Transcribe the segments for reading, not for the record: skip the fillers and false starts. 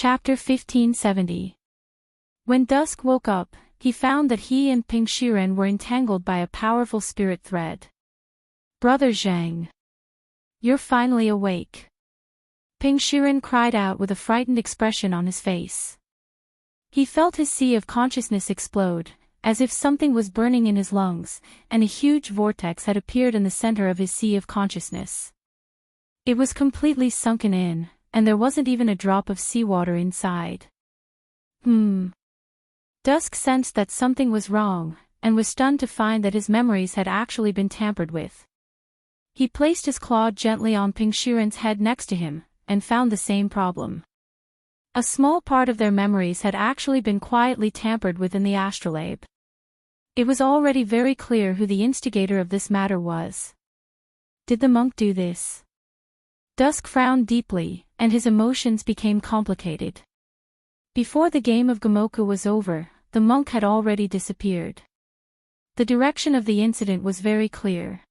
Chapter 1570. When Dusk woke up, he found that he and Ping Shiren were entangled by a powerful spirit thread. "Brother Zhang. You're finally awake." Ping Shiren cried out with a frightened expression on his face. He felt his sea of consciousness explode, as if something was burning in his lungs, and a huge vortex had appeared in the center of his sea of consciousness. It was completely sunken in, and there wasn't even a drop of seawater inside. Dusk sensed that something was wrong, and was stunned to find that his memories had actually been tampered with. He placed his claw gently on Ping Shiren's head next to him, and found the same problem. A small part of their memories had actually been quietly tampered with in the astrolabe. It was already very clear who the instigator of this matter was. Did the monk do this? Dusk frowned deeply, and his emotions became complicated. Before the game of Gamoku was over, the monk had already disappeared. The direction of the incident was very clear.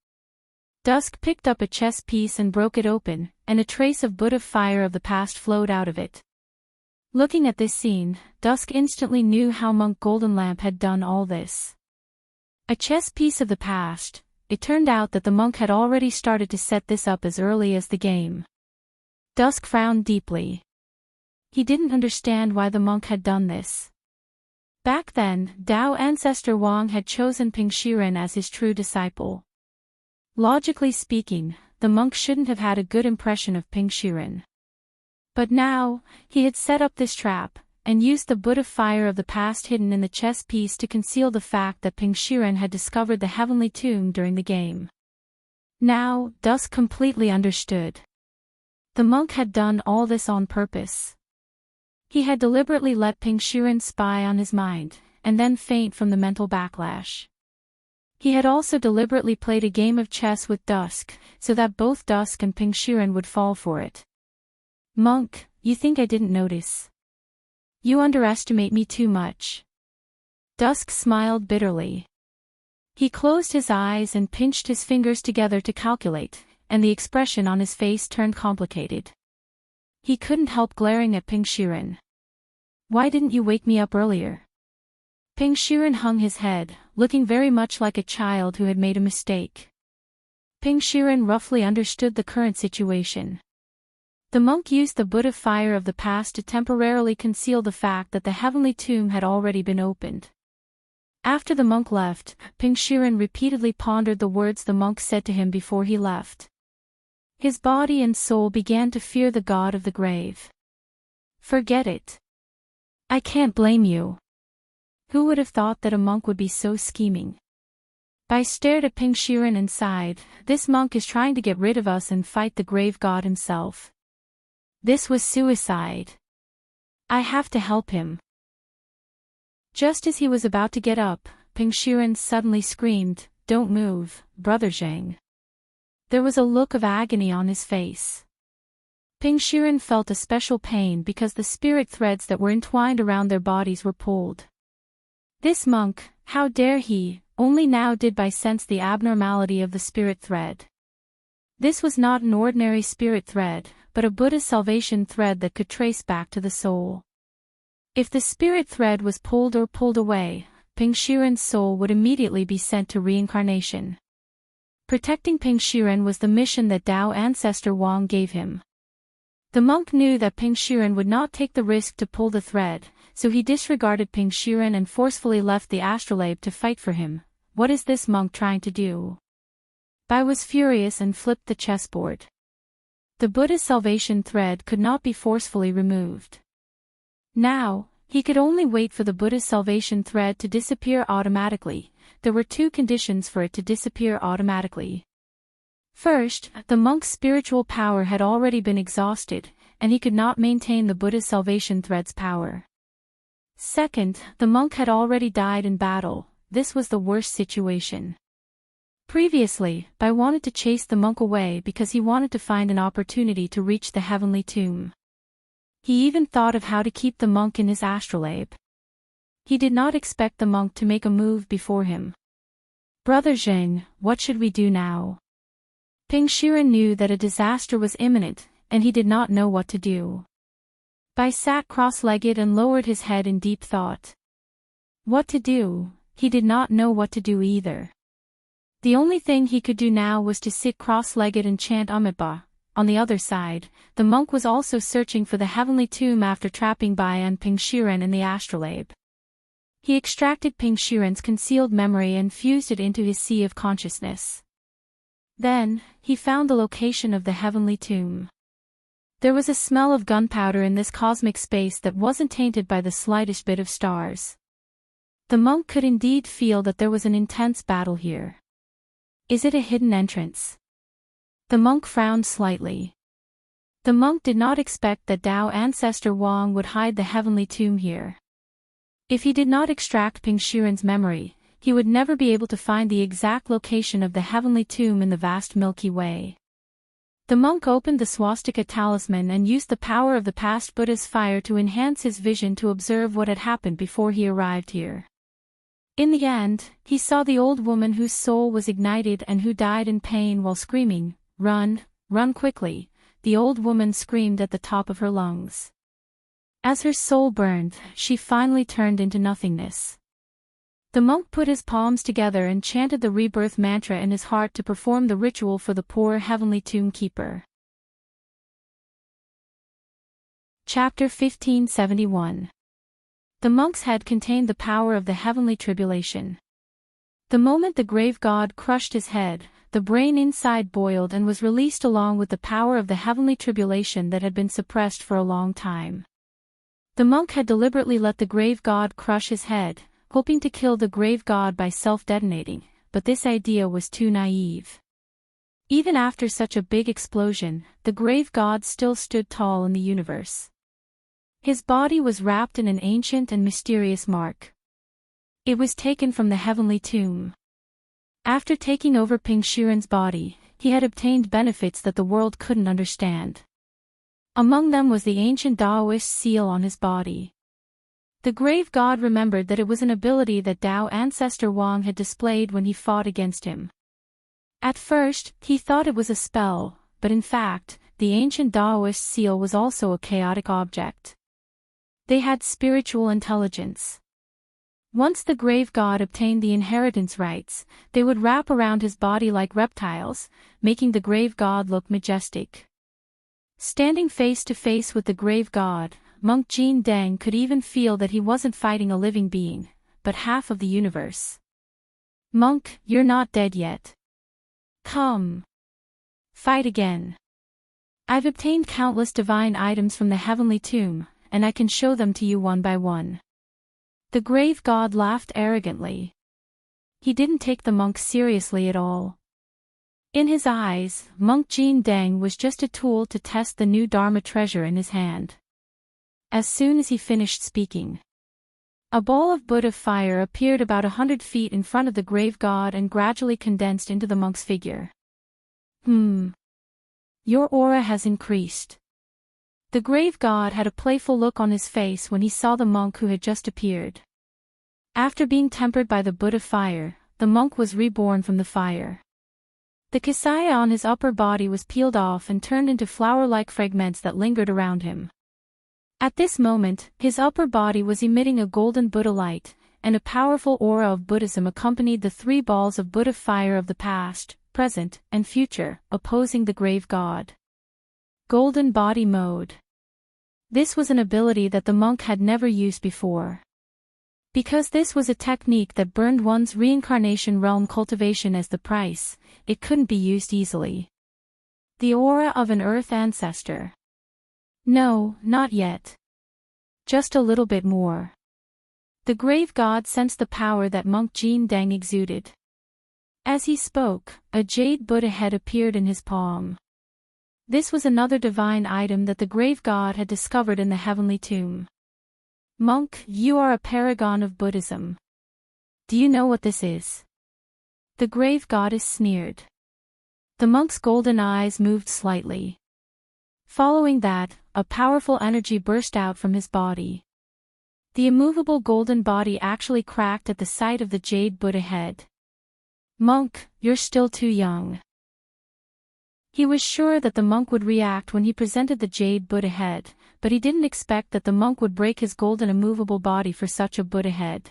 Dusk picked up a chess piece and broke it open, and a trace of Buddha fire of the past flowed out of it. Looking at this scene, Dusk instantly knew how Monk Golden Lamp had done all this. A chess piece of the past. It turned out that the monk had already started to set this up as early as the game. Dusk frowned deeply. He didn't understand why the monk had done this. Back then, Dao Ancestor Wang had chosen Ping Shiren as his true disciple. Logically speaking, the monk shouldn't have had a good impression of Ping Shiren. But now, he had set up this trap, and used the Buddha fire of the past hidden in the chess piece to conceal the fact that Ping Shiren had discovered the heavenly tomb during the game. Now, Dusk completely understood. The monk had done all this on purpose. He had deliberately let Ping Shiren spy on his mind, and then faint from the mental backlash. He had also deliberately played a game of chess with Dusk, so that both Dusk and Ping Shiren would fall for it. "Monk, you think I didn't notice? You underestimate me too much." Dusk smiled bitterly. He closed his eyes and pinched his fingers together to calculate, and the expression on his face turned complicated. He couldn't help glaring at Ping Shiren. "Why didn't you wake me up earlier?" Ping Shiren hung his head, looking very much like a child who had made a mistake. Ping Shiren roughly understood the current situation. The monk used the Buddha fire of the past to temporarily conceal the fact that the heavenly tomb had already been opened. After the monk left, Ping Shiren repeatedly pondered the words the monk said to him before he left. His body and soul began to fear the god of the grave. "Forget it. I can't blame you." Who would have thought that a monk would be so scheming? I stared at Ping Shiren and sighed. This monk is trying to get rid of us and fight the grave god himself. This was suicide. I have to help him. Just as he was about to get up, Ping Shiren suddenly screamed, "Don't move, Brother Zhang." There was a look of agony on his face. Ping Shiren felt a special pain because the spirit threads that were entwined around their bodies were pulled. This monk, how dare he, only now did I sense the abnormality of the spirit thread. This was not an ordinary spirit thread, but a Buddha salvation thread that could trace back to the soul. If the spirit thread was pulled or pulled away, Ping Shiren's soul would immediately be sent to reincarnation. Protecting Ping Shiren was the mission that Dao Ancestor Wang gave him. The monk knew that Ping Shiren would not take the risk to pull the thread, so he disregarded Ping Shiren and forcefully left the astrolabe to fight for him. What is this monk trying to do? Bai was furious and flipped the chessboard. The Buddha's salvation thread could not be forcefully removed. Now, he could only wait for the Buddha's salvation thread to disappear automatically. There were two conditions for it to disappear automatically. First, the monk's spiritual power had already been exhausted, and he could not maintain the Buddha's salvation thread's power. Second, the monk had already died in battle. This was the worst situation. Previously, Bai wanted to chase the monk away because he wanted to find an opportunity to reach the heavenly tomb. He even thought of how to keep the monk in his astrolabe. He did not expect the monk to make a move before him. "Brother Zhang, what should we do now?" Ping Shiren knew that a disaster was imminent, and he did not know what to do. Bai sat cross-legged and lowered his head in deep thought. What to do? He did not know what to do either. The only thing he could do now was to sit cross-legged and chant Amitabha. On the other side, the monk was also searching for the heavenly tomb after trapping Bai and Ping Shiren in the astrolabe. He extracted Ping Shiren's concealed memory and fused it into his sea of consciousness. Then, he found the location of the heavenly tomb. There was a smell of gunpowder in this cosmic space that wasn't tainted by the slightest bit of stars. The monk could indeed feel that there was an intense battle here. Is it a hidden entrance? The monk frowned slightly. The monk did not expect that Dao ancestor Wang would hide the heavenly tomb here. If he did not extract Ping Shiren's memory, he would never be able to find the exact location of the heavenly tomb in the vast Milky Way. The monk opened the swastika talisman and used the power of the past Buddha's fire to enhance his vision to observe what had happened before he arrived here. In the end, he saw the old woman whose soul was ignited and who died in pain while screaming, "Run, run quickly," the old woman screamed at the top of her lungs. As her soul burned, she finally turned into nothingness. The monk put his palms together and chanted the rebirth mantra in his heart to perform the ritual for the poor heavenly tomb keeper. Chapter 1571. The monk's head contained the power of the heavenly tribulation. The moment the grave god crushed his head, the brain inside boiled and was released along with the power of the heavenly tribulation that had been suppressed for a long time. The monk had deliberately let the grave god crush his head, hoping to kill the grave god by self-detonating, but this idea was too naive. Even after such a big explosion, the grave god still stood tall in the universe. His body was wrapped in an ancient and mysterious mark. It was taken from the heavenly tomb. After taking over Ping Shiren's body, he had obtained benefits that the world couldn't understand. Among them was the ancient Taoist seal on his body. The grave god remembered that it was an ability that Dao ancestor Wang had displayed when he fought against him. At first, he thought it was a spell, but in fact, the ancient Taoist seal was also a chaotic object. They had spiritual intelligence. Once the grave god obtained the inheritance rights, they would wrap around his body like reptiles, making the grave god look majestic. Standing face to face with the grave god, Monk Jin Deng could even feel that he wasn't fighting a living being, but half of the universe. "Monk, you're not dead yet. Come. Fight again. I've obtained countless divine items from the heavenly tomb, and I can show them to you one by one." The grave god laughed arrogantly. He didn't take the monk seriously at all. In his eyes, Monk Jin Deng was just a tool to test the new Dharma treasure in his hand. As soon as he finished speaking, a ball of Buddha fire appeared about 100 feet in front of the grave god and gradually condensed into the monk's figure. Your aura has increased." The grave god had a playful look on his face when he saw the monk who had just appeared. After being tempered by the Buddha fire, the monk was reborn from the fire. The kasaya on his upper body was peeled off and turned into flower-like fragments that lingered around him. At this moment, his upper body was emitting a golden Buddha light, and a powerful aura of Buddhism accompanied the 3 balls of Buddha fire of the past, present, and future, opposing the grave god. Golden Body Mode. This was an ability that the monk had never used before. Because this was a technique that burned one's reincarnation realm cultivation as the price, it couldn't be used easily. The aura of an earth ancestor. No, not yet. Just a little bit more. The grave god sensed the power that Monk Jin Deng exuded. As he spoke, a jade Buddha head appeared in his palm. This was another divine item that the grave god had discovered in the heavenly tomb. "Monk, you are a paragon of Buddhism. Do you know what this is?" The grave goddess sneered. The monk's golden eyes moved slightly. Following that, a powerful energy burst out from his body. The immovable golden body actually cracked at the sight of the jade Buddha head. "Monk, you're still too young." He was sure that the monk would react when he presented the jade Buddha head, but he didn't expect that the monk would break his golden immovable body for such a Buddha head.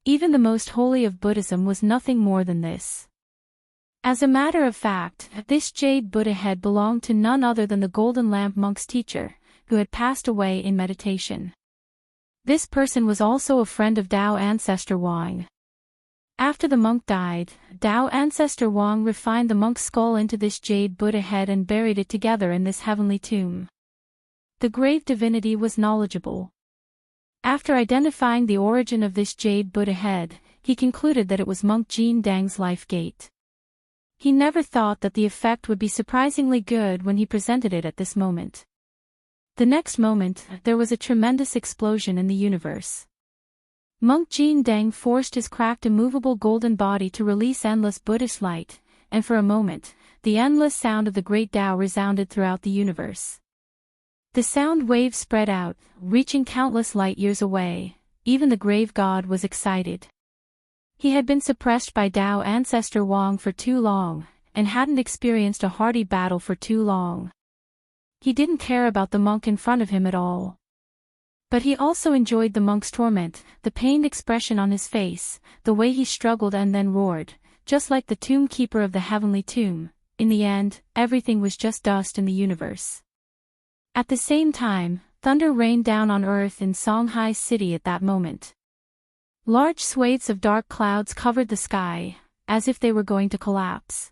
Even the most holy of Buddhism was nothing more than this. As a matter of fact, this jade Buddha head belonged to none other than the Golden Lamp monk's teacher, who had passed away in meditation. This person was also a friend of Tao ancestor Wang. After the monk died, Tao ancestor Wang refined the monk's skull into this jade Buddha head and buried it together in this heavenly tomb. The grave divinity was knowledgeable. After identifying the origin of this jade Buddha head, he concluded that it was monk Jin Dang's life gate. He never thought that the effect would be surprisingly good when he presented it at this moment. The next moment, there was a tremendous explosion in the universe. Monk Jin Dang forced his cracked immovable golden body to release endless Buddhist light, and for a moment, the endless sound of the great Tao resounded throughout the universe. The sound waves spread out, reaching countless light years away. Even the grave god was excited. He had been suppressed by Tao ancestor Wang for too long, and hadn't experienced a hearty battle for too long. He didn't care about the monk in front of him at all. But he also enjoyed the monk's torment, the pained expression on his face, the way he struggled and then roared, just like the tomb keeper of the heavenly tomb. In the end, everything was just dust in the universe. At the same time, thunder rained down on earth in Songhai City at that moment. Large swathes of dark clouds covered the sky, as if they were going to collapse.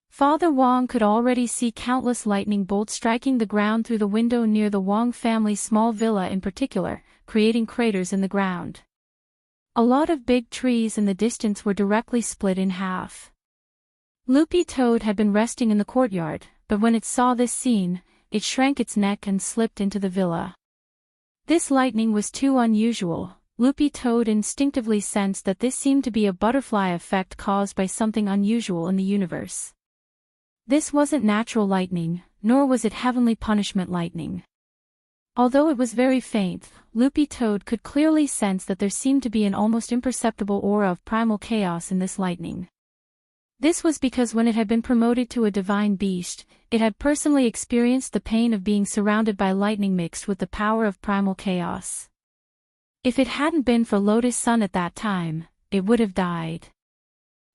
Father Wang could already see countless lightning bolts striking the ground through the window near the Wang family's small villa in particular, creating craters in the ground. A lot of big trees in the distance were directly split in half. Loopy Toad had been resting in the courtyard, but when it saw this scene, it shrank its neck and slipped into the villa. This lightning was too unusual. Loopy Toad instinctively sensed that this seemed to be a butterfly effect caused by something unusual in the universe. This wasn't natural lightning, nor was it heavenly punishment lightning. Although it was very faint, Loopy Toad could clearly sense that there seemed to be an almost imperceptible aura of primal chaos in this lightning. This was because when it had been promoted to a divine beast, it had personally experienced the pain of being surrounded by lightning mixed with the power of primal chaos. If it hadn't been for Lotus Sun at that time, it would have died.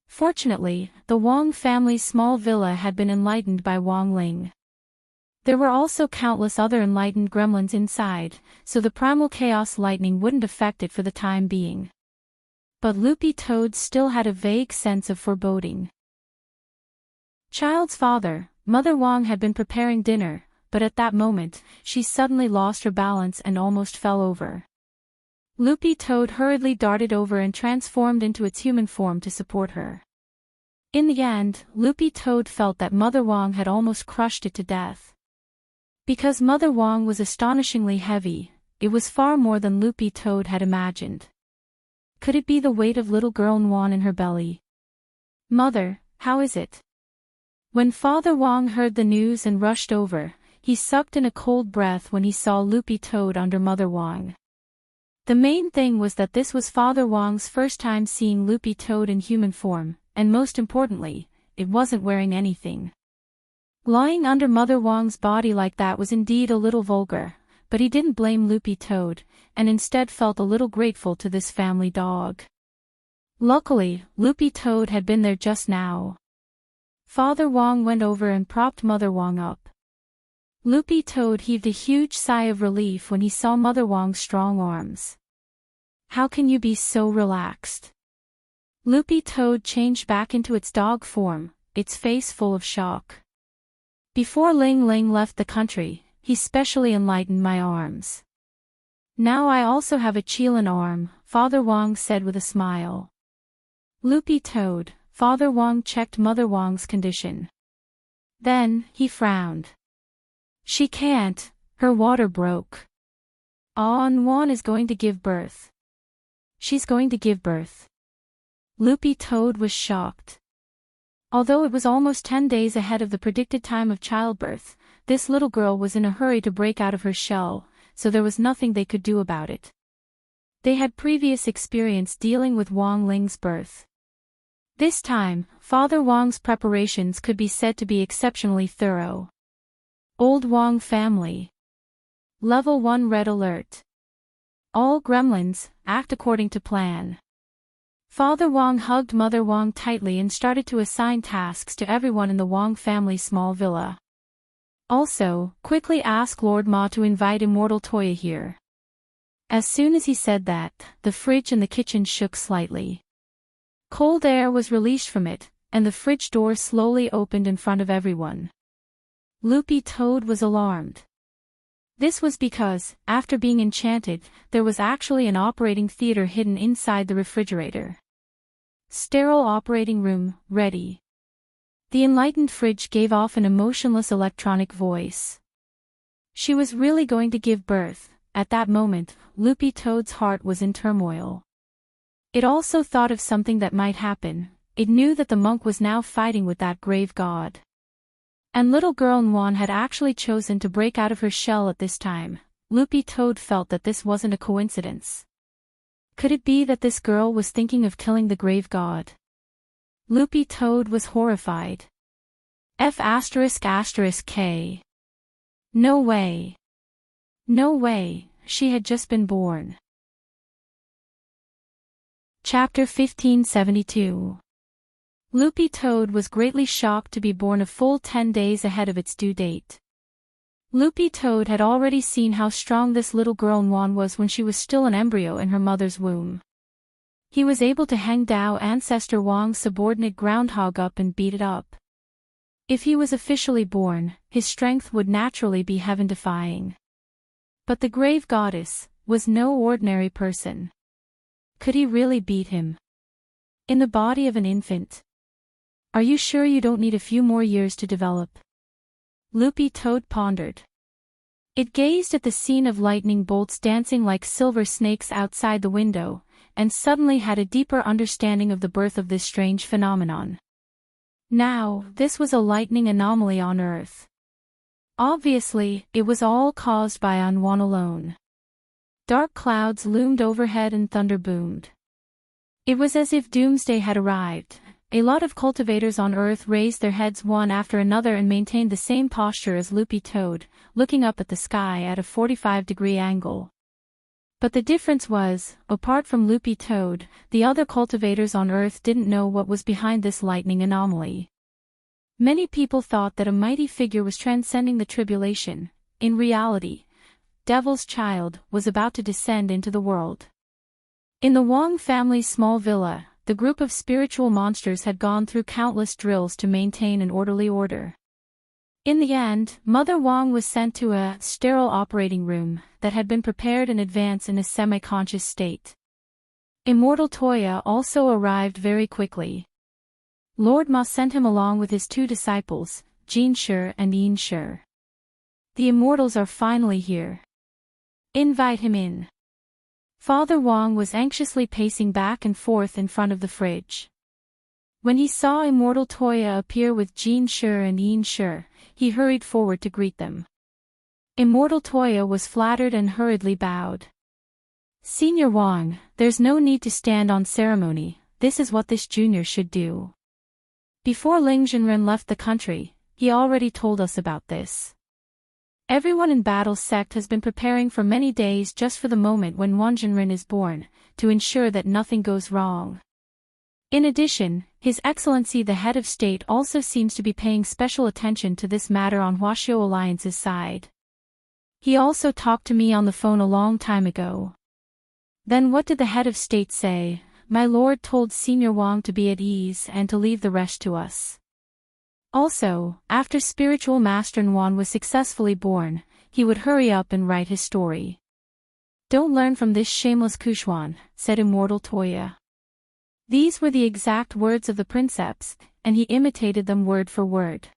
Fortunately, the Wang family's small villa had been enlightened by Wang Ling. There were also countless other enlightened gremlins inside, so the primal chaos lightning wouldn't affect it for the time being. But Loopy Toad still had a vague sense of foreboding. Child's father, Mother Wang had been preparing dinner, but at that moment, she suddenly lost her balance and almost fell over. Loopy Toad hurriedly darted over and transformed into its human form to support her. In the end, Loopy Toad felt that Mother Wang had almost crushed it to death. Because Mother Wang was astonishingly heavy, it was far more than Loopy Toad had imagined. Could it be the weight of little girl Nwan in her belly? Mother, how is it? When Father Wang heard the news and rushed over, he sucked in a cold breath when he saw Loopy Toad under Mother Wang. The main thing was that this was Father Wang's first time seeing Loopy Toad in human form, and most importantly, it wasn't wearing anything. Lying under Mother Wang's body like that was indeed a little vulgar, but he didn't blame Loopy Toad, and instead felt a little grateful to this family dog. Luckily, Loopy Toad had been there just now. Father Wang went over and propped Mother Wang up. Loopy Toad heaved a huge sigh of relief when he saw Mother Wang's strong arms. How can you be so relaxed? Loopy Toad changed back into its dog form, its face full of shock. Before Ling Ling left the country, he specially enlightened my arms. Now I also have a Qilin arm, Father Wang said with a smile. Loopy Toad, Father Wang checked Mother Wang's condition. Then, he frowned. She can't, her water broke. Nwan is going to give birth. She's going to give birth. Loopy Toad was shocked. Although it was almost 10 days ahead of the predicted time of childbirth, this little girl was in a hurry to break out of her shell, so there was nothing they could do about it. They had previous experience dealing with Wang Ling's birth. This time, Father Wang's preparations could be said to be exceptionally thorough. Old Wang family. Level 1 Red Alert. All gremlins, act according to plan. Father Wong hugged Mother Wong tightly and started to assign tasks to everyone in the Wong family's small villa. Also, quickly ask Lord Ma to invite Immortal Toya here. As soon as he said that, the fridge in the kitchen shook slightly. Cold air was released from it, and the fridge door slowly opened in front of everyone. Loopy Toad was alarmed. This was because, after being enchanted, there was actually an operating theater hidden inside the refrigerator. Sterile operating room, ready. The enlightened fridge gave off an emotionless electronic voice. She was really going to give birth. At that moment, Loopy Toad's heart was in turmoil. It also thought of something that might happen. It knew that the monk was now fighting with that grave god. And little girl Nwan had actually chosen to break out of her shell at this time. Loopy Toad felt that this wasn't a coincidence. Could it be that this girl was thinking of killing the grave god? Loopy Toad was horrified. F***K. No way. No way, she had just been born. Chapter 1572. Loopy Toad was greatly shocked to be born a full 10 days ahead of its due date. Loopy Toad had already seen how strong this little girl Nwan was when she was still an embryo in her mother's womb. He was able to hang Dao ancestor Wong's subordinate groundhog up and beat it up. If he was officially born, his strength would naturally be heaven-defying. But the grave goddess was no ordinary person. Could he really beat him? In the body of an infant? Are you sure you don't need a few more years to develop? Loopy Toad pondered. It gazed at the scene of lightning bolts dancing like silver snakes outside the window, and suddenly had a deeper understanding of the birth of this strange phenomenon. Now, this was a lightning anomaly on Earth. Obviously, it was all caused by Anwan alone. Dark clouds loomed overhead and thunder boomed. It was as if doomsday had arrived. A lot of cultivators on Earth raised their heads one after another and maintained the same posture as Loopy Toad, looking up at the sky at a 45-degree angle. But the difference was, apart from Loopy Toad, the other cultivators on Earth didn't know what was behind this lightning anomaly. Many people thought that a mighty figure was transcending the tribulation. In reality, Devil's Child was about to descend into the world. In the Wong family's small villa, the group of spiritual monsters had gone through countless drills to maintain an orderly order. In the end, Mother Wong was sent to a sterile operating room that had been prepared in advance in a semi-conscious state. Immortal Toya also arrived very quickly. Lord Ma sent him along with his two disciples, Jin Shi and Yin Shi. The immortals are finally here. Invite him in. Father Wong was anxiously pacing back and forth in front of the fridge. When he saw Immortal Toya appear with Jin Shi and Yin Shi, he hurried forward to greet them. Immortal Toya was flattered and hurriedly bowed. Senior Wong, there's no need to stand on ceremony, this is what this junior should do. Before Ling Jinren left the country, he already told us about this. Everyone in Battle Sect has been preparing for many days just for the moment when Wan Jinren is born, to ensure that nothing goes wrong. In addition, His Excellency the Head of State also seems to be paying special attention to this matter on Huaxiao Alliance's side. He also talked to me on the phone a long time ago. Then what did the Head of State say? My lord told Senior Wang to be at ease and to leave the rest to us. Also, after Spiritual Master Nwan was successfully born, he would hurry up and write his story. Don't learn from this shameless Kushwan, said Immortal Toya. These were the exact words of the princeps, and he imitated them word for word.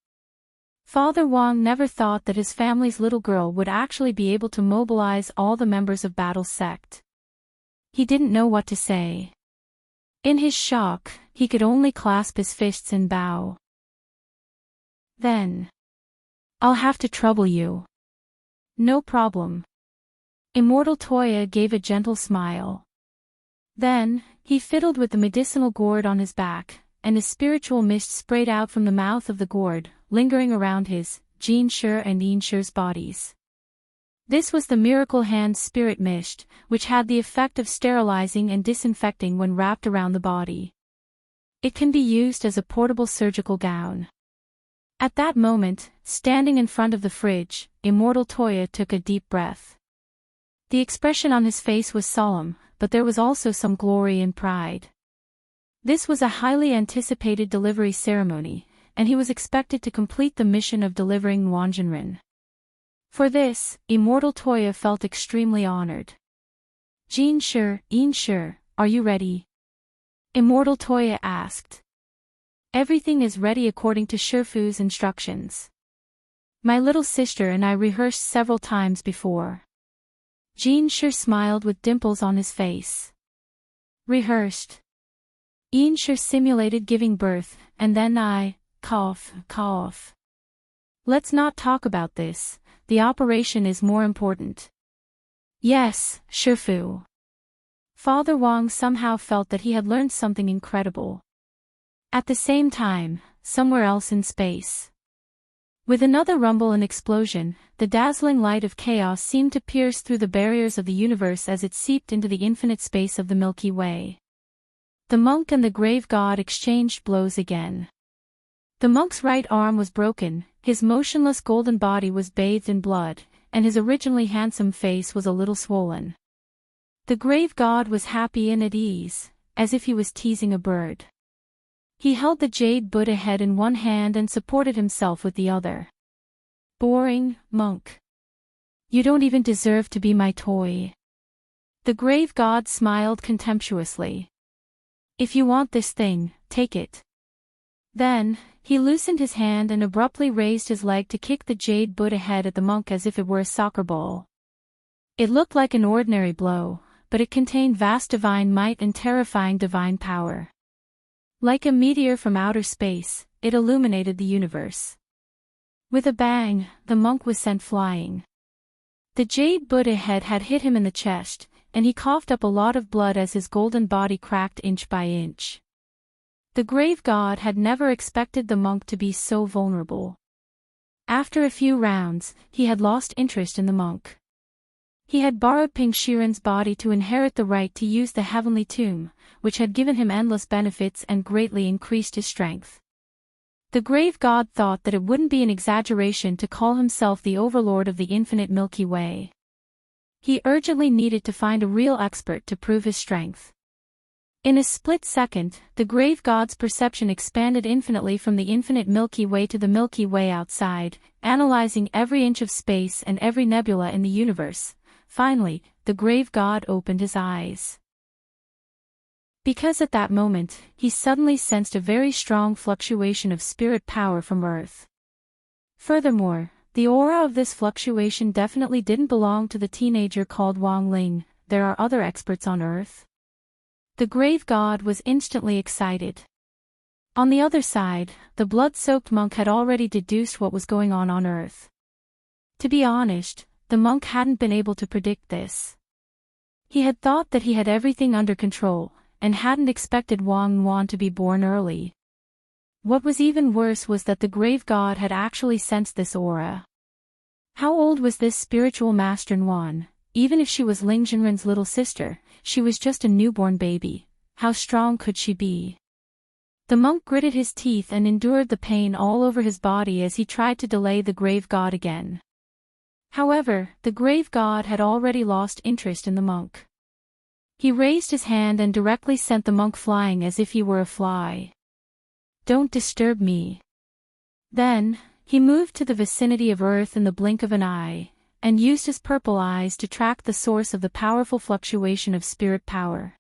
Father Wang never thought that his family's little girl would actually be able to mobilize all the members of Battle Sect. He didn't know what to say. In his shock, he could only clasp his fists and bow. Then. I'll have to trouble you. No problem. Immortal Toya gave a gentle smile. Then, he fiddled with the medicinal gourd on his back, and a spiritual mist sprayed out from the mouth of the gourd, lingering around his, Jin Shi and Yin Shi's bodies. This was the miracle hand spirit mist, which had the effect of sterilizing and disinfecting when wrapped around the body. It can be used as a portable surgical gown. At that moment, standing in front of the fridge, Immortal Toya took a deep breath. The expression on his face was solemn, but there was also some glory and pride. This was a highly anticipated delivery ceremony, and he was expected to complete the mission of delivering Wanjinrin. For this, Immortal Toya felt extremely honored. Ensure, are you ready? Immortal Toya asked. Everything is ready according to Shifu's instructions. My little sister and I rehearsed several times before. Ensure smiled with dimples on his face. Rehearsed. Ensure simulated giving birth, and then I, cough. Let's not talk about this, the operation is more important. Yes, Shifu. Father Wang somehow felt that he had learned something incredible. At the same time, somewhere else in space. With another rumble and explosion, the dazzling light of chaos seemed to pierce through the barriers of the universe as it seeped into the infinite space of the Milky Way. The monk and the grave god exchanged blows again. The monk's right arm was broken, his motionless golden body was bathed in blood, and his originally handsome face was a little swollen. The grave god was happy and at ease, as if he was teasing a bird. He held the jade Buddha head in one hand and supported himself with the other. Boring, monk. You don't even deserve to be my toy. The grave god smiled contemptuously. If you want this thing, take it. Then, he loosened his hand and abruptly raised his leg to kick the jade Buddha head at the monk as if it were a soccer ball. It looked like an ordinary blow, but it contained vast divine might and terrifying divine power. Like a meteor from outer space, it illuminated the universe. With a bang, the monk was sent flying. The jade Buddha head had hit him in the chest, and he coughed up a lot of blood as his golden body cracked inch by inch. The grave god had never expected the monk to be so vulnerable. After a few rounds, he had lost interest in the monk. He had borrowed Ping Shiren's body to inherit the right to use the heavenly tomb, which had given him endless benefits and greatly increased his strength. The grave god thought that it wouldn't be an exaggeration to call himself the overlord of the infinite Milky Way. He urgently needed to find a real expert to prove his strength. In a split second, the grave god's perception expanded infinitely from the infinite Milky Way to the Milky Way outside, analyzing every inch of space and every nebula in the universe. Finally, the grave god opened his eyes. Because at that moment, he suddenly sensed a very strong fluctuation of spirit power from Earth. Furthermore, the aura of this fluctuation definitely didn't belong to the teenager called Wang Ling. There are other experts on Earth. The grave god was instantly excited. On the other side, the blood-soaked monk had already deduced what was going on Earth. To be honest, the monk hadn't been able to predict this. He had thought that he had everything under control, and hadn't expected Wang Yuan to be born early. What was even worse was that the grave god had actually sensed this aura. How old was this spiritual master Yuan? Even if she was Ling Jinren's little sister, she was just a newborn baby. How strong could she be? The monk gritted his teeth and endured the pain all over his body as he tried to delay the grave god again. However, the grave god had already lost interest in the monk. He raised his hand and directly sent the monk flying as if he were a fly. Don't disturb me. Then, he moved to the vicinity of Earth in the blink of an eye, and used his purple eyes to track the source of the powerful fluctuation of spirit power.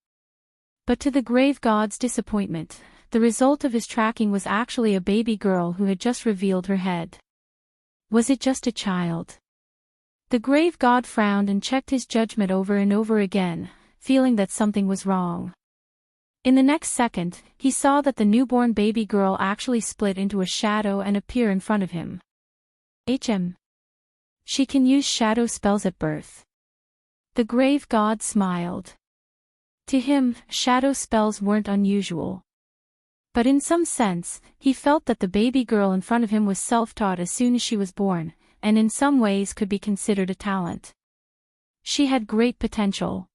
But to the grave god's disappointment, the result of his tracking was actually a baby girl who had just revealed her head. Was it just a child? The grave god frowned and checked his judgment over and over again, feeling that something was wrong. In the next second, he saw that the newborn baby girl actually split into a shadow and appear in front of him. She can use shadow spells at birth. The grave god smiled. To him, shadow spells weren't unusual. But in some sense, he felt that the baby girl in front of him was self-taught as soon as she was born, and in some ways could be considered a talent. She had great potential.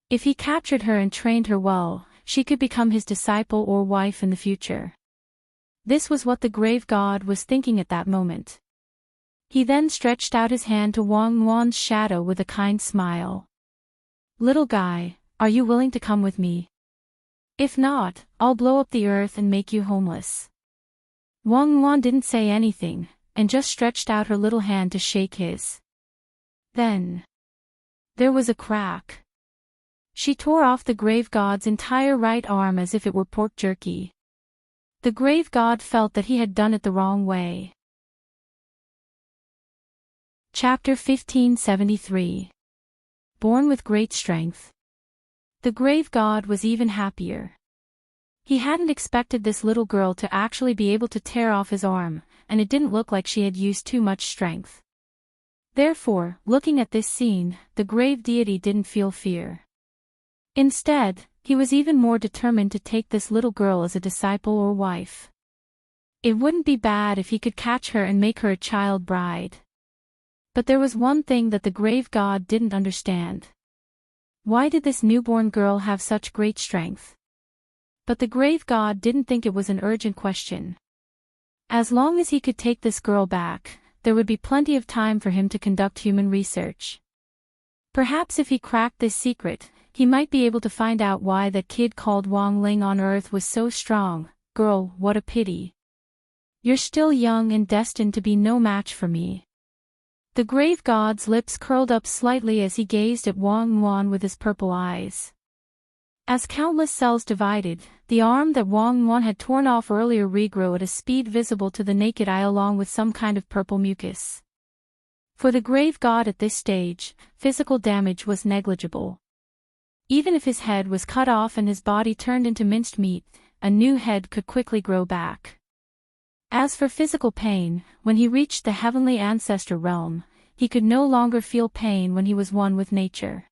If he captured her and trained her well, she could become his disciple or wife in the future. This was what the grave god was thinking at that moment. He then stretched out his hand to Wang Wan's shadow with a kind smile. "Little guy, are you willing to come with me? If not, I'll blow up the earth and make you homeless." Wang Wan didn't say anything, and just stretched out her little hand to shake his. Then there was a crack. She tore off the grave god's entire right arm as if it were pork jerky. The grave god felt that he had done it the wrong way. Chapter 1573. Born with great strength. The grave god was even happier. He hadn't expected this little girl to actually be able to tear off his arm, and it didn't look like she had used too much strength. Therefore, looking at this scene, the grave deity didn't feel fear. Instead, he was even more determined to take this little girl as a disciple or wife. It wouldn't be bad if he could catch her and make her a child bride. But there was one thing that the grave god didn't understand. Why did this newborn girl have such great strength? But the grave god didn't think it was an urgent question. As long as he could take this girl back, there would be plenty of time for him to conduct human research. Perhaps if he cracked this secret, he might be able to find out why that kid called Wang Ling on Earth was so strong. Girl, what a pity. You're still young and destined to be no match for me. The grave god's lips curled up slightly as he gazed at Wang Wan with his purple eyes. As countless cells divided, the arm that Wang Wan had torn off earlier regrew at a speed visible to the naked eye along with some kind of purple mucus. For the grave god at this stage, physical damage was negligible. Even if his head was cut off and his body turned into minced meat, a new head could quickly grow back. As for physical pain, when he reached the heavenly ancestor realm, he could no longer feel pain when he was one with nature.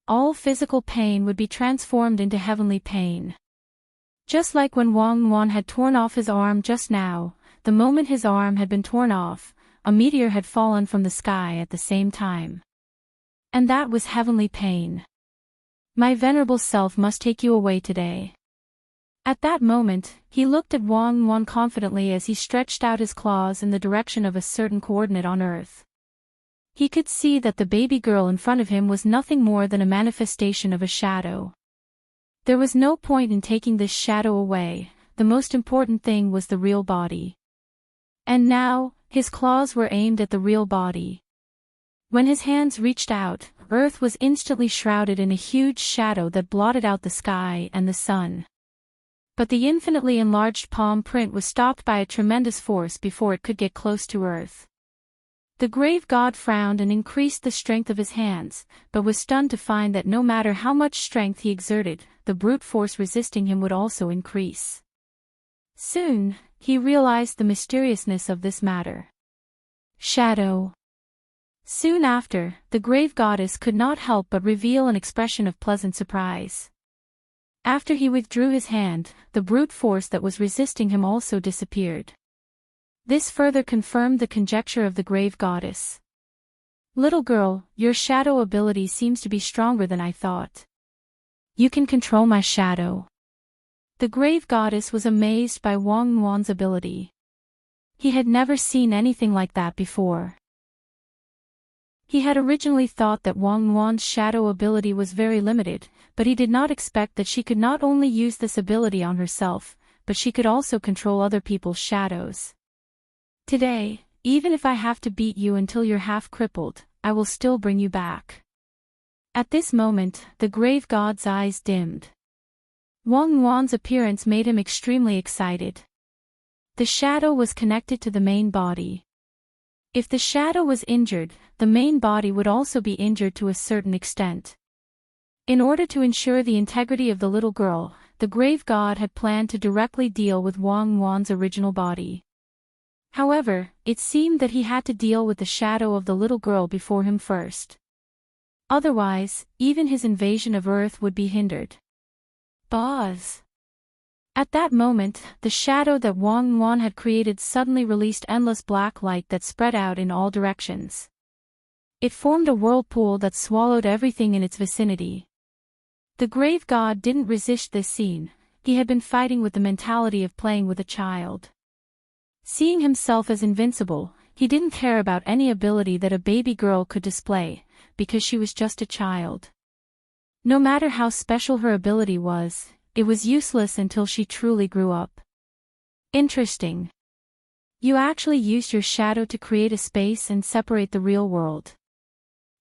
All physical pain would be transformed into heavenly pain. Just like when Wang Wan had torn off his arm just now, the moment his arm had been torn off, a meteor had fallen from the sky at the same time. And that was heavenly pain. My venerable self must take you away today. At that moment, he looked at Wang Wan confidently as he stretched out his claws in the direction of a certain coordinate on Earth. He could see that the baby girl in front of him was nothing more than a manifestation of a shadow. There was no point in taking this shadow away, the most important thing was the real body. And now, his claws were aimed at the real body. When his hands reached out, Earth was instantly shrouded in a huge shadow that blotted out the sky and the sun. But the infinitely enlarged palm print was stopped by a tremendous force before it could get close to Earth. The grave god frowned and increased the strength of his hands, but was stunned to find that no matter how much strength he exerted, the brute force resisting him would also increase. Soon, he realized the mysteriousness of this matter. Shadow. Soon after, the grave goddess could not help but reveal an expression of pleasant surprise. After he withdrew his hand, the brute force that was resisting him also disappeared. This further confirmed the conjecture of the grave goddess. Little girl, your shadow ability seems to be stronger than I thought. You can control my shadow. The grave goddess was amazed by Wang Wan's ability. He had never seen anything like that before. He had originally thought that Wang Wan's shadow ability was very limited, but he did not expect that she could not only use this ability on herself, but she could also control other people's shadows. Today, even if I have to beat you until you're half crippled, I will still bring you back. At this moment, the grave god's eyes dimmed. Wang Wan's appearance made him extremely excited. The shadow was connected to the main body. If the shadow was injured, the main body would also be injured to a certain extent. In order to ensure the integrity of the little girl, the grave god had planned to directly deal with Wang Wan's original body. However, it seemed that he had to deal with the shadow of the little girl before him first. Otherwise, even his invasion of Earth would be hindered. Boz. At that moment, the shadow that Wang Wan had created suddenly released endless black light that spread out in all directions. It formed a whirlpool that swallowed everything in its vicinity. The grave god didn't resist this scene. He had been fighting with the mentality of playing with a child. Seeing himself as invincible, he didn't care about any ability that a baby girl could display, because she was just a child. No matter how special her ability was, it was useless until she truly grew up. Interesting. You actually used your shadow to create a space and separate the real world.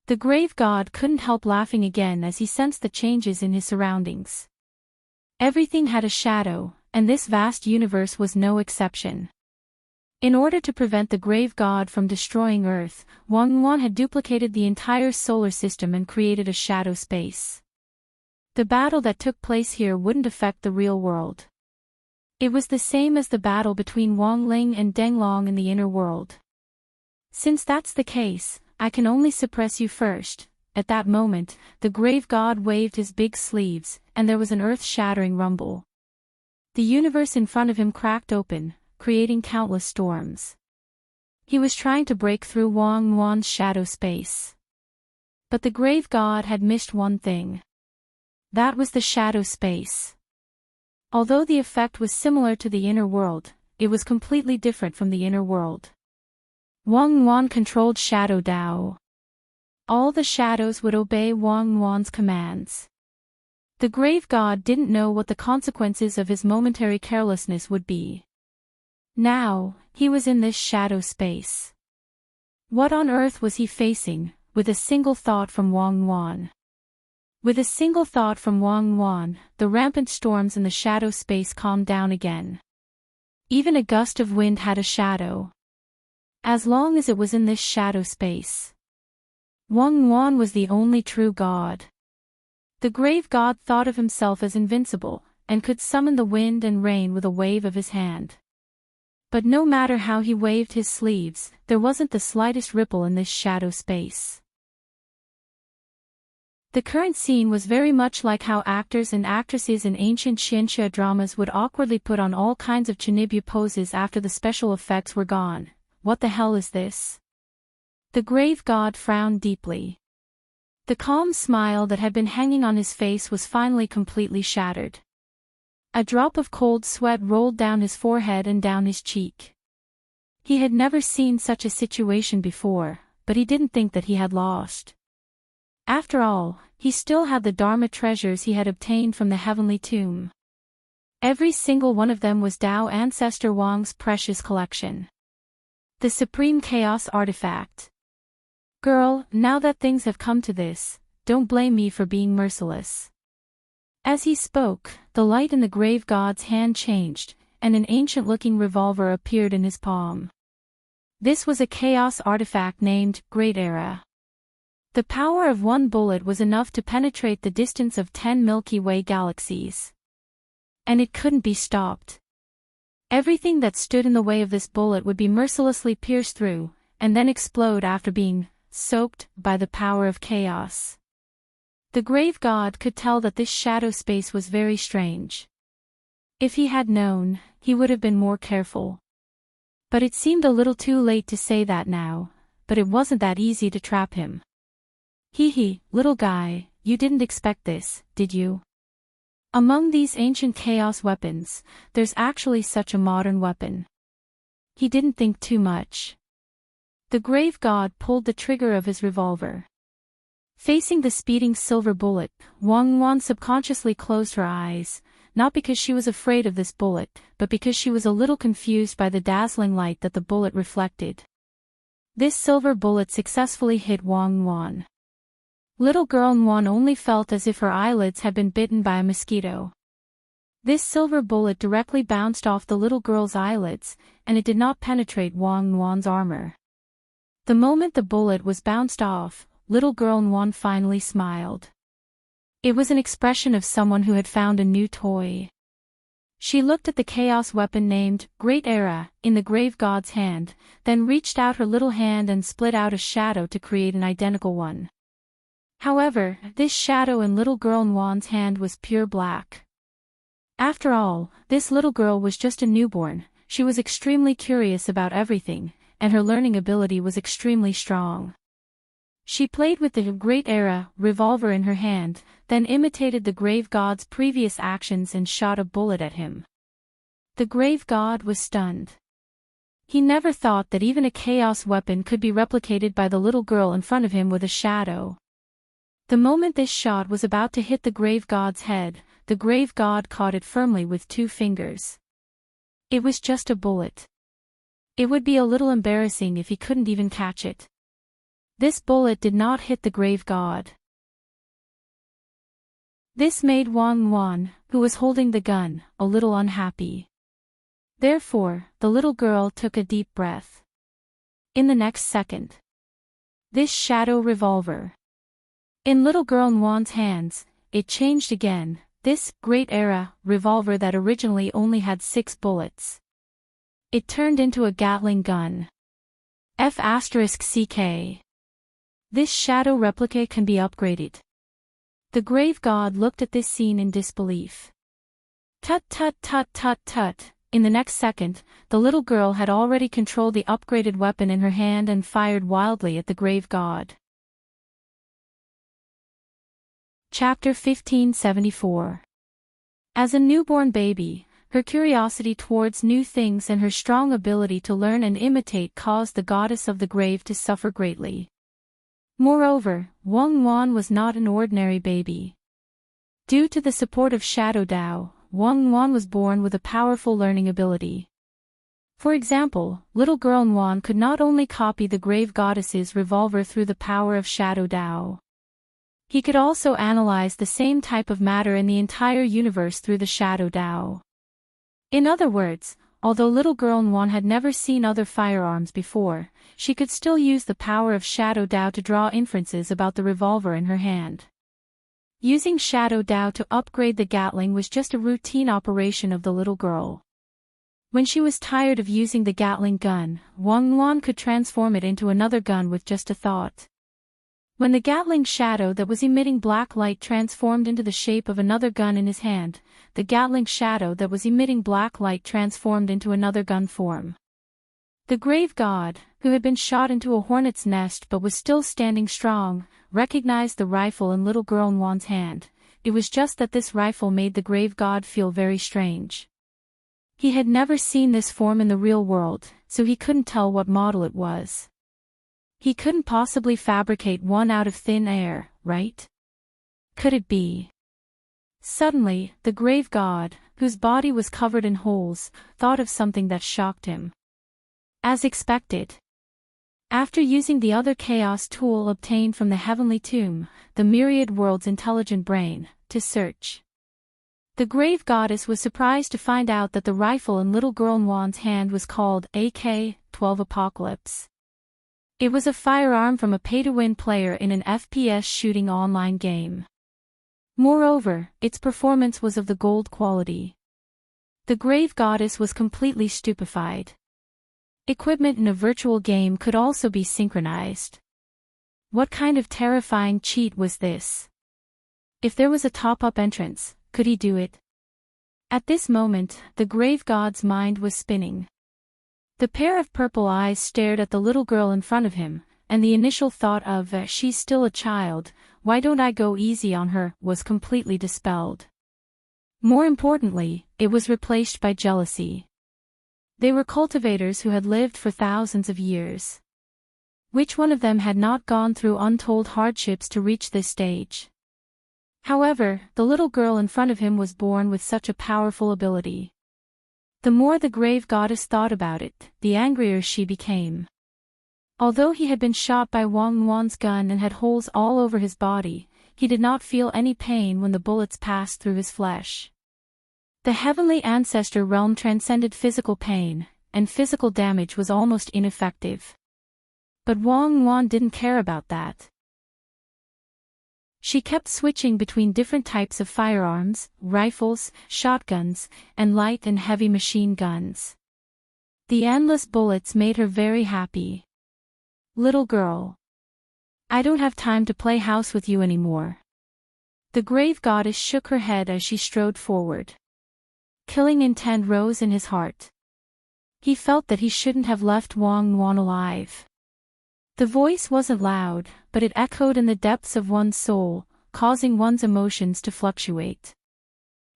The grave god couldn't help laughing again as he sensed the changes in his surroundings. Everything had a shadow, and this vast universe was no exception. In order to prevent the grave god from destroying Earth, Wang Wan had duplicated the entire solar system and created a shadow space. The battle that took place here wouldn't affect the real world. It was the same as the battle between Wang Ling and Deng Long in the inner world. Since that's the case, I can only suppress you first. At that moment, the grave god waved his big sleeves, and there was an earth-shattering rumble. The universe in front of him cracked open, creating countless storms. He was trying to break through Wang Wan's shadow space. But the grave god had missed one thing. That was the shadow space. Although the effect was similar to the inner world, it was completely different from the inner world. Wang Wan controlled Shadow Dao. All the shadows would obey Wang Wan's commands. The grave god didn't know what the consequences of his momentary carelessness would be. Now, he was in this shadow space. What on earth was he facing, with a single thought from Wang Wan? With a single thought from Wang Wan, the rampant storms in the shadow space calmed down again. Even a gust of wind had a shadow. As long as it was in this shadow space. Wang Wan was the only true god. The grave god thought of himself as invincible, and could summon the wind and rain with a wave of his hand. But no matter how he waved his sleeves, there wasn't the slightest ripple in this shadow space. The current scene was very much like how actors and actresses in ancient Xianxia dramas would awkwardly put on all kinds of chinibya poses after the special effects were gone. What the hell is this? The grave god frowned deeply. The calm smile that had been hanging on his face was finally completely shattered. A drop of cold sweat rolled down his forehead and down his cheek. He had never seen such a situation before, but he didn't think that he had lost. After all, he still had the Dharma treasures he had obtained from the heavenly tomb. Every single one of them was Dao Ancestor Wang's precious collection. The Supreme Chaos Artifact. Girl, now that things have come to this, don't blame me for being merciless. As he spoke, the light in the grave god's hand changed, and an ancient-looking revolver appeared in his palm. This was a chaos artifact named Great Era. The power of one bullet was enough to penetrate the distance of 10 Milky Way galaxies. And it couldn't be stopped. Everything that stood in the way of this bullet would be mercilessly pierced through, and then explode after being soaked by the power of chaos. The grave god could tell that this shadow space was very strange. If he had known, he would have been more careful. But it seemed a little too late to say that now, but it wasn't that easy to trap him. Hee, little guy, you didn't expect this, did you? Among these ancient chaos weapons, there's actually such a modern weapon. He didn't think too much. The grave god pulled the trigger of his revolver. Facing the speeding silver bullet, Wang Wan subconsciously closed her eyes, not because she was afraid of this bullet, but because she was a little confused by the dazzling light that the bullet reflected. This silver bullet successfully hit Wang Wan. Little girl Wan only felt as if her eyelids had been bitten by a mosquito. This silver bullet directly bounced off the little girl's eyelids, and it did not penetrate Wang Wan's armor. The moment the bullet was bounced off, little girl Wan finally smiled. It was an expression of someone who had found a new toy. She looked at the chaos weapon named Great Era in the grave god's hand, then reached out her little hand and split out a shadow to create an identical one. However, this shadow in little girl Wan's hand was pure black. After all, this little girl was just a newborn. She was extremely curious about everything, and her learning ability was extremely strong. She played with the Great Era revolver in her hand, then imitated the Grave God's previous actions and shot a bullet at him. The Grave God was stunned. He never thought that even a chaos weapon could be replicated by the little girl in front of him with a shadow. The moment this shot was about to hit the Grave God's head, the Grave God caught it firmly with 2 fingers. It was just a bullet. It would be a little embarrassing if he couldn't even catch it. This bullet did not hit the Grave God. This made Wang Wan, who was holding the gun, a little unhappy. Therefore, the little girl took a deep breath. In the next second, this shadow revolver. In little girl Wan's hands, it changed again, this Great Era revolver that originally only had 6 bullets. It turned into a Gatling gun. F***CK. This shadow replica can be upgraded. The Grave God looked at this scene in disbelief. Tut tut tut tut tut. In the next second, the little girl had already controlled the upgraded weapon in her hand and fired wildly at the Grave God. Chapter 1574. As a newborn baby, her curiosity towards new things and her strong ability to learn and imitate caused the goddess of the grave to suffer greatly. Moreover, Wang Wan was not an ordinary baby. Due to the support of Shadow Dao, Wang Wan was born with a powerful learning ability. For example, little girl Wan could not only copy the grave goddess's revolver through the power of Shadow Dao. He could also analyze the same type of matter in the entire universe through the Shadow Dao. In other words, although little girl Wan had never seen other firearms before, she could still use the power of Shadow Dao to draw inferences about the revolver in her hand. Using Shadow Dao to upgrade the Gatling was just a routine operation of the little girl. When she was tired of using the Gatling gun, Wang Wan could transform it into another gun with just a thought. When the Gatling shadow that was emitting black light transformed into the shape of another gun in his hand, the Gatling shadow that was emitting black light transformed into another gun form. The Grave God, who had been shot into a hornet's nest but was still standing strong, recognized the rifle in little girl Wan's hand. It was just that this rifle made the Grave God feel very strange. He had never seen this form in the real world, so he couldn't tell what model it was. He couldn't possibly fabricate one out of thin air, right? Could it be? Suddenly, the Grave God, whose body was covered in holes, thought of something that shocked him. As expected. After using the other chaos tool obtained from the heavenly tomb, the myriad world's intelligent brain, to search, the Grave Goddess was surprised to find out that the rifle in little girl Wan's hand was called AK-12 Apocalypse. It was a firearm from a pay-to-win player in an FPS shooting online game. Moreover, its performance was of the gold quality. The Grave Goddess was completely stupefied. Equipment in a virtual game could also be synchronized. What kind of terrifying cheat was this? If there was a top-up entrance, could he do it? At this moment, the Grave God's mind was spinning. The pair of purple eyes stared at the little girl in front of him, and the initial thought of, she's still a child, why don't I go easy on her, was completely dispelled. More importantly, it was replaced by jealousy. They were cultivators who had lived for thousands of years. Which one of them had not gone through untold hardships to reach this stage? However, the little girl in front of him was born with such a powerful ability. The more the Grave Goddess thought about it, the angrier she became. Although he had been shot by Wang Wan's gun and had holes all over his body, he did not feel any pain when the bullets passed through his flesh. The heavenly ancestor realm transcended physical pain, and physical damage was almost ineffective. But Wang Wan didn't care about that. She kept switching between different types of firearms, rifles, shotguns, and light and heavy machine guns. The endless bullets made her very happy. Little girl. I don't have time to play house with you anymore. The Grave Goddess shook her head as she strode forward. Killing intent rose in his heart. He felt that he shouldn't have left Wang Wan alive. The voice wasn't loud, but it echoed in the depths of one's soul, causing one's emotions to fluctuate.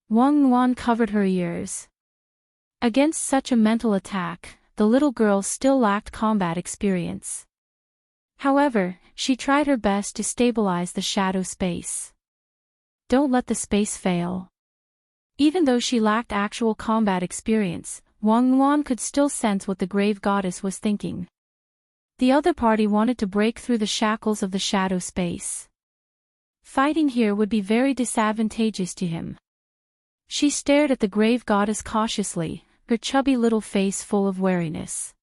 Wang Wan covered her ears. Against such a mental attack, the little girl still lacked combat experience. However, she tried her best to stabilize the shadow space. Don't let the space fail. Even though she lacked actual combat experience, Wang Wan could still sense what the grave goddess was thinking. The other party wanted to break through the shackles of the shadow space. Fighting here would be very disadvantageous to him. She stared at the grave goddess cautiously, her chubby little face full of wariness.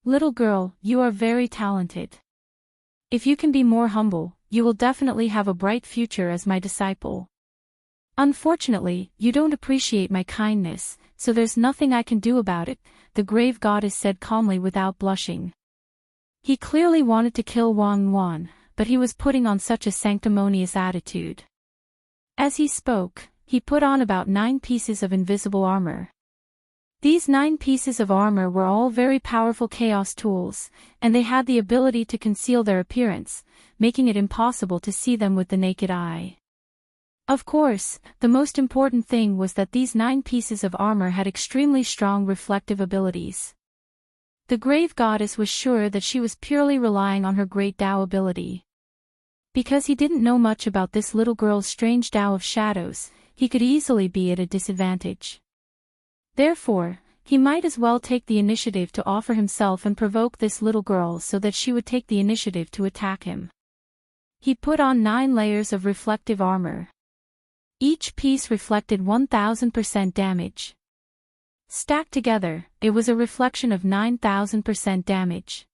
Little girl, you are very talented. If you can be more humble, you will definitely have a bright future as my disciple. Unfortunately, you don't appreciate my kindness, so there's nothing I can do about it, the grave goddess said calmly without blushing. He clearly wanted to kill Wang Wan, but he was putting on such a sanctimonious attitude. As he spoke, he put on about 9 pieces of invisible armor. These 9 pieces of armor were all very powerful chaos tools, and they had the ability to conceal their appearance, making it impossible to see them with the naked eye. Of course, the most important thing was that these 9 pieces of armor had extremely strong reflective abilities. The grave goddess was sure that she was purely relying on her great Tao ability. Because he didn't know much about this little girl's strange Tao of shadows, he could easily be at a disadvantage. Therefore, he might as well take the initiative to offer himself and provoke this little girl so that she would take the initiative to attack him. He put on 9 layers of reflective armor. Each piece reflected 1000% damage. Stacked together, it was a reflection of 9000% damage.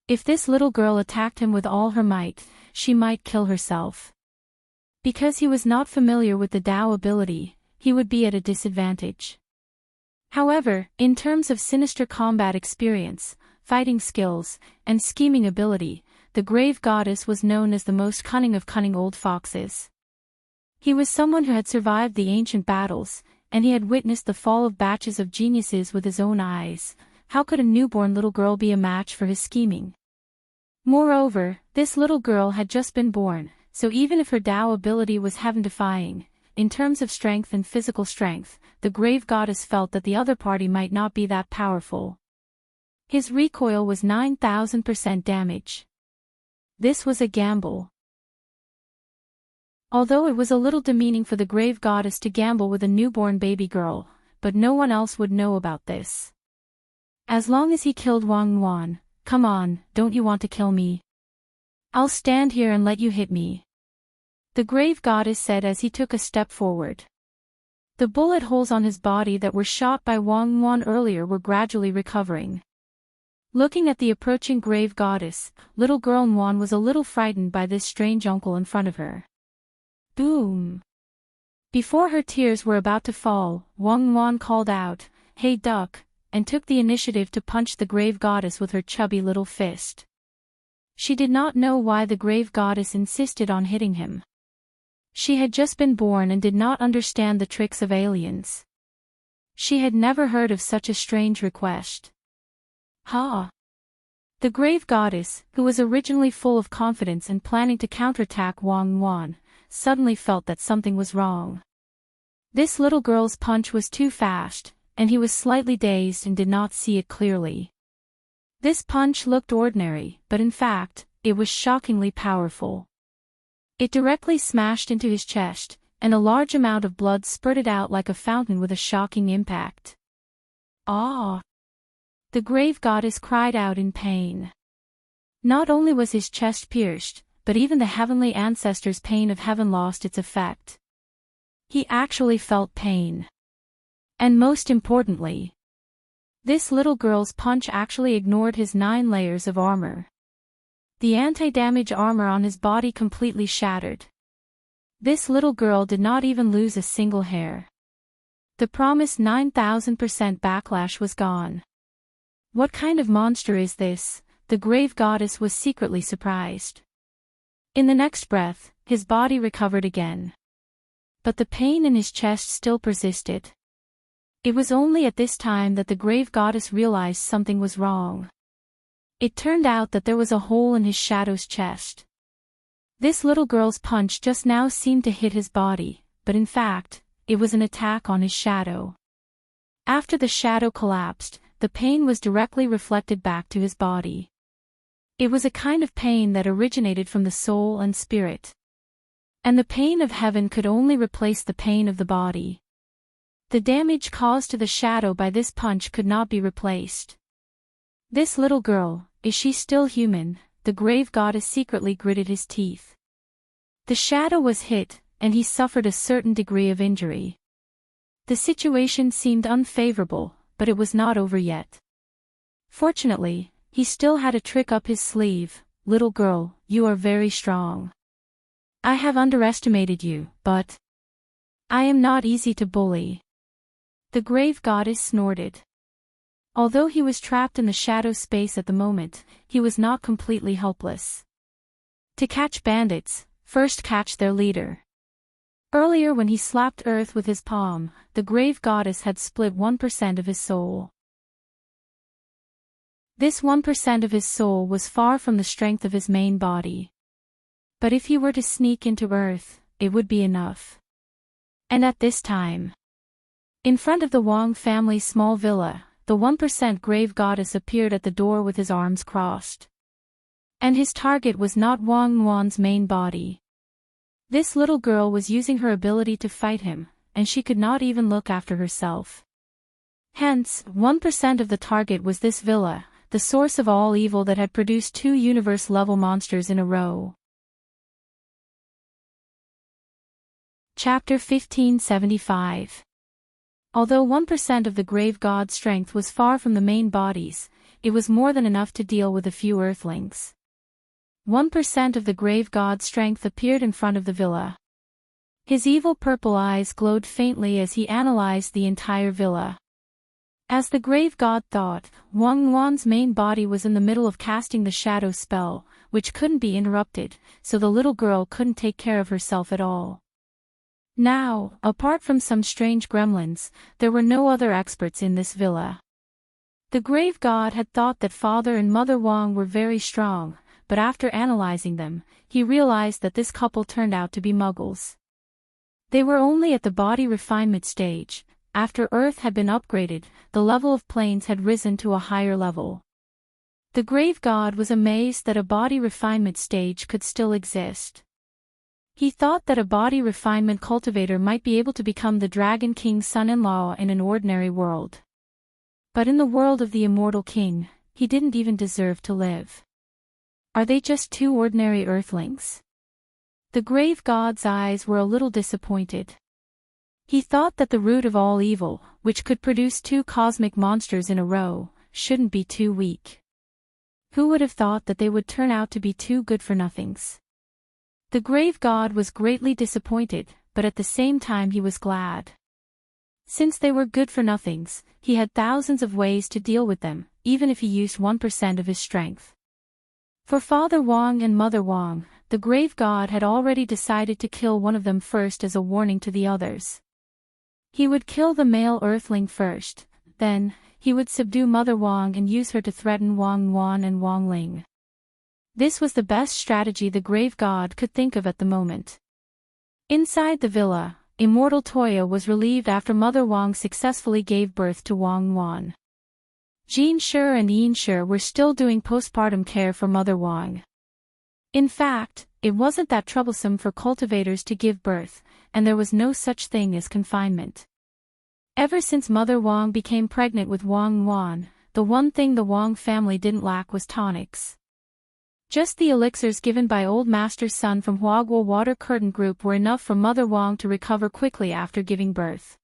If this little girl attacked him with all her might, she might kill herself. Because he was not familiar with the Tao ability, he would be at a disadvantage. However, in terms of sinister combat experience, fighting skills, and scheming ability, the grave goddess was known as the most cunning of cunning old foxes. He was someone who had survived the ancient battles, and he had witnessed the fall of batches of geniuses with his own eyes. How could a newborn little girl be a match for his scheming? Moreover, this little girl had just been born, so even if her Tao ability was heaven-defying, in terms of strength and physical strength, the grave goddess felt that the other party might not be that powerful. His recoil was 9000% damage. This was a gamble. Although it was a little demeaning for the grave goddess to gamble with a newborn baby girl, but no one else would know about this. As long as he killed Wang Wan, come on, don't you want to kill me? I'll stand here and let you hit me. The grave goddess said as he took a step forward. The bullet holes on his body that were shot by Wang Wan earlier were gradually recovering. Looking at the approaching grave goddess, little girl Wan was a little frightened by this strange uncle in front of her. Boom! Before her tears were about to fall, Wang Wan called out, "Hey duck," and took the initiative to punch the grave goddess with her chubby little fist. She did not know why the grave goddess insisted on hitting him. She had just been born and did not understand the tricks of aliens. She had never heard of such a strange request. Ha! The grave goddess, who was originally full of confidence and planning to counterattack Wang Wan, suddenly felt that something was wrong. This little girl's punch was too fast, and he was slightly dazed and did not see it clearly. This punch looked ordinary, but in fact, it was shockingly powerful. It directly smashed into his chest, and a large amount of blood spurted out like a fountain with a shocking impact. Ah! The grave goddess cried out in pain. Not only was his chest pierced, but even the heavenly ancestors' pain of heaven lost its effect. He actually felt pain. And most importantly, this little girl's punch actually ignored his 9 layers of armor. The anti-damage armor on his body completely shattered. This little girl did not even lose a single hair. The promised 9000% backlash was gone. What kind of monster is this? The grave goddess was secretly surprised. In the next breath, his body recovered again. But the pain in his chest still persisted. It was only at this time that the grave goddess realized something was wrong. It turned out that there was a hole in his shadow's chest. This little girl's punch just now seemed to hit his body, but in fact, it was an attack on his shadow. After the shadow collapsed, the pain was directly reflected back to his body. It was a kind of pain that originated from the soul and spirit. And the pain of heaven could only replace the pain of the body. The damage caused to the shadow by this punch could not be replaced. This little girl, is she still human? The grave goddess secretly gritted his teeth. The shadow was hit, and he suffered a certain degree of injury. The situation seemed unfavorable, but it was not over yet. Fortunately, he still had a trick up his sleeve. Little girl, you are very strong. I have underestimated you, but I am not easy to bully. The grave goddess snorted. Although he was trapped in the shadow space at the moment, he was not completely helpless. To catch bandits, first catch their leader. Earlier when he slapped earth with his palm, the grave goddess had split 1% of his soul. This 1% of his soul was far from the strength of his main body. But if he were to sneak into earth, it would be enough. And at this time, in front of the Wang family's small villa, the 1% grave goddess appeared at the door with his arms crossed. And his target was not Wang Wan's main body. This little girl was using her ability to fight him, and she could not even look after herself. Hence, 1% of the target was this villa, the source of all evil that had produced 2 universe-level monsters in a row. Chapter 1575. Although 1% of the grave god's strength was far from the main bodies, it was more than enough to deal with a few earthlings. 1% of the grave god's strength appeared in front of the villa. His evil purple eyes glowed faintly as he analyzed the entire villa. As the grave god thought, Wang Wan's main body was in the middle of casting the shadow spell, which couldn't be interrupted, so the little girl couldn't take care of herself at all. Now, apart from some strange gremlins, there were no other experts in this villa. The grave god had thought that Father and Mother Wang were very strong, but after analyzing them, he realized that this couple turned out to be muggles. They were only at the body refinement stage. After Earth had been upgraded, the level of planes had risen to a higher level. The grave god was amazed that a body refinement stage could still exist. He thought that a body refinement cultivator might be able to become the Dragon King's son-in-law in an ordinary world. But in the world of the immortal king, he didn't even deserve to live. Are they just 2 ordinary earthlings? The grave god's eyes were a little disappointed. He thought that the root of all evil, which could produce 2 cosmic monsters in a row, shouldn't be too weak. Who would have thought that they would turn out to be 2 good-for-nothings? The grave god was greatly disappointed, but at the same time he was glad. Since they were good-for-nothings, he had thousands of ways to deal with them, even if he used 1% of his strength. For Father Wang and Mother Wang, the grave god had already decided to kill one of them first as a warning to the others. He would kill the male earthling first, then, he would subdue Mother Wang and use her to threaten Wang Wan and Wang Ling. This was the best strategy the grave god could think of at the moment. Inside the villa, Immortal Toya was relieved after Mother Wang successfully gave birth to Wang Wan. Jin Shi and Yin Shi were still doing postpartum care for Mother Wang. In fact, it wasn't that troublesome for cultivators to give birth, and there was no such thing as confinement. Ever since Mother Wang became pregnant with Wang Wan, the one thing the Wang family didn't lack was tonics. Just the elixirs given by Old Master's son from Huaguo Water Curtain Group were enough for Mother Wang to recover quickly after giving birth.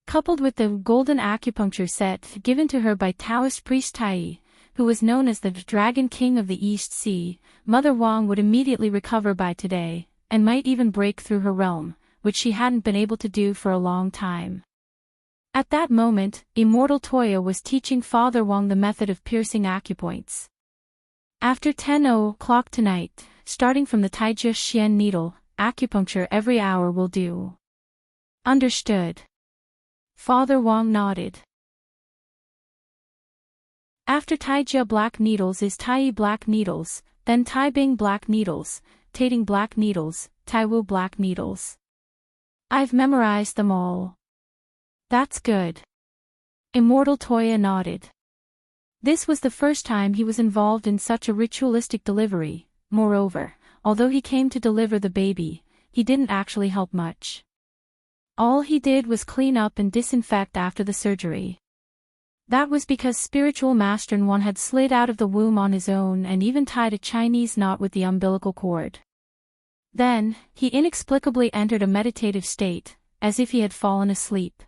Coupled with the golden acupuncture set given to her by Taoist priest Tai, who was known as the Dragon King of the East Sea, Mother Wang would immediately recover by today, and might even break through her realm, which she hadn't been able to do for a long time. At that moment, Immortal Toya was teaching Father Wang the method of piercing acupoints. After 10 o'clock tonight, starting from the Taijia Xian needle, acupuncture every hour will do. Understood. Father Wong nodded. After Taijia black needles is Tai black needles, then Tai Bing black needles, Tating black needles, Taiwu black needles. I've memorized them all. That's good. Immortal Toya nodded. This was the first time he was involved in such a ritualistic delivery. Moreover, although he came to deliver the baby, he didn't actually help much. All he did was clean up and disinfect after the surgery. That was because spiritual Master Nguyen had slid out of the womb on his own and even tied a Chinese knot with the umbilical cord. Then, he inexplicably entered a meditative state, as if he had fallen asleep.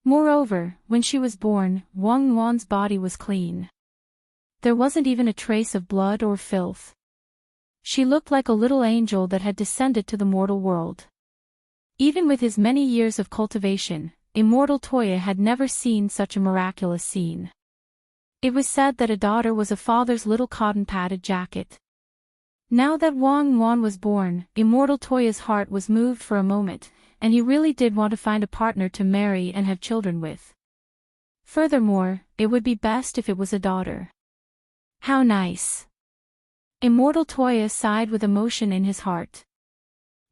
Moreover, when she was born, Wang Nguyen's body was clean. There wasn't even a trace of blood or filth. She looked like a little angel that had descended to the mortal world. Even with his many years of cultivation, Immortal Toya had never seen such a miraculous scene. It was said that a daughter was a father's little cotton-padded jacket. Now that Wang Nguyen was born, Immortal Toya's heart was moved for a moment, and he really did want to find a partner to marry and have children with. Furthermore, it would be best if it was a daughter. How nice. Immortal Toya sighed with emotion in his heart.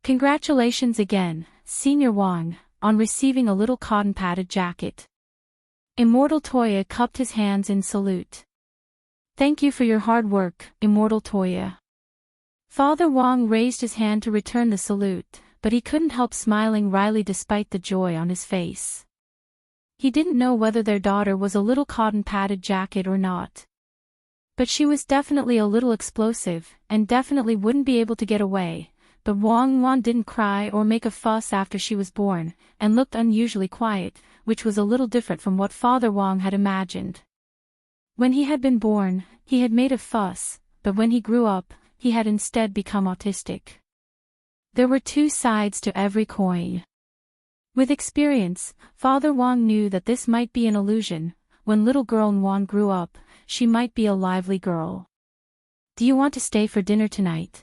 Congratulations again, Senior Wang, on receiving a little cotton-padded jacket. Immortal Toya cupped his hands in salute. Thank you for your hard work, Immortal Toya. Father Wang raised his hand to return the salute, but he couldn't help smiling wryly despite the joy on his face. He didn't know whether their daughter was a little cotton-padded jacket or not. But she was definitely a little explosive, and definitely wouldn't be able to get away. But Wang Nguyen didn't cry or make a fuss after she was born, and looked unusually quiet, which was a little different from what Father Wang had imagined. When he had been born, he had made a fuss, but when he grew up, he had instead become autistic. There were two sides to every coin. With experience, Father Wang knew that this might be an illusion. When little girl Nguyen grew up, she might be a lively girl. Do you want to stay for dinner tonight?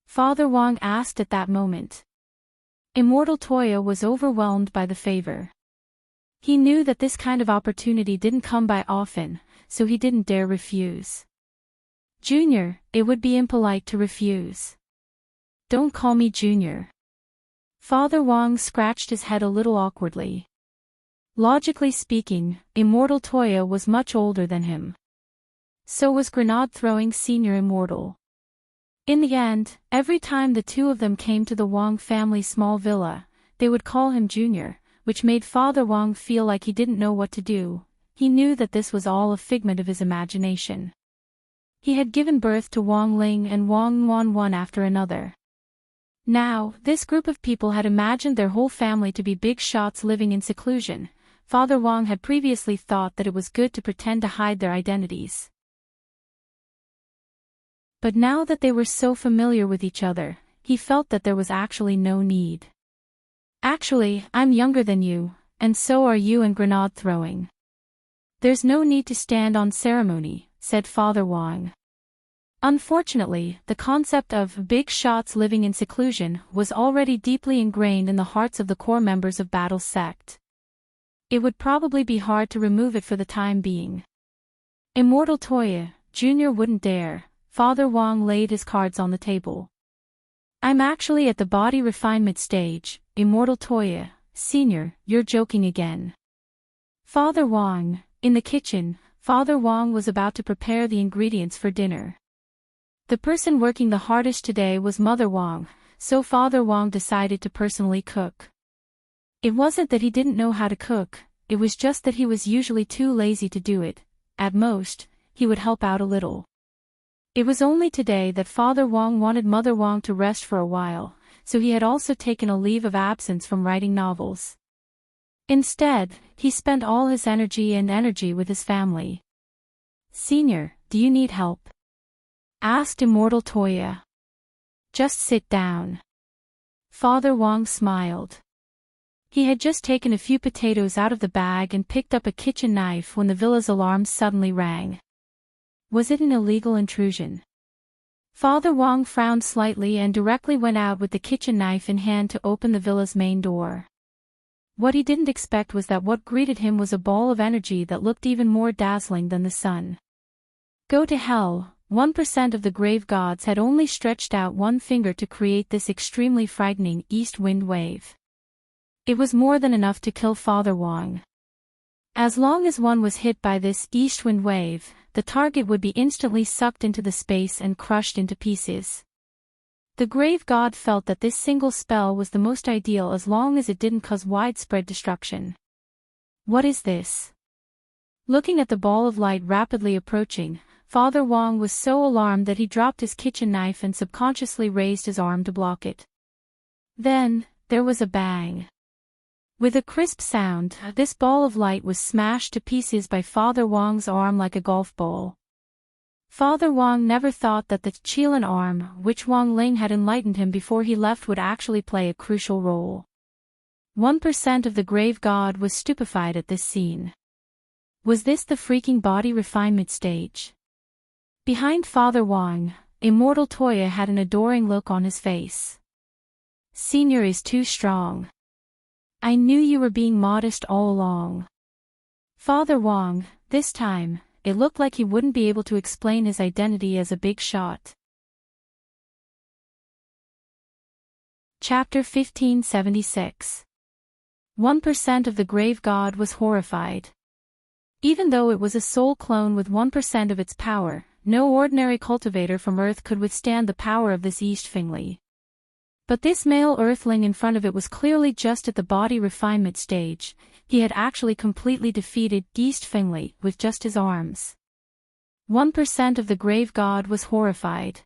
Father Wang asked at that moment. Immortal Toya was overwhelmed by the favor. He knew that this kind of opportunity didn't come by often, so he didn't dare refuse. Junior, it would be impolite to refuse. Don't call me Junior. Father Wang scratched his head a little awkwardly. Logically speaking, Immortal Toya was much older than him. So was grenade-throwing Senior Immortal. In the end, every time the two of them came to the Wang family small villa, they would call him Junior, which made Father Wang feel like he didn't know what to do. He knew that this was all a figment of his imagination. He had given birth to Wang Ling and Wang Nguyen one after another. Now, this group of people had imagined their whole family to be big shots living in seclusion. Father Wang had previously thought that it was good to pretend to hide their identities. But now that they were so familiar with each other, he felt that there was actually no need. Actually, I'm younger than you, and so are you in grenade throwing. There's no need to stand on ceremony, said Father Wang. Unfortunately, the concept of big shots living in seclusion was already deeply ingrained in the hearts of the core members of Battle's sect. It would probably be hard to remove it for the time being. Immortal Toya, Jr. wouldn't dare. Father Wang laid his cards on the table. I'm actually at the body refinement stage, Immortal Toya, Sr., you're joking again. Father Wang, in the kitchen, Father Wang was about to prepare the ingredients for dinner. The person working the hardest today was Mother Wang, so Father Wang decided to personally cook. It wasn't that he didn't know how to cook, it was just that he was usually too lazy to do it. At most, he would help out a little. It was only today that Father Wang wanted Mother Wang to rest for a while, so he had also taken a leave of absence from writing novels. Instead, he spent all his energy with his family. Senior, do you need help? Asked Immortal Toya. Just sit down. Father Wang smiled. He had just taken a few potatoes out of the bag and picked up a kitchen knife when the villa's alarm suddenly rang. Was it an illegal intrusion? Father Wang frowned slightly and directly went out with the kitchen knife in hand to open the villa's main door. What he didn't expect was that what greeted him was a ball of energy that looked even more dazzling than the sun. Go to hell. 1% of the grave gods had only stretched out one finger to create this extremely frightening east wind wave. It was more than enough to kill Father Wong. As long as one was hit by this east wind wave, the target would be instantly sucked into the space and crushed into pieces. The grave god felt that this single spell was the most ideal as long as it didn't cause widespread destruction. What is this? Looking at the ball of light rapidly approaching, Father Wong was so alarmed that he dropped his kitchen knife and subconsciously raised his arm to block it. Then, there was a bang. With a crisp sound, this ball of light was smashed to pieces by Father Wong's arm like a golf ball. Father Wong never thought that the Qilan arm, which Wong Ling had enlightened him before he left, would actually play a crucial role. 1% of the grave god was stupefied at this scene. Was this the freaking body refinement stage? Behind Father Wong, Immortal Toya had an adoring look on his face. Senior is too strong. I knew you were being modest all along. Father Wong, this time, it looked like he wouldn't be able to explain his identity as a big shot. Chapter 1576. 1% of the grave god was horrified. Even though it was a soul clone with 1% of its power, no ordinary cultivator from Earth could withstand the power of this East Fingli. But this male Earthling in front of it was clearly just at the body refinement stage. He had actually completely defeated East Fingli with just his arms. 1% of the grave god was horrified.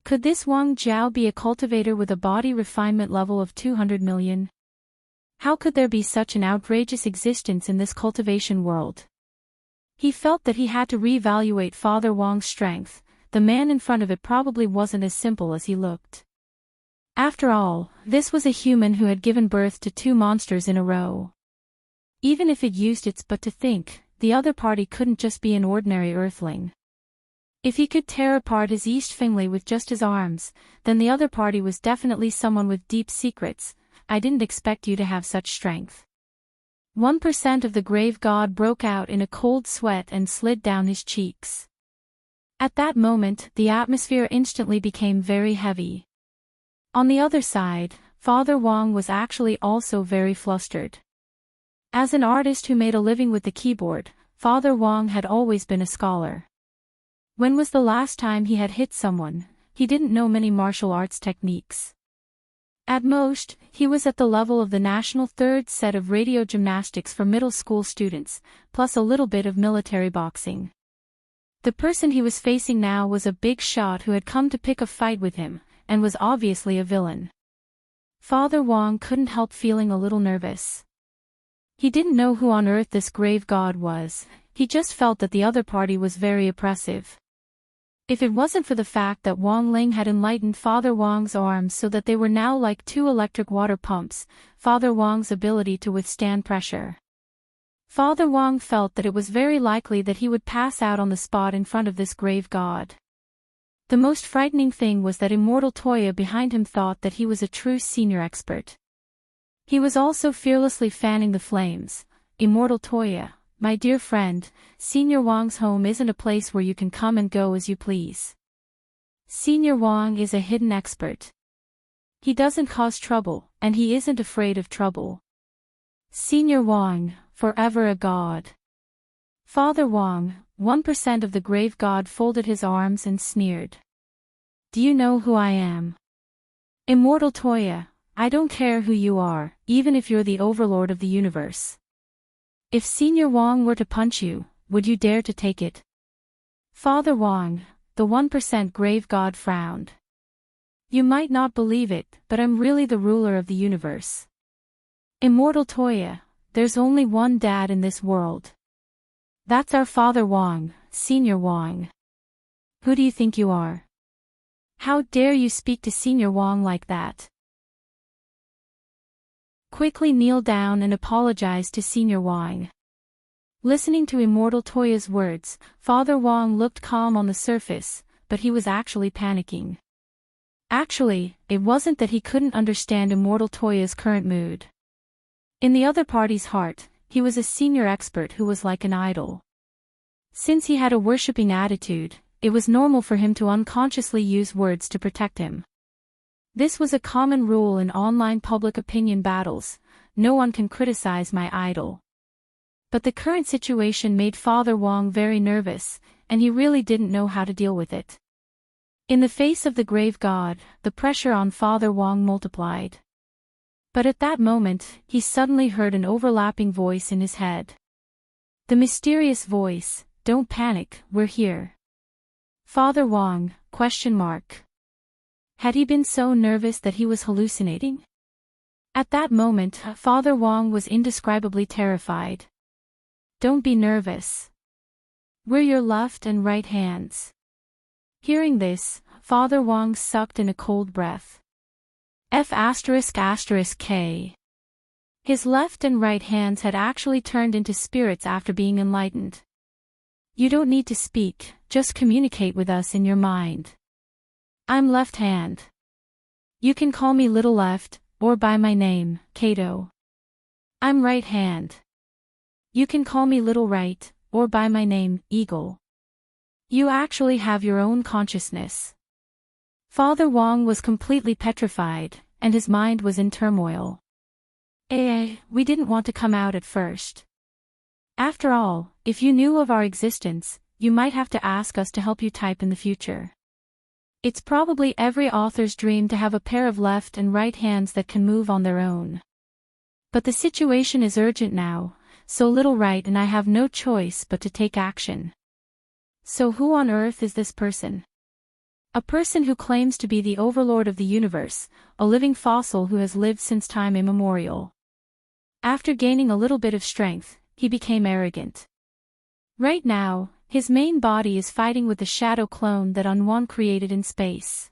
Could this Wang Jiao be a cultivator with a body refinement level of 200 million? How could there be such an outrageous existence in this cultivation world? He felt that he had to reevaluate Father Wong's strength. The man in front of it probably wasn't as simple as he looked. After all, this was a human who had given birth to two monsters in a row. Even if it used its butt to think, the other party couldn't just be an ordinary Earthling. If he could tear apart his East Fingli with just his arms, then the other party was definitely someone with deep secrets. I didn't expect you to have such strength. 1% of the grave god broke out in a cold sweat and slid down his cheeks. At that moment, the atmosphere instantly became very heavy. On the other side, Father Wong was actually also very flustered. As an artist who made a living with the keyboard, Father Wong had always been a scholar. When was the last time he had hit someone? He didn't know many martial arts techniques. At most, he was at the level of the national third set of radio gymnastics for middle school students, plus a little bit of military boxing. The person he was facing now was a big shot who had come to pick a fight with him, and was obviously a villain. Father Wong couldn't help feeling a little nervous. He didn't know who on earth this grave god was, he just felt that the other party was very oppressive. If it wasn't for the fact that Wong Ling had enlightened Father Wong's arms so that they were now like two electric water pumps, Father Wong's ability to withstand pressure. Father Wong felt that it was very likely that he would pass out on the spot in front of this grave god. The most frightening thing was that Immortal Toya behind him thought that he was a true senior expert. He was also fearlessly fanning the flames. Immortal Toya, my dear friend, Senior Wong's home isn't a place where you can come and go as you please. Senior Wong is a hidden expert. He doesn't cause trouble, and he isn't afraid of trouble. Senior Wong, forever a god. Father Wong, 1% of the grave god, folded his arms and sneered. Do you know who I am? Immortal Toya, I don't care who you are, even if you're the overlord of the universe. If Senior Wong were to punch you, would you dare to take it? Father Wong, the 1% grave god, frowned. You might not believe it, but I'm really the ruler of the universe. Immortal Toya, there's only one dad in this world. That's our Father Wong, Senior Wong. Who do you think you are? How dare you speak to Senior Wong like that? Quickly kneel down and apologize to Senior Wong. Listening to Immortal Toya's words, Father Wong looked calm on the surface, but he was actually panicking. Actually, it wasn't that he couldn't understand Immortal Toya's current mood. In the other party's heart, he was a senior expert who was like an idol. Since he had a worshipping attitude, it was normal for him to unconsciously use words to protect him. This was a common rule in online public opinion battles: no one can criticize my idol. But the current situation made Father Wong very nervous, and he really didn't know how to deal with it. In the face of the grave god, the pressure on Father Wong multiplied. But at that moment, he suddenly heard an overlapping voice in his head. The mysterious voice: "Don't panic, we're here." Father Wong, ? Had he been so nervous that he was hallucinating? At that moment, Father Wong was indescribably terrified. "Don't be nervous. We're your left and right hands." Hearing this, Father Wong sucked in a cold breath. F***K. His left and right hands had actually turned into spirits after being enlightened. "You don't need to speak, just communicate with us in your mind. I'm left hand. You can call me Little Left, or by my name, Kato. I'm right hand. You can call me Little Right, or by my name, Eagle. You actually have your own consciousness." Father Wong was completely petrified, and his mind was in turmoil. We didn't want to come out at first. After all, if you knew of our existence, you might have to ask us to help you type in the future. It's probably every author's dream to have a pair of left and right hands that can move on their own. But the situation is urgent now, so Little Right and I have no choice but to take action. So who on earth is this person? A person who claims to be the overlord of the universe, a living fossil who has lived since time immemorial. After gaining a little bit of strength, he became arrogant. Right now, his main body is fighting with the shadow clone that Unwan created in space.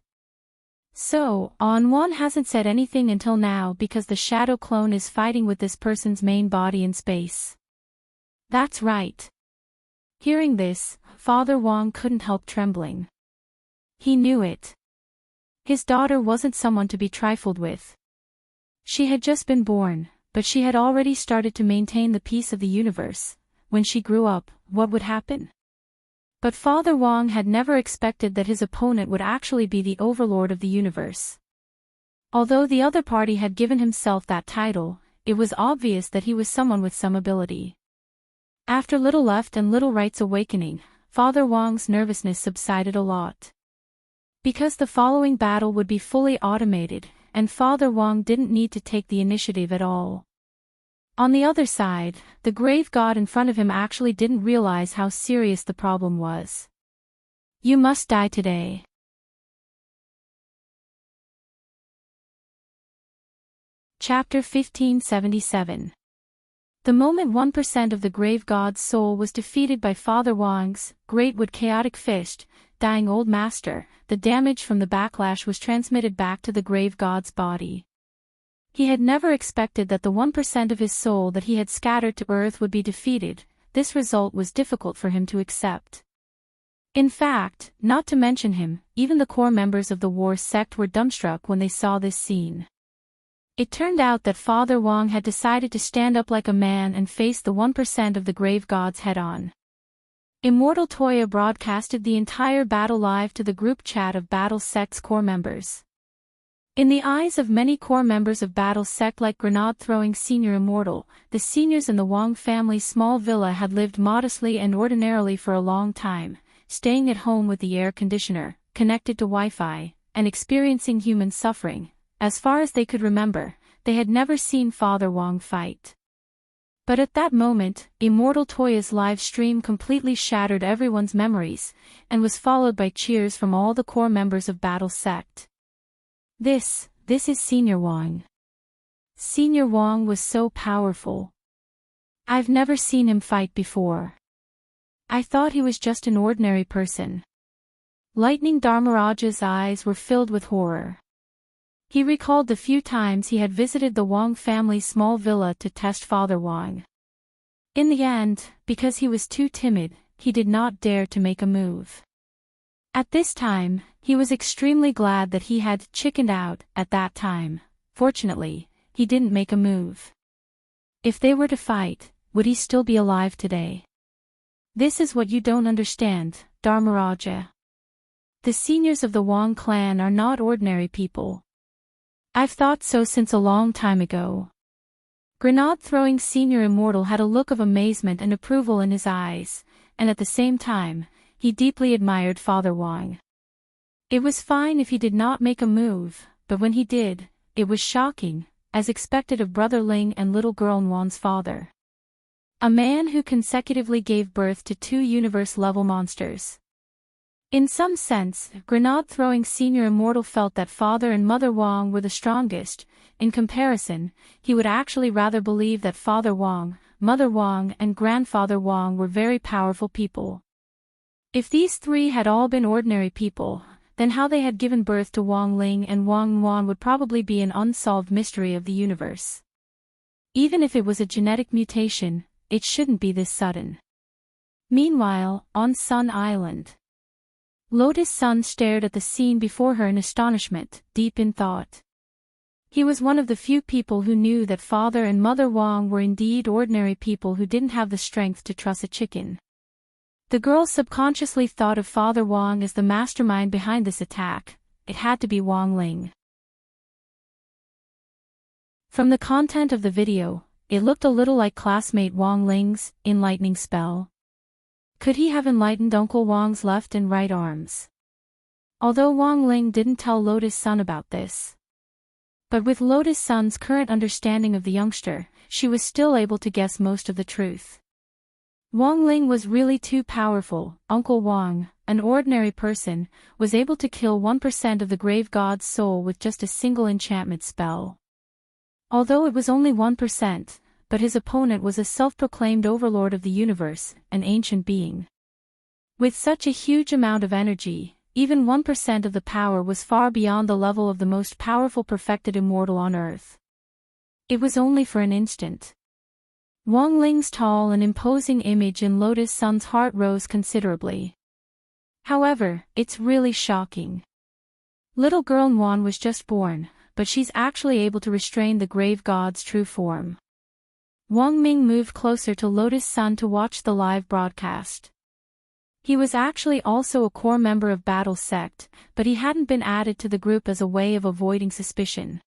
So, Unwan hasn't said anything until now because the shadow clone is fighting with this person's main body in space. That's right. Hearing this, Father Wong couldn't help trembling. He knew it. His daughter wasn't someone to be trifled with. She had just been born, but she had already started to maintain the peace of the universe. When she grew up, what would happen? But Father Wong had never expected that his opponent would actually be the overlord of the universe. Although the other party had given himself that title, it was obvious that he was someone with some ability. After Little Left and Little Right's awakening, Father Wong's nervousness subsided a lot. Because the following battle would be fully automated, and Father Wong didn't need to take the initiative at all. On the other side, the grave god in front of him actually didn't realize how serious the problem was. "You must die today." Chapter 1577. The moment 1% of the grave god's soul was defeated by Father Wong's great chaotic fist, dying old master, the damage from the backlash was transmitted back to the grave god's body. He had never expected that the 1% of his soul that he had scattered to earth would be defeated. This result was difficult for him to accept. In fact, not to mention him, even the core members of the war sect were dumbstruck when they saw this scene. It turned out that Father Wong had decided to stand up like a man and face the 1% of the grave gods head-on. Immortal Toya broadcasted the entire battle live to the group chat of Battle Sect's core members. In the eyes of many core members of Battle Sect like grenade-throwing Senior Immortal, the seniors in the Wong family's small villa had lived modestly and ordinarily for a long time, staying at home with the air conditioner, connected to Wi-Fi, and experiencing human suffering. As far as they could remember, they had never seen Father Wong fight. But at that moment, Immortal Toya's live stream completely shattered everyone's memories, and was followed by cheers from all the core members of Battle Sect. This is Senior Wong. Senior Wong was so powerful. I've never seen him fight before. I thought he was just an ordinary person. Lightning Dharmaraja's eyes were filled with horror. He recalled the few times he had visited the Wong family's small villa to test Father Wong. In the end, because he was too timid, he did not dare to make a move. At this time, he was extremely glad that he had chickened out at that time. Fortunately, he didn't make a move. If they were to fight, would he still be alive today? This is what you don't understand, Dharmaraja. The seniors of the Wang clan are not ordinary people. I've thought so since a long time ago. Grenade-throwing senior immortal had a look of amazement and approval in his eyes, and at the same time, he deeply admired Father Wang. It was fine if he did not make a move, but when he did, it was shocking, as expected of Brother Ling and little girl Nguyen's father. A man who consecutively gave birth to two universe-level monsters. In some sense, Grenade-throwing senior immortal felt that Father and Mother Wang were the strongest. In comparison, he would actually rather believe that Father Wang, Mother Wang and Grandfather Wang were very powerful people. If these three had all been ordinary people, then how they had given birth to Wang Ling and Wang Nguyen would probably be an unsolved mystery of the universe. Even if it was a genetic mutation, it shouldn't be this sudden. Meanwhile, on Sun Island, Lotus Sun stared at the scene before her in astonishment, deep in thought. He was one of the few people who knew that Father and Mother Wang were indeed ordinary people who didn't have the strength to truss a chicken. The girl subconsciously thought of Father Wang as the mastermind behind this attack. It had to be Wang Ling. From the content of the video, it looked a little like classmate Wang Ling's enlightening spell. Could he have enlightened Uncle Wang's left and right arms? Although Wang Ling didn't tell Lotus Sun about this. But with Lotus Sun's current understanding of the youngster, she was still able to guess most of the truth. Wang Ling was really too powerful. Uncle Wang, an ordinary person, was able to kill 1% of the grave god's soul with just a single enchantment spell. Although it was only 1%, but his opponent was a self-proclaimed overlord of the universe, an ancient being. With such a huge amount of energy, even 1% of the power was far beyond the level of the most powerful perfected immortal on Earth. It was only for an instant. Wang Ling's tall and imposing image in Lotus Sun's heart rose considerably. However, it's really shocking. Little girl Nguyen was just born, but she's actually able to restrain the grave god's true form. Wang Ming moved closer to Lotus Sun to watch the live broadcast. He was actually also a core member of Battle Sect, but he hadn't been added to the group as a way of avoiding suspicion.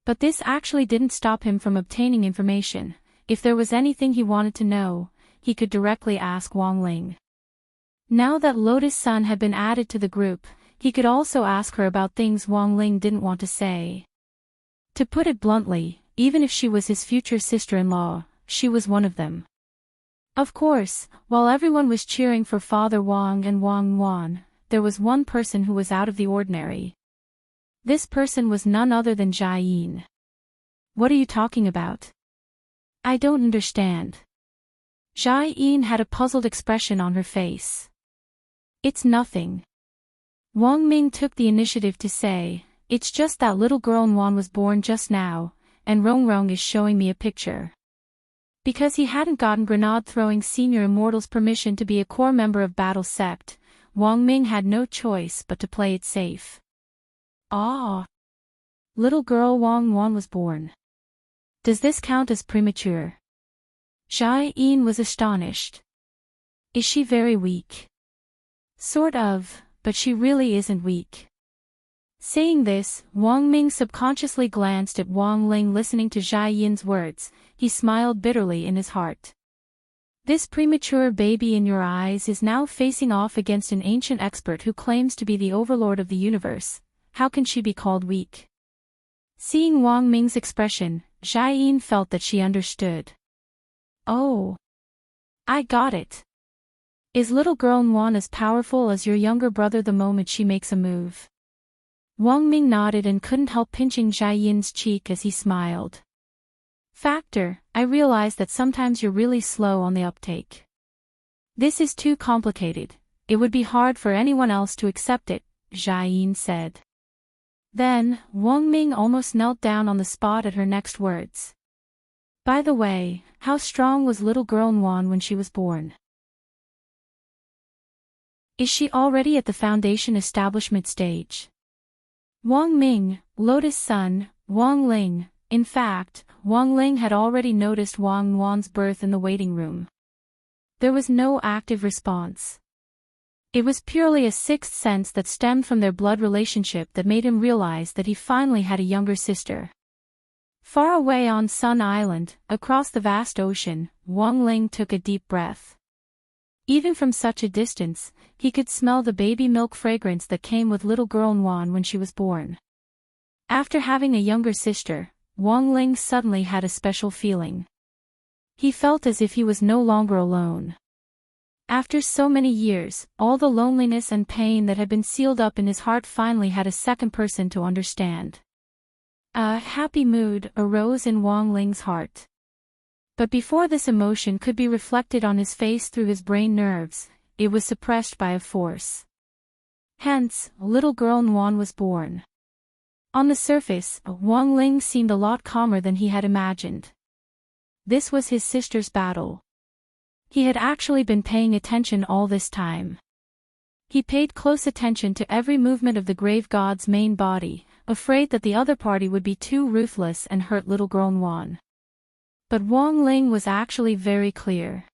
But this actually didn't stop him from obtaining information. If there was anything he wanted to know, he could directly ask Wang Ling. Now that Lotus Sun had been added to the group, he could also ask her about things Wang Ling didn't want to say. To put it bluntly, even if she was his future sister-in-law, she was one of them. Of course, while everyone was cheering for Father Wang and Wang Nguyen, there was one person who was out of the ordinary. This person was none other than Jai Yin. What are you talking about? I don't understand. Jai Yin had a puzzled expression on her face. It's nothing. Wang Ming took the initiative to say, it's just that little girl Nguyen was born just now, and Rong Rong is showing me a picture. Because he hadn't gotten Grenade-throwing senior immortal's permission to be a core member of Battle Sect, Wang Ming had no choice but to play it safe. Ah! Little girl Wang Nguyen was born. Does this count as premature? Jai Yin was astonished. Is she very weak? Sort of, but she really isn't weak. Saying this, Wang Ming subconsciously glanced at Wang Ling listening to Jai Yin's words. He smiled bitterly in his heart. This premature baby in your eyes is now facing off against an ancient expert who claims to be the overlord of the universe. How can she be called weak? Seeing Wang Ming's expression, Jai Yin felt that she understood. Oh. I got it. Is little girl Nguyen as powerful as your younger brother the moment she makes a move? Wang Ming nodded and couldn't help pinching Jai Yin's cheek as he smiled. Factor, I realize that sometimes you're really slow on the uptake. This is too complicated. It would be hard for anyone else to accept it, Jai Yin said. Then, Wang Ming almost knelt down on the spot at her next words. By the way, how strong was little girl Nguyen when she was born? Is she already at the foundation establishment stage? Wang Ming, Lotus Sun, Wang Ling, In fact, Wang Ling had already noticed Wang Wan's birth in the waiting room. There was no active response. It was purely a sixth sense that stemmed from their blood relationship that made him realize that he finally had a younger sister. Far away on Sun Island, across the vast ocean, Wang Ling took a deep breath. Even from such a distance, he could smell the baby milk fragrance that came with little girl Wan when she was born. After having a younger sister, Wang Ling suddenly had a special feeling. He felt as if he was no longer alone. After so many years, all the loneliness and pain that had been sealed up in his heart finally had a second person to understand. A happy mood arose in Wang Ling's heart. But before this emotion could be reflected on his face through his brain nerves, it was suppressed by a force. Hence, little girl Wan was born. On the surface, Wang Ling seemed a lot calmer than he had imagined. This was his sister's battle. He had actually been paying attention all this time. He paid close attention to every movement of the grave god's main body, afraid that the other party would be too ruthless and hurt little girl Wan. But Wang Ling was actually very clear.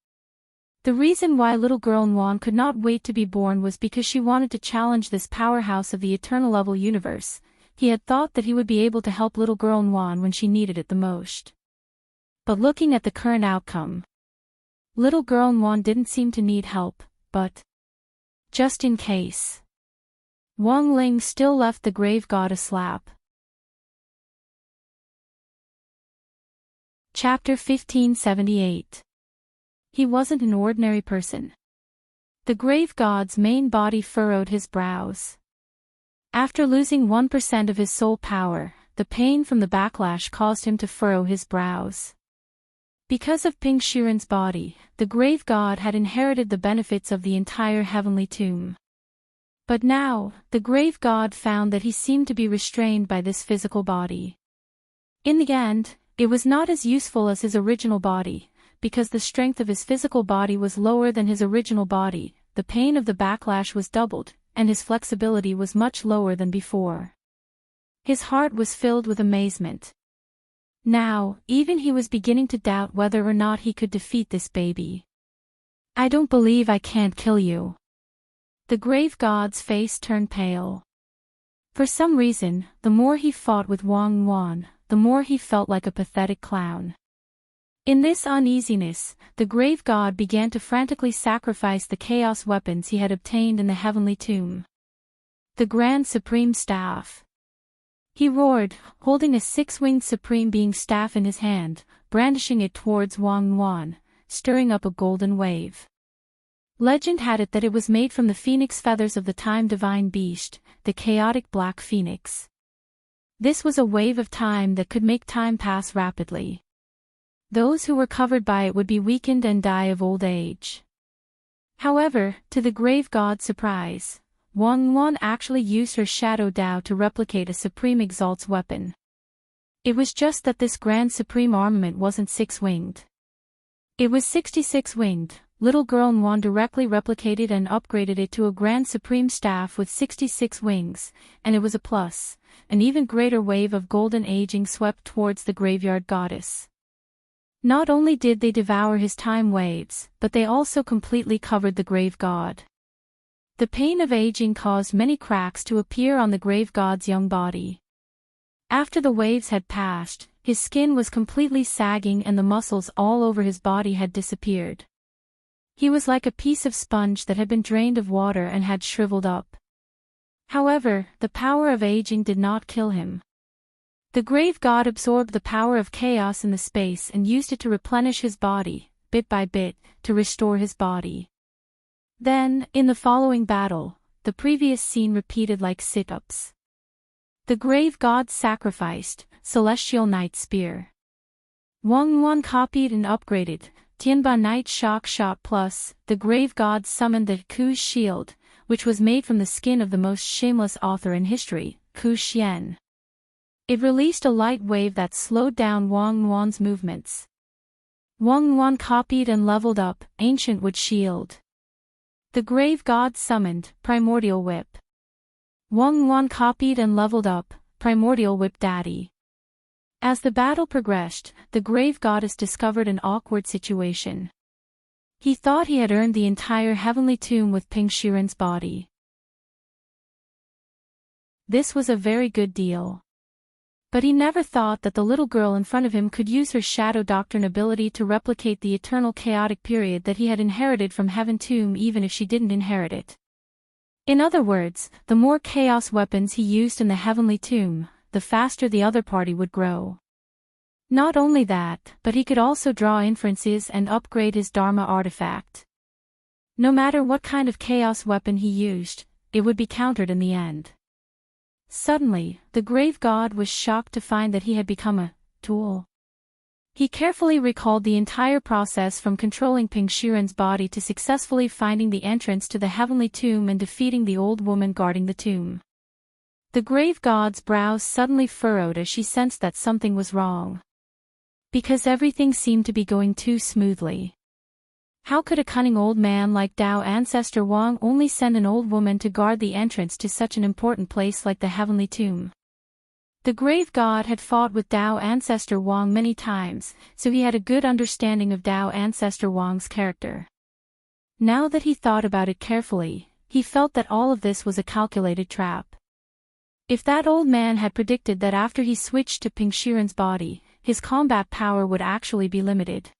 The reason why little girl Wan could not wait to be born was because she wanted to challenge this powerhouse of the eternal level universe. He had thought that he would be able to help little girl Wan when she needed it the most. But looking at the current outcome, little girl Wan didn't seem to need help, but just in case, Wang Ling still left the grave god a slap. Chapter 1578. He wasn't an ordinary person. The grave god's main body furrowed his brows. After losing 1% of his soul power, the pain from the backlash caused him to furrow his brows. Because of Ping Shiren's body, the grave god had inherited the benefits of the entire heavenly tomb. But now, the grave god found that he seemed to be restrained by this physical body. In the end, it was not as useful as his original body, because the strength of his physical body was lower than his original body, the pain of the backlash was doubled, and his flexibility was much lower than before. His heart was filled with amazement. Now, even he was beginning to doubt whether or not he could defeat this baby. I don't believe I can't kill you. The grave god's face turned pale. For some reason, the more he fought with Wang Wan, the more he felt like a pathetic clown. In this uneasiness, the grave god began to frantically sacrifice the chaos weapons he had obtained in the heavenly tomb. The Grand Supreme Staff. He roared, holding a six-winged Supreme Being staff in his hand, brandishing it towards Wang Wan, stirring up a golden wave. Legend had it that it was made from the phoenix feathers of the time divine beast, the chaotic black phoenix. This was a wave of time that could make time pass rapidly. Those who were covered by it would be weakened and die of old age. However, to the grave god's surprise, Wang Wan actually used her Shadow Dao to replicate a Supreme Exalt's weapon. It was just that this Grand Supreme armament wasn't six-winged. It was 66-winged. Little girl Wan directly replicated and upgraded it to a Grand Supreme Staff with 66 wings, and it was a plus. An even greater wave of golden aging swept towards the graveyard goddess. Not only did they devour his time waves, but they also completely covered the grave god. The pain of aging caused many cracks to appear on the grave god's young body. After the waves had passed, his skin was completely sagging and the muscles all over his body had disappeared. He was like a piece of sponge that had been drained of water and had shriveled up. However, the power of aging did not kill him. The grave god absorbed the power of chaos in the space and used it to replenish his body, bit by bit, to restore his body. Then, in the following battle, the previous scene repeated like sit-ups. The grave god sacrificed, Celestial Night Spear. Wang Wan copied and upgraded, Tianba Night Shock Shot Plus. The grave god summoned the Ku's Shield, which was made from the skin of the most shameless author in history, Ku Xian. It released a light wave that slowed down Wang Wan's movements. Wang Wan copied and leveled up, Ancient Wood Shield. The grave god summoned, Primordial Whip. Wang Wan copied and leveled up, Primordial Whip Daddy. As the battle progressed, the grave goddess discovered an awkward situation. He thought he had earned the entire heavenly tomb with Ping Shiren's body. This was a very good deal. But he never thought that the little girl in front of him could use her shadow doctrine ability to replicate the eternal chaotic period that he had inherited from Heaven Tomb even if she didn't inherit it. In other words, the more chaos weapons he used in the Heavenly Tomb, the faster the other party would grow. Not only that, but he could also draw inferences and upgrade his Dharma artifact. No matter what kind of chaos weapon he used, it would be countered in the end. Suddenly, the grave god was shocked to find that he had become a tool. He carefully recalled the entire process from controlling Ping Shiren's body to successfully finding the entrance to the heavenly tomb and defeating the old woman guarding the tomb. The grave god's brows suddenly furrowed as she sensed that something was wrong. Because everything seemed to be going too smoothly. How could a cunning old man like Tao Ancestor Wang only send an old woman to guard the entrance to such an important place like the heavenly tomb? The grave god had fought with Tao Ancestor Wang many times, so he had a good understanding of Tao Ancestor Wang's character. Now that he thought about it carefully, he felt that all of this was a calculated trap. If that old man had predicted that after he switched to Ping Shiren's body, his combat power would actually be limited.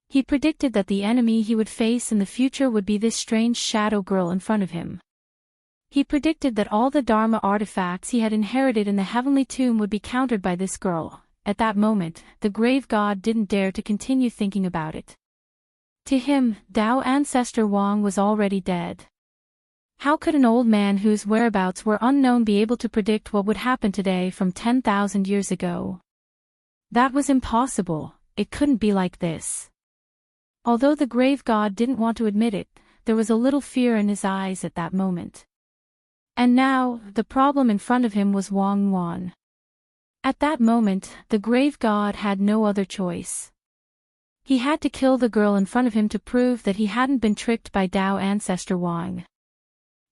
He predicted that the enemy he would face in the future would be this strange shadow girl in front of him. He predicted that all the Dharma artifacts he had inherited in the heavenly tomb would be countered by this girl. At that moment, the grave god didn't dare to continue thinking about it. To him, Tao Ancestor Wang was already dead. How could an old man whose whereabouts were unknown be able to predict what would happen today from 10,000 years ago? That was impossible. It couldn't be like this. Although the grave god didn't want to admit it, there was a little fear in his eyes at that moment. And now, the problem in front of him was Wang Wan. At that moment, the grave god had no other choice. He had to kill the girl in front of him to prove that he hadn't been tricked by Tao Ancestor Wang.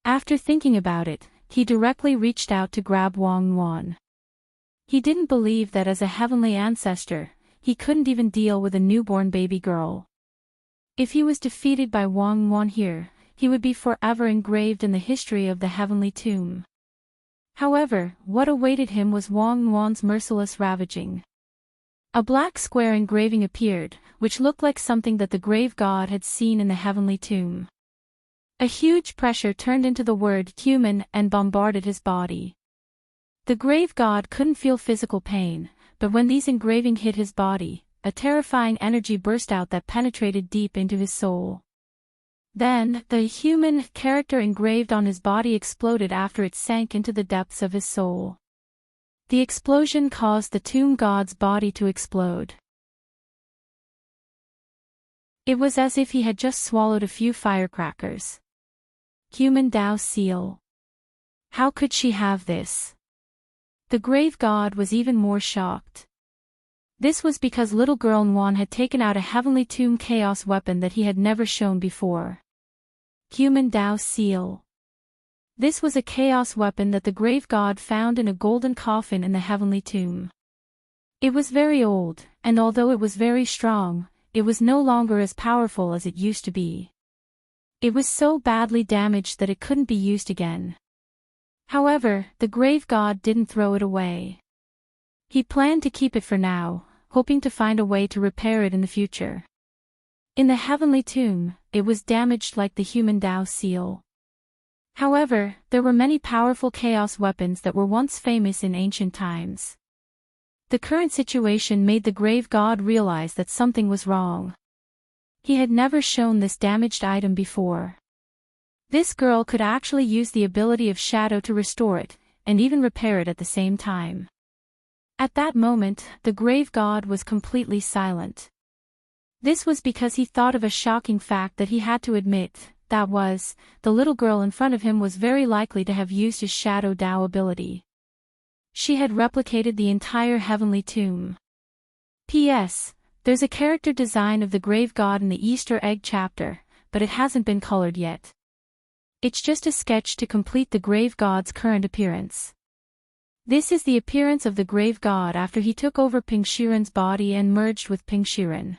After thinking about it, he directly reached out to grab Wang Wan. He didn't believe that as a heavenly ancestor, he couldn't even deal with a newborn baby girl. If he was defeated by Wang Wan here, he would be forever engraved in the history of the heavenly tomb. However, what awaited him was Wang Wan's merciless ravaging. A black square engraving appeared, which looked like something that the grave god had seen in the heavenly tomb. A huge pressure turned into the word human and bombarded his body. The grave god couldn't feel physical pain, but when these engraving hit his body, a terrifying energy burst out that penetrated deep into his soul. Then, the human character engraved on his body exploded after it sank into the depths of his soul. The explosion caused the tomb god's body to explode. It was as if he had just swallowed a few firecrackers. Human Tao seal. How could she have this? The grave god was even more shocked. This was because little girl Nwan had taken out a heavenly tomb chaos weapon that he had never shown before. Human Tao seal. This was a chaos weapon that the grave god found in a golden coffin in the heavenly tomb. It was very old, and although it was very strong, it was no longer as powerful as it used to be. It was so badly damaged that it couldn't be used again. However, the grave god didn't throw it away. He planned to keep it for now, hoping to find a way to repair it in the future. In the heavenly tomb, it was damaged like the human Tao seal. However, there were many powerful chaos weapons that were once famous in ancient times. The current situation made the grave god realize that something was wrong. He had never shown this damaged item before. This girl could actually use the ability of shadow to restore it, and even repair it at the same time. At that moment, the grave god was completely silent. This was because he thought of a shocking fact that he had to admit, that was, the little girl in front of him was very likely to have used his shadow Tao ability. She had replicated the entire heavenly tomb. P.S. There's a character design of the grave god in the Easter egg chapter, but it hasn't been colored yet. It's just a sketch to complete the grave god's current appearance. This is the appearance of the grave god after he took over Pingshiren's body and merged with Pingshiren.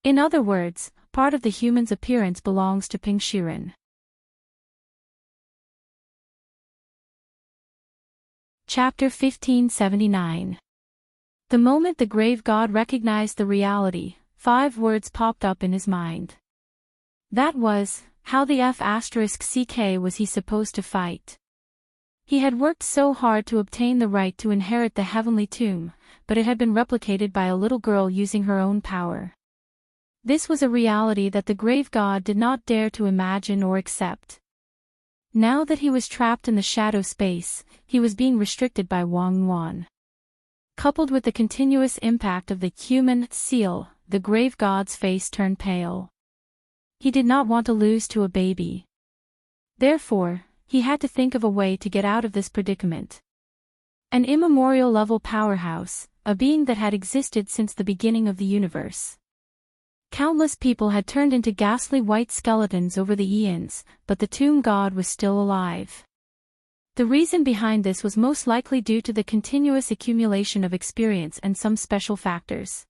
In other words, part of the human's appearance belongs to Pingshiren. Chapter 1579. The moment the grave god recognized the reality, 5 words popped up in his mind. That was, how the F***ck was he supposed to fight? He had worked so hard to obtain the right to inherit the heavenly tomb, but it had been replicated by a little girl using her own power. This was a reality that the grave god did not dare to imagine or accept. Now that he was trapped in the shadow space, he was being restricted by Wang Yuan. Coupled with the continuous impact of the human seal, the grave god's face turned pale. He did not want to lose to a baby. Therefore, he had to think of a way to get out of this predicament. An immemorial level powerhouse, a being that had existed since the beginning of the universe. Countless people had turned into ghastly white skeletons over the eons, but the tomb god was still alive. The reason behind this was most likely due to the continuous accumulation of experience and some special factors.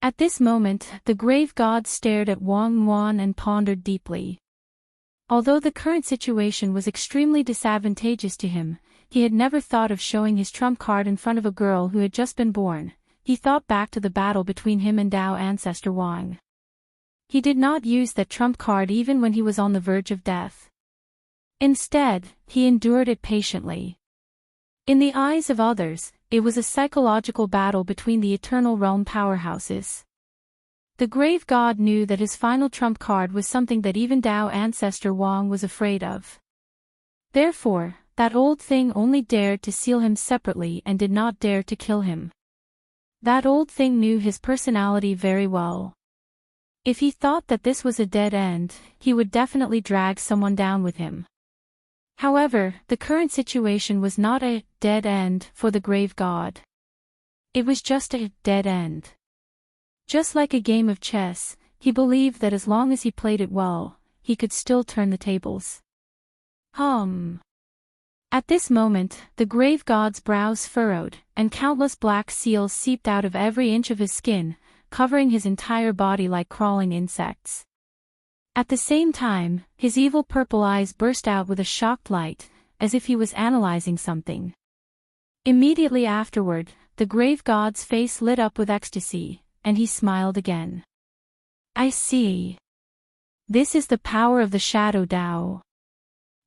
At this moment, the grave god stared at Wang Yuan and pondered deeply. Although the current situation was extremely disadvantageous to him, he had never thought of showing his trump card in front of a girl who had just been born. He thought back to the battle between him and Dao ancestor Wang. He did not use that trump card even when he was on the verge of death. Instead, he endured it patiently. In the eyes of others, it was a psychological battle between the eternal realm powerhouses. The grave god knew that his final trump card was something that even Dao ancestor Wang was afraid of. Therefore, that old thing only dared to seal him separately and did not dare to kill him. That old thing knew his personality very well. If he thought that this was a dead end, he would definitely drag someone down with him. However, the current situation was not a dead end for the grave god. It was just a dead end. Just like a game of chess, he believed that as long as he played it well, he could still turn the tables. At this moment, the grave god's brows furrowed, and countless black seals seeped out of every inch of his skin, covering his entire body like crawling insects. At the same time, his evil purple eyes burst out with a shocked light, as if he was analyzing something. Immediately afterward, the grave god's face lit up with ecstasy, and he smiled again. I see. This is the power of the Shadow Dao.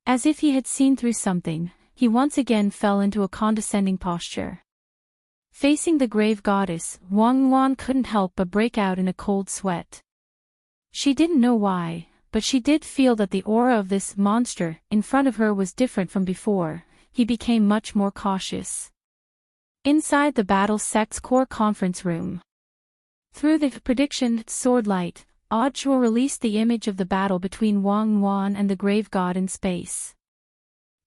As if he had seen through something, he once again fell into a condescending posture. Facing the grave goddess, Wang Yuan couldn't help but break out in a cold sweat. She didn't know why, but she did feel that the aura of this monster in front of her was different from before. He became much more cautious. Inside the battle sect's core conference room. Through the prediction sword light, Audiobook released the image of the battle between Wang Yuan and the grave god in space.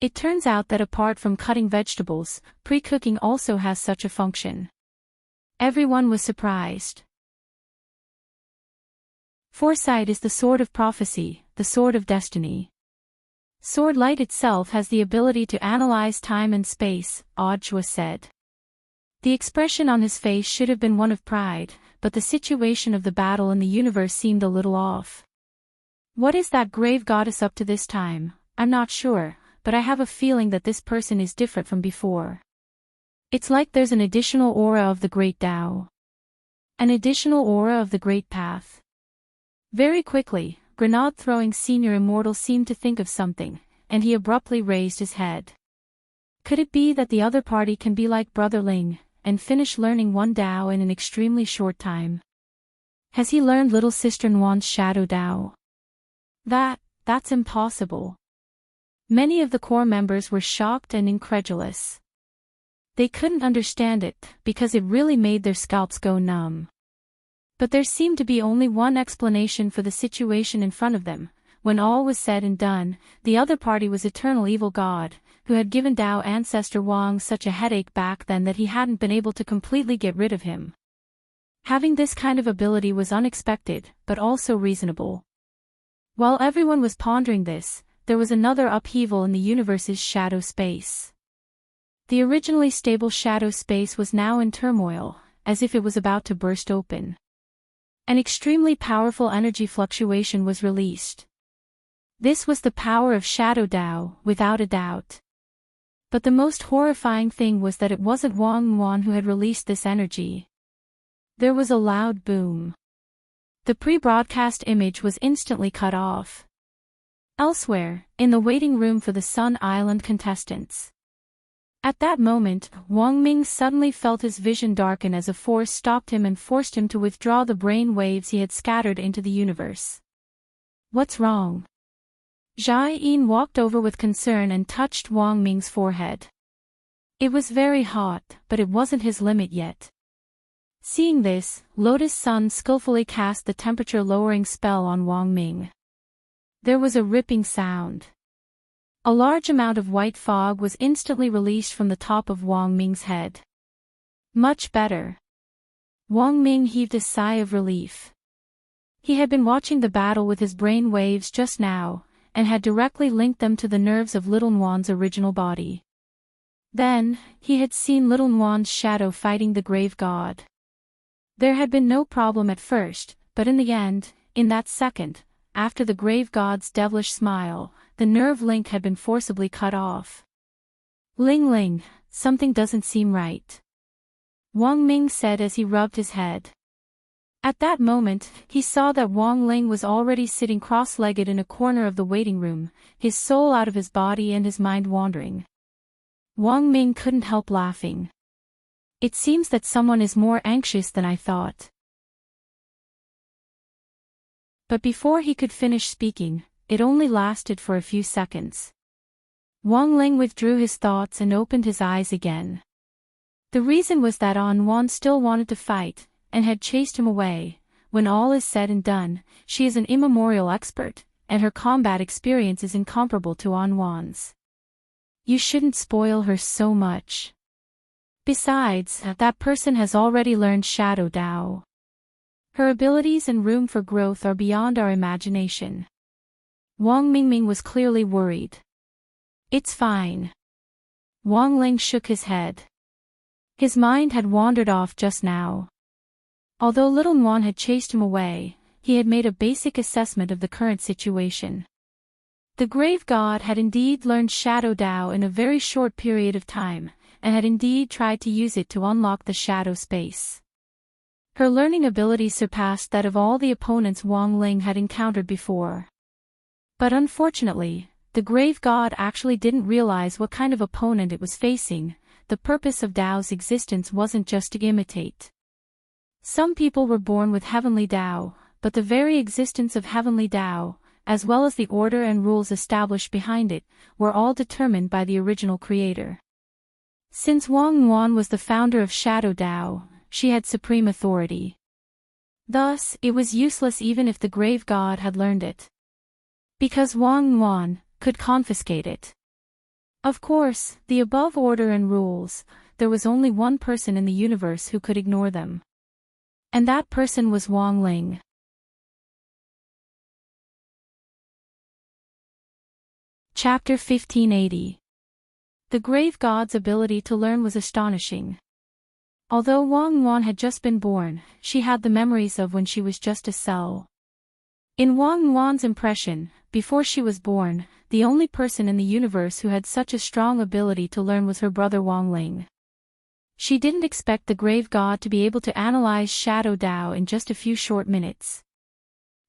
It turns out that apart from cutting vegetables, pre-cooking also has such a function. Everyone was surprised. Foresight is the sword of prophecy, the sword of destiny. Sword light itself has the ability to analyze time and space, Audiobook said. The expression on his face should have been one of pride, but the situation of the battle in the universe seemed a little off. What is that grave goddess up to this time? I'm not sure, but I have a feeling that this person is different from before. It's like there's an additional aura of the great Tao. An additional aura of the great path. Very quickly, grenade-throwing senior immortal seemed to think of something, and he abruptly raised his head. Could it be that the other party can be like Brother Ling, and finish learning one Dao in an extremely short time? Has he learned little sister Nuan's Shadow Dao? That's impossible. Many of the core members were shocked and incredulous. They couldn't understand it, because it really made their scalps go numb. But there seemed to be only one explanation for the situation in front of them. When all was said and done, the other party was Eternal Evil God, who had given Dao ancestor Wang such a headache back then that he hadn't been able to completely get rid of him. Having this kind of ability was unexpected, but also reasonable. While everyone was pondering this, there was another upheaval in the universe's shadow space. The originally stable shadow space was now in turmoil, as if it was about to burst open. An extremely powerful energy fluctuation was released. This was the power of Shadow Dao, without a doubt. But the most horrifying thing was that it wasn't Wang Yuan who had released this energy. There was a loud boom. The pre-broadcast image was instantly cut off. Elsewhere, in the waiting room for the Sun Island contestants. At that moment, Wang Ming suddenly felt his vision darken as a force stopped him and forced him to withdraw the brain waves he had scattered into the universe. What's wrong? Jia Yin walked over with concern and touched Wang Ming's forehead. It was very hot, but it wasn't his limit yet. Seeing this, Lotus Sun skillfully cast the temperature-lowering spell on Wang Ming. There was a ripping sound. A large amount of white fog was instantly released from the top of Wang Ming's head. Much better. Wang Ming heaved a sigh of relief. He had been watching the battle with his brain waves just now, and had directly linked them to the nerves of Little Nuan's original body. Then, he had seen Little Nuan's shadow fighting the grave god. There had been no problem at first, but in the end, in that second, after the grave god's devilish smile, the nerve link had been forcibly cut off. Ling Ling, something doesn't seem right. Wang Ming said as he rubbed his head. At that moment, he saw that Wang Ling was already sitting cross-legged in a corner of the waiting room, his soul out of his body and his mind wandering. Wang Ming couldn't help laughing. It seems that someone is more anxious than I thought. But before he could finish speaking, it only lasted for a few seconds. Wang Ling withdrew his thoughts and opened his eyes again. The reason was that An Wan still wanted to fight, and had chased him away. When all is said and done, she is an immemorial expert, and her combat experience is incomparable to An Wan's. You shouldn't spoil her so much. Besides, that person has already learned Shadow Dao. Her abilities and room for growth are beyond our imagination. Wang Mingming was clearly worried. It's fine. Wang Ling shook his head. His mind had wandered off just now. Although Little Nuan had chased him away, he had made a basic assessment of the current situation. The grave god had indeed learned Shadow Dao in a very short period of time, and had indeed tried to use it to unlock the shadow space. Her learning ability surpassed that of all the opponents Wang Ling had encountered before. But unfortunately, the grave god actually didn't realize what kind of opponent it was facing. The purpose of Dao's existence wasn't just to imitate. Some people were born with heavenly Dao, but the very existence of heavenly Dao, as well as the order and rules established behind it, were all determined by the original creator. Since Wang Yuan was the founder of Shadow Dao, she had supreme authority. Thus, it was useless even if the grave god had learned it. Because Wang Yuan could confiscate it. Of course, the above order and rules, there was only one person in the universe who could ignore them. And that person was Wang Ling. Chapter 1580. The grave god's ability to learn was astonishing. Although Wang Yuan had just been born, she had the memories of when she was just a cell. In Wang Yuan's impression, before she was born, the only person in the universe who had such a strong ability to learn was her brother Wang Ling. She didn't expect the grave god to be able to analyze Shadow Dao in just a few short minutes.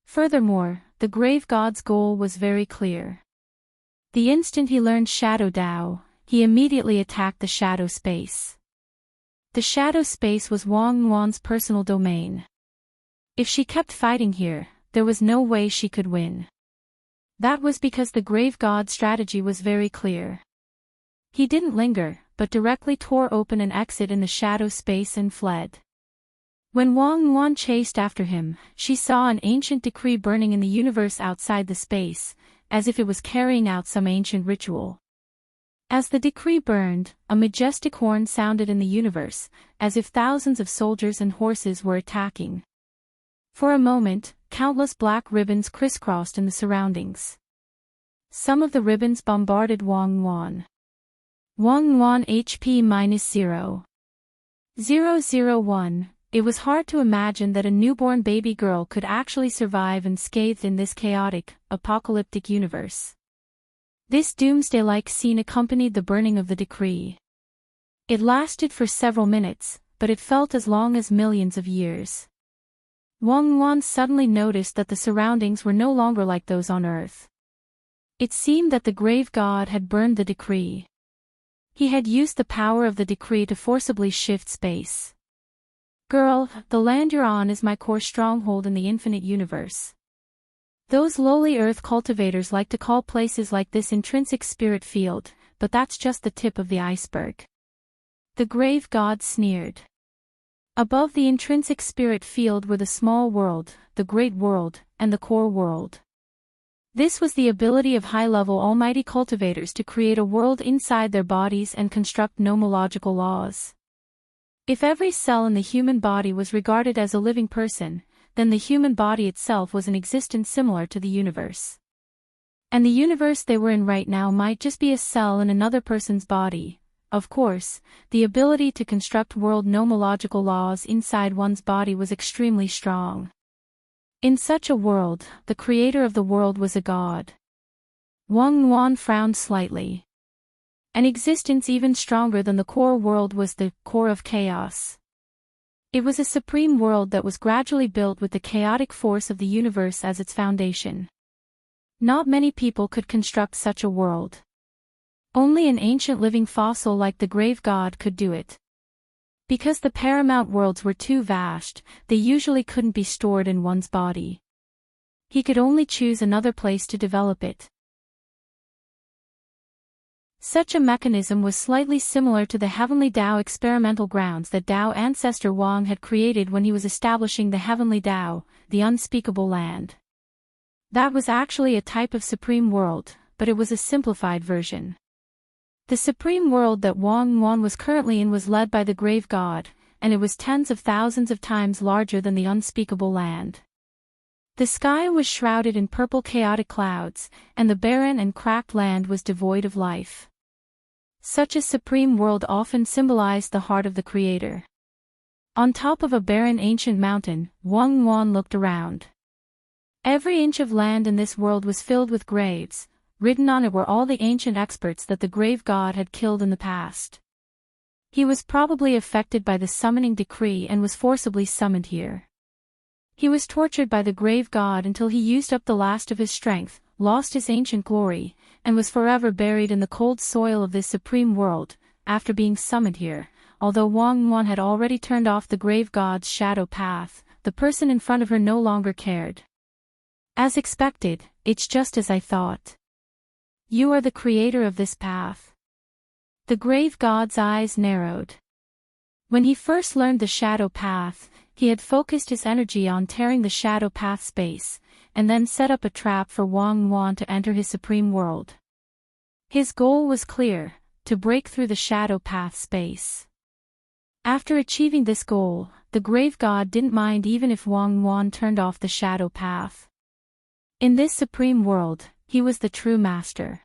Furthermore, the grave god's goal was very clear. The instant he learned Shadow Dao, he immediately attacked the shadow space. The shadow space was Wang Yuan's personal domain. If she kept fighting here, there was no way she could win. That was because the grave god's strategy was very clear. He didn't linger, but directly tore open an exit in the shadow space and fled. When Wang Yuan chased after him, she saw an ancient decree burning in the universe outside the space, as if it was carrying out some ancient ritual. As the decree burned, a majestic horn sounded in the universe, as if thousands of soldiers and horses were attacking. For a moment, countless black ribbons crisscrossed in the surroundings. Some of the ribbons bombarded Wang Yuan. Wang Wan HP -0. 001. It was hard to imagine that a newborn baby girl could actually survive unscathed in this chaotic, apocalyptic universe. This doomsday-like scene accompanied the burning of the decree. It lasted for several minutes, but it felt as long as millions of years. Wang Wan suddenly noticed that the surroundings were no longer like those on Earth. It seemed that the grave god had burned the decree. He had used the power of the decree to forcibly shift space. Girl, the land you're on is my core stronghold in the infinite universe. Those lowly Earth cultivators like to call places like this intrinsic spirit field, but that's just the tip of the iceberg. The grave god sneered. Above the intrinsic spirit field were the small world, the great world, and the core world. This was the ability of high-level almighty cultivators to create a world inside their bodies and construct nomological laws. If every cell in the human body was regarded as a living person, then the human body itself was an existence similar to the universe. And the universe they were in right now might just be a cell in another person's body. Of course, the ability to construct world nomological laws inside one's body was extremely strong. In such a world, the creator of the world was a god. Wang Wan frowned slightly. An existence even stronger than the core world was the core of chaos. It was a supreme world that was gradually built with the chaotic force of the universe as its foundation. Not many people could construct such a world. Only an ancient living fossil like the grave god could do it. Because the paramount worlds were too vast, they usually couldn't be stored in one's body. He could only choose another place to develop it. Such a mechanism was slightly similar to the Heavenly Tao experimental grounds that Tao ancestor Wang had created when he was establishing the Heavenly Tao, the unspeakable land. That was actually a type of supreme world, but it was a simplified version. The supreme world that Wang Wan was currently in was led by the grave god, and it was tens of thousands of times larger than the unspeakable land. The sky was shrouded in purple chaotic clouds, and the barren and cracked land was devoid of life. Such a supreme world often symbolized the heart of the creator. On top of a barren ancient mountain, Wang Wan looked around. Every inch of land in this world was filled with graves. Written on it were all the ancient experts that the grave god had killed in the past. He was probably affected by the summoning decree and was forcibly summoned here. He was tortured by the grave god until he used up the last of his strength, lost his ancient glory, and was forever buried in the cold soil of this supreme world, after being summoned here. Although Wang Wan had already turned off the grave god's shadow path, the person in front of her no longer cared. As expected, it's just as I thought. You are the creator of this path. The grave god's eyes narrowed. When he first learned the shadow path, he had focused his energy on tearing the shadow path space, and then set up a trap for Wang Wan to enter his supreme world. His goal was clear, to break through the shadow path space. After achieving this goal, the grave god didn't mind even if Wang Wan turned off the shadow path. In this supreme world, he was the true master.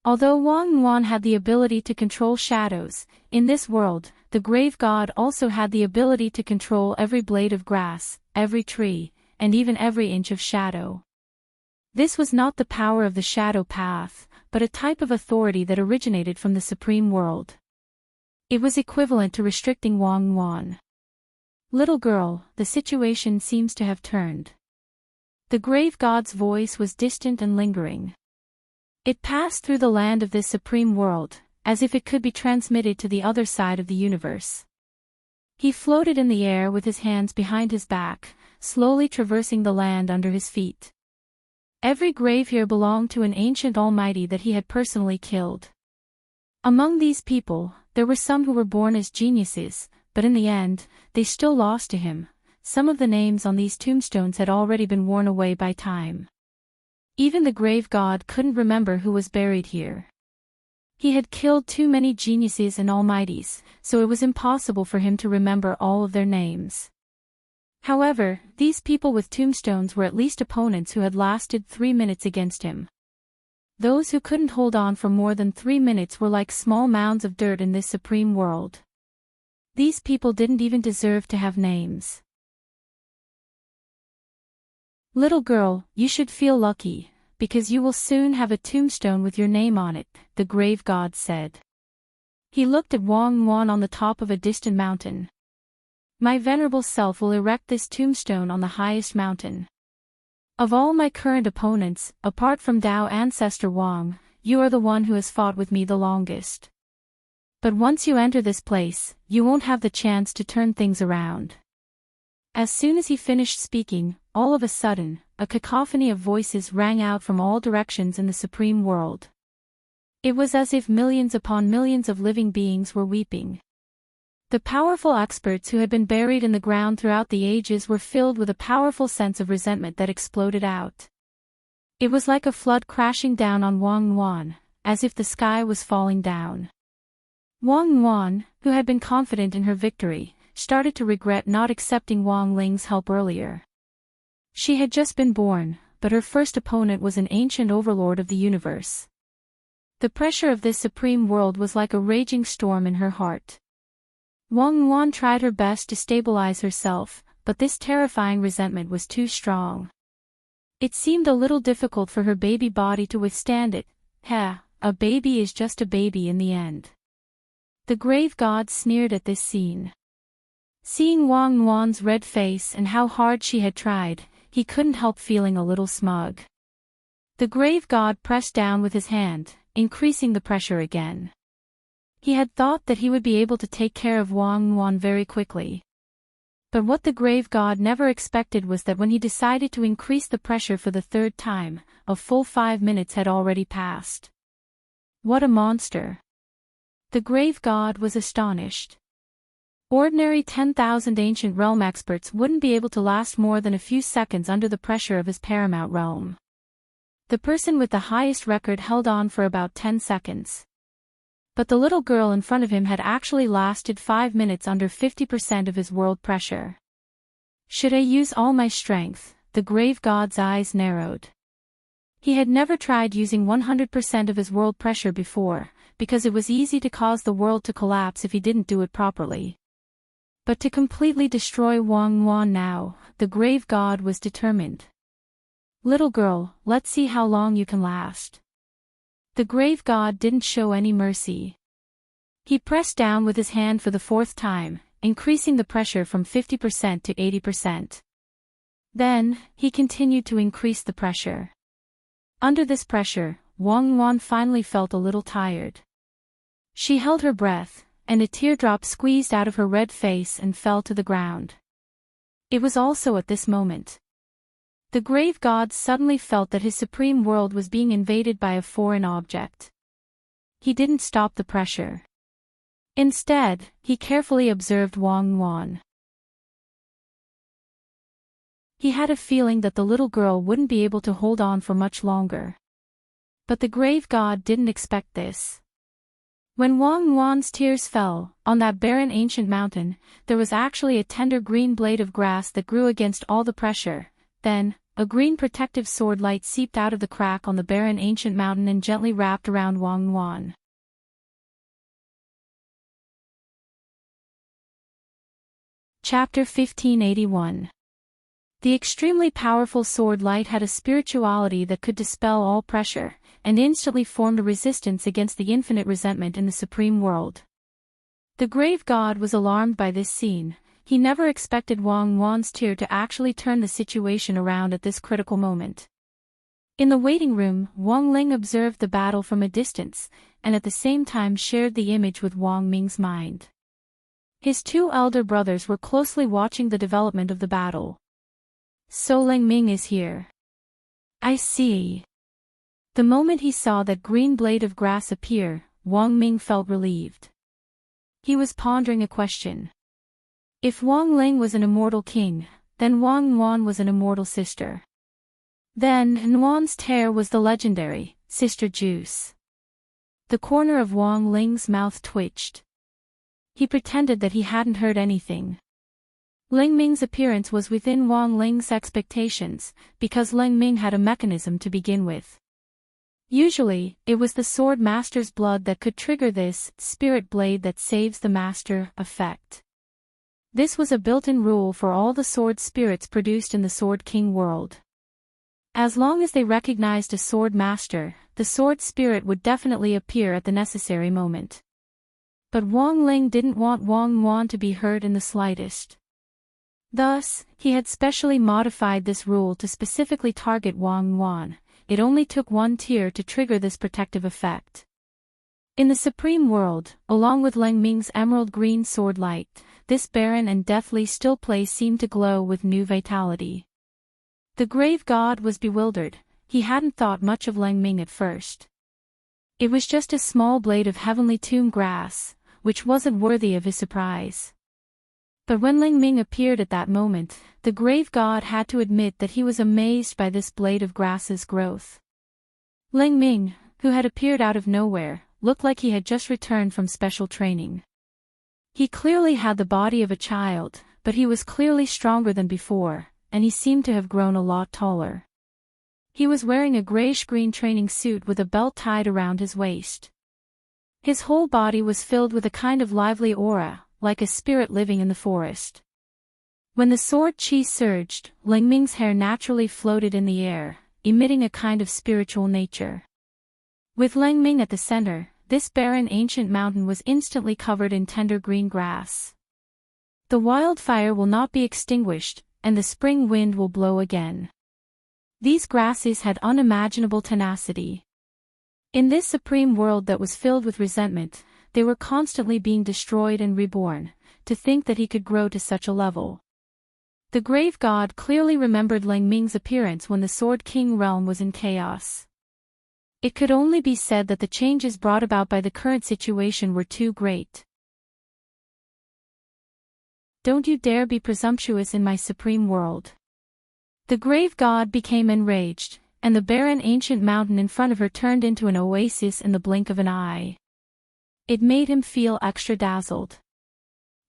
Although Wang Wan had the ability to control shadows, in this world, the grave god also had the ability to control every blade of grass, every tree, and even every inch of shadow. This was not the power of the shadow path, but a type of authority that originated from the supreme world. It was equivalent to restricting Wang Wan. Little girl, the situation seems to have turned. The grave god's voice was distant and lingering. It passed through the land of this supreme world, as if it could be transmitted to the other side of the universe. He floated in the air with his hands behind his back, slowly traversing the land under his feet. Every grave here belonged to an ancient almighty that he had personally killed. Among these people, there were some who were born as geniuses, but in the end, they still lost to him. Some of the names on these tombstones had already been worn away by time. Even the grave god couldn't remember who was buried here. He had killed too many geniuses and almighties, so it was impossible for him to remember all of their names. However, these people with tombstones were at least opponents who had lasted 3 minutes against him. Those who couldn't hold on for more than 3 minutes were like small mounds of dirt in this supreme world. These people didn't even deserve to have names. Little girl, you should feel lucky, because you will soon have a tombstone with your name on it, the grave god said. He looked at Wang Wan on the top of a distant mountain. My venerable self will erect this tombstone on the highest mountain. Of all my current opponents, apart from Tao ancestor Wang, you are the one who has fought with me the longest. But once you enter this place, you won't have the chance to turn things around. As soon as he finished speaking, all of a sudden, a cacophony of voices rang out from all directions in the supreme world. It was as if millions upon millions of living beings were weeping. The powerful experts who had been buried in the ground throughout the ages were filled with a powerful sense of resentment that exploded out. It was like a flood crashing down on Wang Wan, as if the sky was falling down. Wang Wan, who had been confident in her victory, started to regret not accepting Wang Ling's help earlier. She had just been born, but her first opponent was an ancient overlord of the universe. The pressure of this supreme world was like a raging storm in her heart. Wang Wan tried her best to stabilize herself, but this terrifying resentment was too strong. It seemed a little difficult for her baby body to withstand it. A baby is just a baby in the end. The grave god sneered at this scene. Seeing Wang Wan's red face and how hard she had tried, he couldn't help feeling a little smug. The grave god pressed down with his hand, increasing the pressure again. He had thought that he would be able to take care of Wang Wan very quickly. But what the grave god never expected was that when he decided to increase the pressure for the third time, a full 5 minutes had already passed. What a monster! The grave god was astonished. Ordinary 10,000 ancient realm experts wouldn't be able to last more than a few seconds under the pressure of his paramount realm. The person with the highest record held on for about 10 seconds. But the little girl in front of him had actually lasted 5 minutes under 50% of his world pressure. Should I use all my strength? The grave god's eyes narrowed. He had never tried using 100% of his world pressure before, because it was easy to cause the world to collapse if he didn't do it properly. But to completely destroy Wang Wan now, the grave god was determined. Little girl, let's see how long you can last. The grave god didn't show any mercy. He pressed down with his hand for the 4th time, increasing the pressure from 50% to 80%. Then, he continued to increase the pressure. Under this pressure, Wang Wan finally felt a little tired. She held her breath, and a teardrop squeezed out of her red face and fell to the ground. It was also at this moment. The grave god suddenly felt that his supreme world was being invaded by a foreign object. He didn't stop the pressure. Instead, he carefully observed Wang Wan. He had a feeling that the little girl wouldn't be able to hold on for much longer. But the grave god didn't expect this. When Wang Wan's tears fell, on that barren ancient mountain, there was actually a tender green blade of grass that grew against all the pressure. Then, a green protective sword light seeped out of the crack on the barren ancient mountain and gently wrapped around Wang Wan. Chapter 1581. The extremely powerful sword light had a spirituality that could dispel all pressure, and instantly formed a resistance against the infinite resentment in the supreme world. The grave god was alarmed by this scene. He never expected Wang Wan's tear to actually turn the situation around at this critical moment. In the waiting room, Wang Ling observed the battle from a distance, and at the same time shared the image with Wang Ming's mind. His 2 elder brothers were closely watching the development of the battle. So Ling Ming is here. I see. The moment he saw that green blade of grass appear, Wang Ming felt relieved. He was pondering a question. If Wang Ling was an immortal king, then Wang Wan was an immortal sister. Then Nguyen's tear was the legendary Sister Juice. The corner of Wang Ling's mouth twitched. He pretended that he hadn't heard anything. Ling Ming's appearance was within Wang Ling's expectations, because Ling Ming had a mechanism to begin with. Usually, it was the sword master's blood that could trigger this spirit blade that saves the master effect. This was a built-in rule for all the sword spirits produced in the Sword King world. As long as they recognized a sword master, the sword spirit would definitely appear at the necessary moment. But Wang Ling didn't want Wang Yuan to be hurt in the slightest. Thus, he had specially modified this rule to specifically target Wang Yuan. It only took one tear to trigger this protective effect. In the Supreme World, along with Leng Ming's emerald green sword light, this barren and deathly still place seemed to glow with new vitality. The grave god was bewildered. He hadn't thought much of Leng Ming at first. It was just a small blade of heavenly tomb grass, which wasn't worthy of his surprise. But when Leng Ming appeared at that moment, the grave god had to admit that he was amazed by this blade of grass's growth. Leng Ming, who had appeared out of nowhere, looked like he had just returned from special training. He clearly had the body of a child, but he was clearly stronger than before, and he seemed to have grown a lot taller. He was wearing a grayish-green training suit with a belt tied around his waist. His whole body was filled with a kind of lively aura, like a spirit living in the forest. When the sword chi surged, Leng Ming's hair naturally floated in the air, emitting a kind of spiritual nature. With Leng Ming at the center, this barren ancient mountain was instantly covered in tender green grass. The wildfire will not be extinguished, and the spring wind will blow again. These grasses had unimaginable tenacity. In this supreme world that was filled with resentment, they were constantly being destroyed and reborn. To think that he could grow to such a level. The grave god clearly remembered Leng Ming's appearance when the Sword King realm was in chaos. It could only be said that the changes brought about by the current situation were too great. Don't you dare be presumptuous in my supreme world. The grave god became enraged, and the barren ancient mountain in front of her turned into an oasis in the blink of an eye. It made him feel extra dazzled.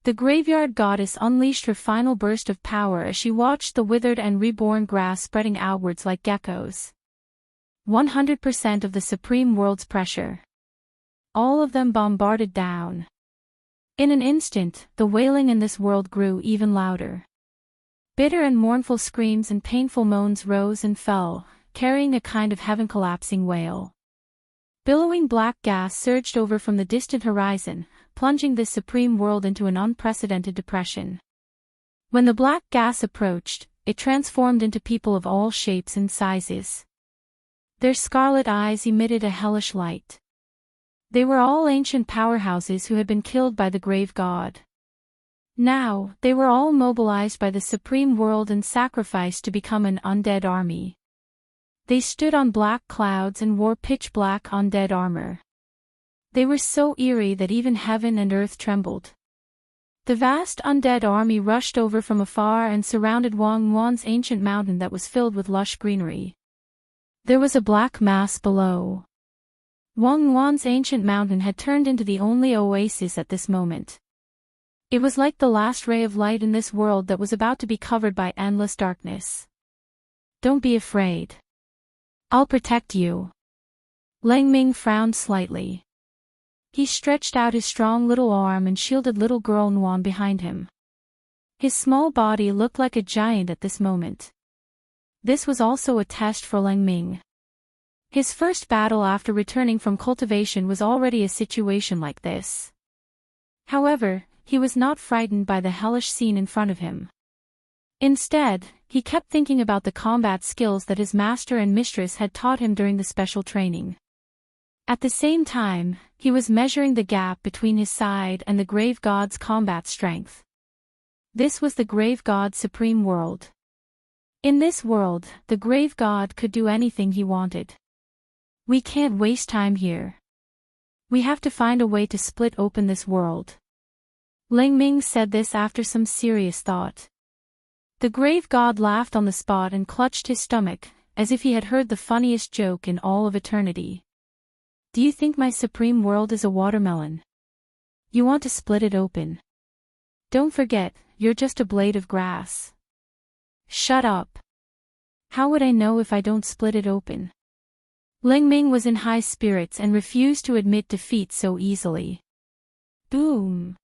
The graveyard goddess unleashed her final burst of power as she watched the withered and reborn grass spreading outwards like geckos. 100% of the supreme world's pressure. All of them bombarded down. In an instant, the wailing in this world grew even louder. Bitter and mournful screams and painful moans rose and fell, carrying a kind of heaven-collapsing wail. Billowing black gas surged over from the distant horizon, plunging this supreme world into an unprecedented depression. When the black gas approached, it transformed into people of all shapes and sizes. Their scarlet eyes emitted a hellish light. They were all ancient powerhouses who had been killed by the grave god. Now, they were all mobilized by the supreme world and sacrificed to become an undead army. They stood on black clouds and wore pitch-black undead armor. They were so eerie that even heaven and earth trembled. The vast undead army rushed over from afar and surrounded Wang Yuan's ancient mountain that was filled with lush greenery. There was a black mass below. Wang Yuan's ancient mountain had turned into the only oasis at this moment. It was like the last ray of light in this world that was about to be covered by endless darkness. Don't be afraid. I'll protect you. Leng Ming frowned slightly. He stretched out his strong little arm and shielded little girl Nuan behind him. His small body looked like a giant at this moment. This was also a test for Leng Ming. His first battle after returning from cultivation was already a situation like this. However, he was not frightened by the hellish scene in front of him. Instead, he kept thinking about the combat skills that his master and mistress had taught him during the special training. At the same time, he was measuring the gap between his side and the grave god's combat strength. This was the grave god's supreme world. In this world, the grave god could do anything he wanted. We can't waste time here. We have to find a way to split open this world. Leng Ming said this after some serious thought. The grave god laughed on the spot and clutched his stomach, as if he had heard the funniest joke in all of eternity. Do you think my supreme world is a watermelon? You want to split it open? Don't forget, you're just a blade of grass. Shut up. How would I know if I don't split it open? Ling Ming was in high spirits and refused to admit defeat so easily. Boom!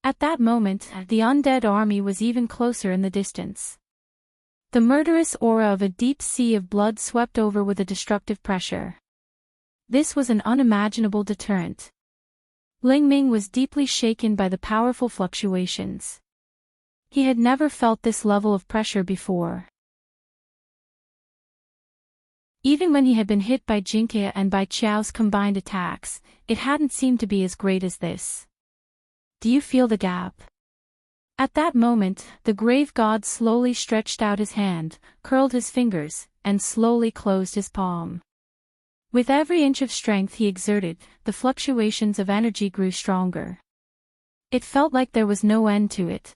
At that moment, the undead army was even closer in the distance. The murderous aura of a deep sea of blood swept over with a destructive pressure. This was an unimaginable deterrent. Ling Ming was deeply shaken by the powerful fluctuations. He had never felt this level of pressure before. Even when he had been hit by Jinke and by Qiao's combined attacks, it hadn't seemed to be as great as this. Do you feel the gap? At that moment, the grave god slowly stretched out his hand, curled his fingers, and slowly closed his palm. With every inch of strength he exerted, the fluctuations of energy grew stronger. It felt like there was no end to it.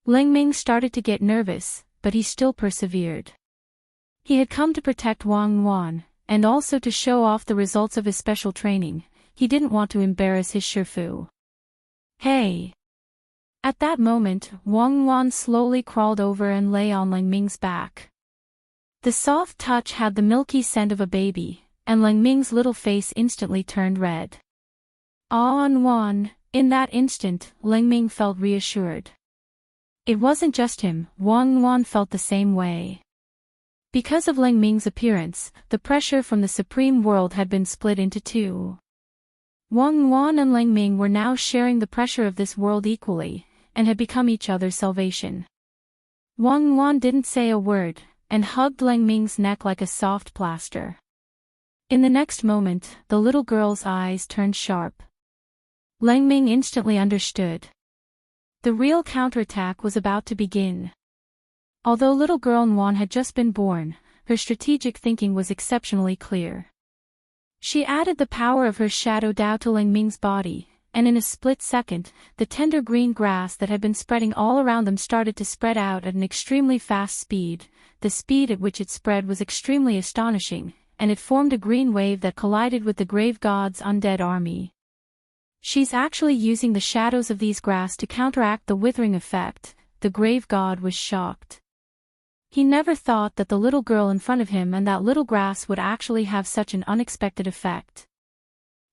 Ling Ming started to get nervous, but he still persevered. He had come to protect Wang Yuan, and also to show off the results of his special training. He didn't want to embarrass his Shifu. Hey! At that moment, Wang Yuan slowly crawled over and lay on Ling Ming's back. The soft touch had the milky scent of a baby, and Ling Ming's little face instantly turned red. On Yuan, in that instant, Ling Ming felt reassured. It wasn't just him, Wang Yuan felt the same way. Because of Ling Ming's appearance, the pressure from the Supreme World had been split into two. Wang Yuan and Ling Ming were now sharing the pressure of this world equally, and had become each other's salvation. Wang Yuan didn't say a word, and hugged Ling Ming's neck like a soft plaster. In the next moment, the little girl's eyes turned sharp. Ling Ming instantly understood. The real counterattack was about to begin. Although little girl Yuan had just been born, her strategic thinking was exceptionally clear. She added the power of her shadow Dao to Ling Ming's body, and in a split second, the tender green grass that had been spreading all around them started to spread out at an extremely fast speed. The speed at which it spread was extremely astonishing, and it formed a green wave that collided with the grave god's undead army. She's actually using the shadows of these grass to counteract the withering effect. The grave god was shocked. He never thought that the little girl in front of him and that little grass would actually have such an unexpected effect.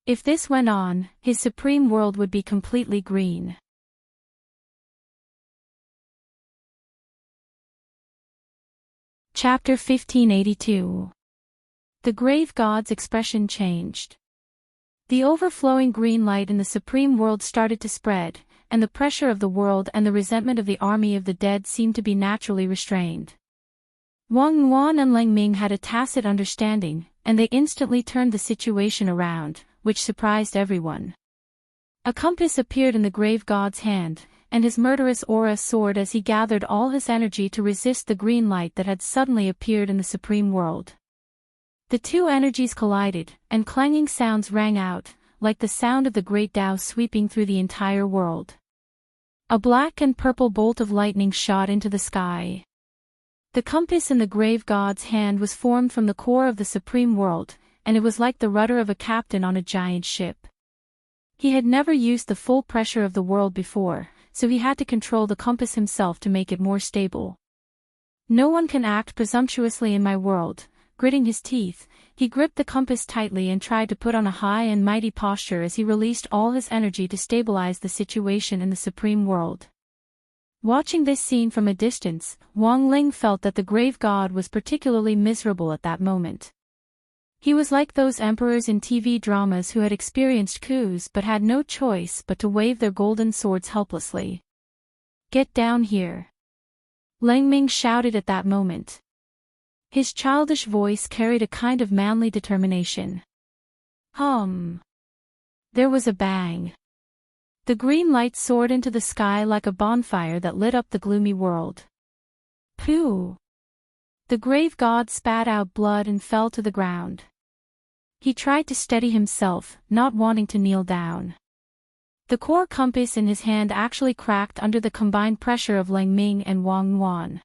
If this went on, his supreme world would be completely green. Chapter 1582. The grave god's expression changed. The overflowing green light in the supreme world started to spread, and the pressure of the world and the resentment of the army of the dead seemed to be naturally restrained. Wang Yuan and Ling Ming had a tacit understanding, and they instantly turned the situation around, which surprised everyone. A compass appeared in the grave god's hand, and his murderous aura soared as he gathered all his energy to resist the green light that had suddenly appeared in the supreme world. The two energies collided, and clanging sounds rang out, like the sound of the great Tao sweeping through the entire world. A black and purple bolt of lightning shot into the sky. The compass in the grave god's hand was formed from the core of the supreme world, and it was like the rudder of a captain on a giant ship. He had never used the full pressure of the world before, so he had to control the compass himself to make it more stable. No one can act presumptuously in my world. Gritting his teeth, he gripped the compass tightly and tried to put on a high and mighty posture as he released all his energy to stabilize the situation in the supreme world. Watching this scene from a distance, Wang Ling felt that the grave god was particularly miserable at that moment. He was like those emperors in TV dramas who had experienced coups but had no choice but to wave their golden swords helplessly. Get down here! Ling Ming shouted at that moment. His childish voice carried a kind of manly determination. There was a bang. The green light soared into the sky like a bonfire that lit up the gloomy world. Pooh! The grave god spat out blood and fell to the ground. He tried to steady himself, not wanting to kneel down. The core compass in his hand actually cracked under the combined pressure of Ling Ming and Wang Yuan.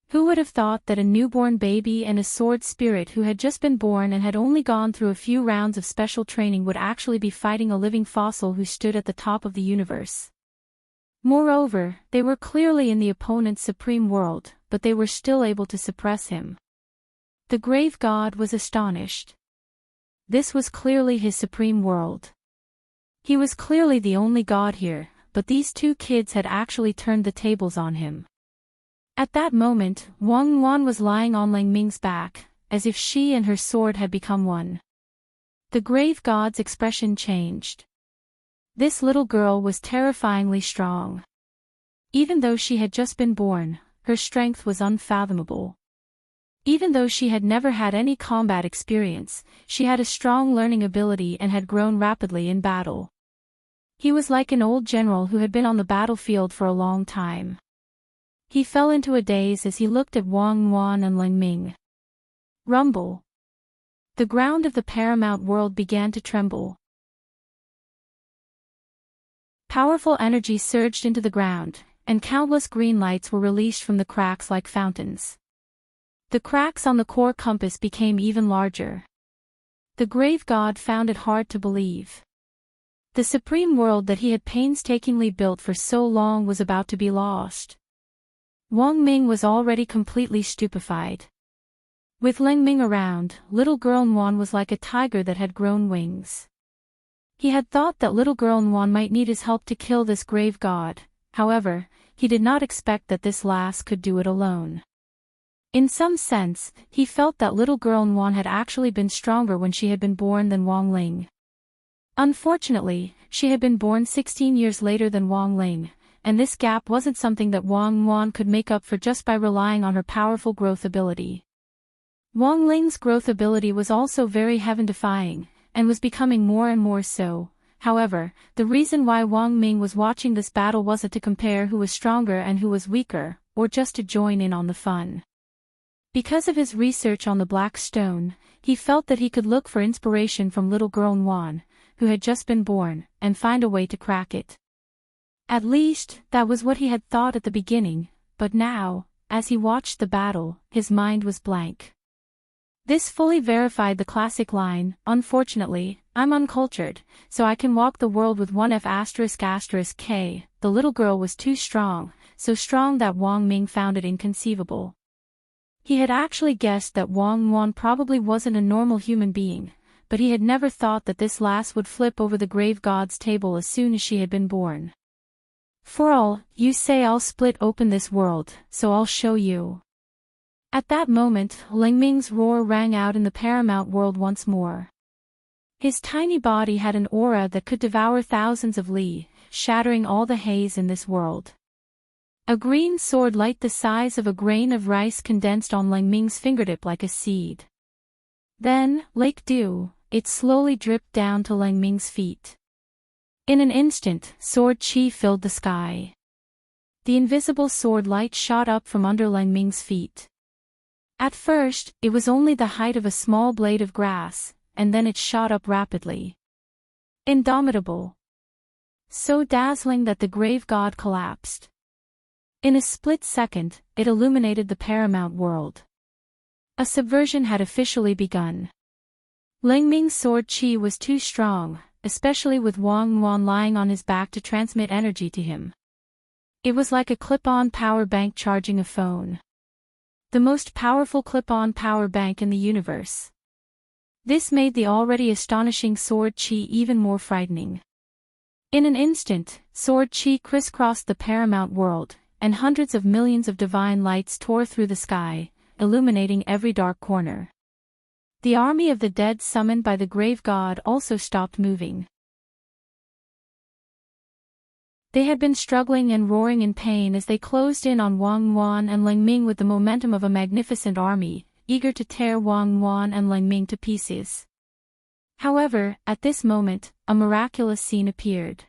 Who would have thought that a newborn baby and a sword spirit who had just been born and had only gone through a few rounds of special training would actually be fighting a living fossil who stood at the top of the universe? Moreover, they were clearly in the opponent's supreme world, but they were still able to suppress him. The grave god was astonished. This was clearly his supreme world. He was clearly the only god here, but these two kids had actually turned the tables on him. At that moment, Wang Wan was lying on Lang Ming's back, as if she and her sword had become one. The grave god's expression changed. This little girl was terrifyingly strong. Even though she had just been born, her strength was unfathomable. Even though she had never had any combat experience, she had a strong learning ability and had grown rapidly in battle. He was like an old general who had been on the battlefield for a long time. He fell into a daze as he looked at Wang Wan and Lang Ming. Rumble. The ground of the paramount world began to tremble. Powerful energy surged into the ground, and countless green lights were released from the cracks like fountains. The cracks on the core compass became even larger. The grave god found it hard to believe. The supreme world that he had painstakingly built for so long was about to be lost. Wang Ming was already completely stupefied. With Lang Ming around, little girl Nguyen was like a tiger that had grown wings. He had thought that little girl Nguyen might need his help to kill this grave god, however, he did not expect that this lass could do it alone. In some sense, he felt that little girl Nguyen had actually been stronger when she had been born than Wang Ling. Unfortunately, she had been born 16 years later than Wang Ling, and this gap wasn't something that Wang Nguyen could make up for just by relying on her powerful growth ability. Wang Ling's growth ability was also very heaven-defying, and was becoming more and more so. However, the reason why Wang Ming was watching this battle wasn't to compare who was stronger and who was weaker, or just to join in on the fun. Because of his research on the Black Stone, he felt that he could look for inspiration from little girl Nguyen, who had just been born, and find a way to crack it. At least, that was what he had thought at the beginning, but now, as he watched the battle, his mind was blank. This fully verified the classic line, "Unfortunately, I'm uncultured, so I can walk the world with one F***K. The little girl was too strong, so strong that Wang Ming found it inconceivable. He had actually guessed that Wang Wan probably wasn't a normal human being, but he had never thought that this lass would flip over the grave god's table as soon as she had been born. "For all you say, I'll split open this world, so I'll show you." At that moment, Lang Ming's roar rang out in the paramount world once more. His tiny body had an aura that could devour thousands of li, shattering all the haze in this world. A green sword light the size of a grain of rice condensed on Lang Ming's fingertip like a seed. Then, like dew, it slowly dripped down to Lang Ming's feet. In an instant, sword chi filled the sky. The invisible sword light shot up from under Lang Ming's feet. At first, it was only the height of a small blade of grass, and then it shot up rapidly. Indomitable. So dazzling that the grave god collapsed. In a split second, it illuminated the paramount world. A subversion had officially begun. Lang Ming's sword chi was too strong, especially with Wang Wan lying on his back to transmit energy to him. It was like a clip-on power bank charging a phone. The most powerful clip-on power bank in the universe. This made the already astonishing sword chi even more frightening. In an instant, sword chi crisscrossed the paramount world, and hundreds of millions of divine lights tore through the sky, illuminating every dark corner. The army of the dead summoned by the grave god also stopped moving. They had been struggling and roaring in pain as they closed in on Wang Wan and Lang Ming with the momentum of a magnificent army, eager to tear Wang Wan and Lang Ming to pieces. However, at this moment, a miraculous scene appeared.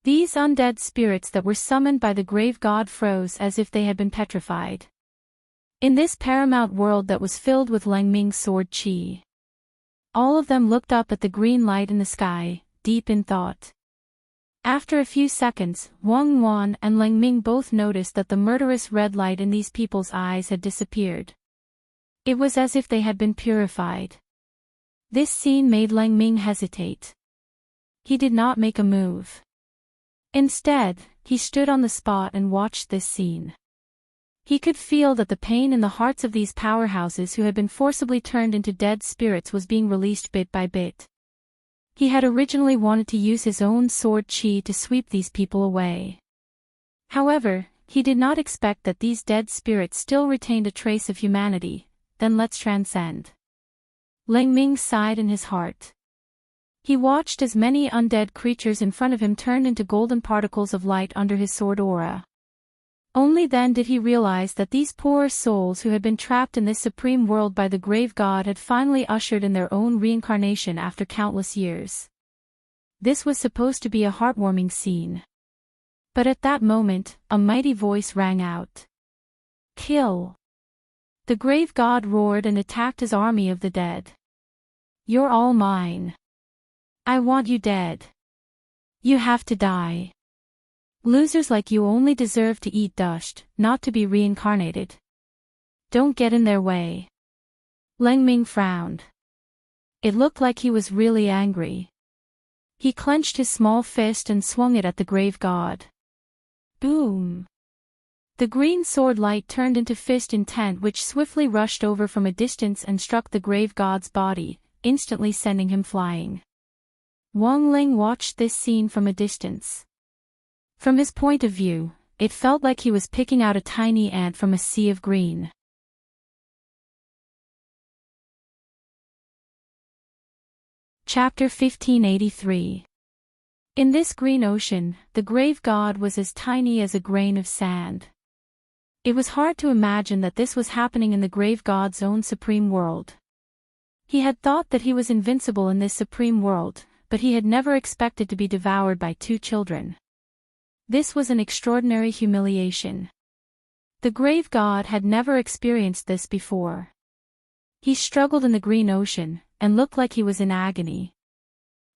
These undead spirits that were summoned by the grave god froze as if they had been petrified. In this paramount world that was filled with Lang Ming's sword chi. All of them looked up at the green light in the sky, deep in thought. After a few seconds, Wang Wan and Lang Ming both noticed that the murderous red light in these people's eyes had disappeared. It was as if they had been purified. This scene made Lang Ming hesitate. He did not make a move. Instead, he stood on the spot and watched this scene. He could feel that the pain in the hearts of these powerhouses who had been forcibly turned into dead spirits was being released bit by bit. He had originally wanted to use his own sword chi to sweep these people away. However, he did not expect that these dead spirits still retained a trace of humanity. Then let's transcend. Lang Ming sighed in his heart. He watched as many undead creatures in front of him turned into golden particles of light under his sword aura. Only then did he realize that these poor souls who had been trapped in this supreme world by the grave god had finally ushered in their own reincarnation after countless years. This was supposed to be a heartwarming scene. But at that moment, a mighty voice rang out. Kill! The grave god roared and attacked his army of the dead. You're all mine. I want you dead. You have to die. Losers like you only deserve to eat dust, not to be reincarnated. Don't get in their way. Lang Ming frowned. It looked like he was really angry. He clenched his small fist and swung it at the grave god. Boom! The green sword light turned into fist intent, which swiftly rushed over from a distance and struck the grave god's body, instantly sending him flying. Wang Ling watched this scene from a distance. From his point of view, it felt like he was picking out a tiny ant from a sea of green. Chapter 1583. In this green ocean, the grave god was as tiny as a grain of sand. It was hard to imagine that this was happening in the grave god's own supreme world. He had thought that he was invincible in this supreme world, but he had never expected to be devoured by two children. This was an extraordinary humiliation. The grave god had never experienced this before. He struggled in the green ocean, and looked like he was in agony.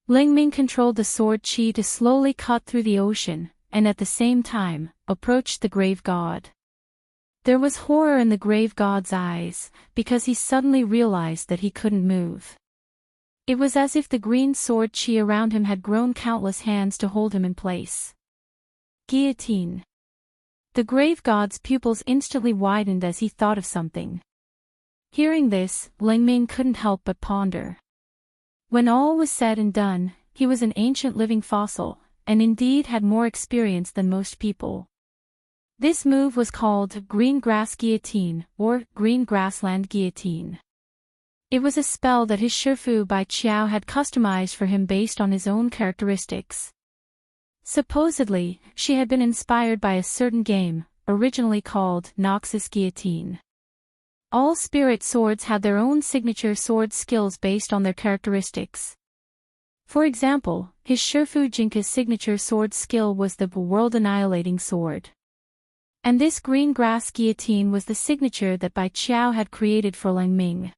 Lang Ming controlled the sword chi to slowly cut through the ocean, and at the same time, approached the grave god. There was horror in the grave god's eyes, because he suddenly realized that he couldn't move. It was as if the green sword chi around him had grown countless hands to hold him in place. Guillotine. The grave god's pupils instantly widened as he thought of something. Hearing this, Lang Ming couldn't help but ponder. When all was said and done, he was an ancient living fossil, and indeed had more experience than most people. This move was called Green Grass Guillotine, or Green Grassland Guillotine. It was a spell that his Shifu Bai Qiao had customized for him based on his own characteristics. Supposedly, she had been inspired by a certain game, originally called Noxus Guillotine. All spirit swords had their own signature sword skills based on their characteristics. For example, his Shifu Jinka's signature sword skill was the world-annihilating sword. And this green grass guillotine was the signature that Bai Qiao had created for Lang Ming.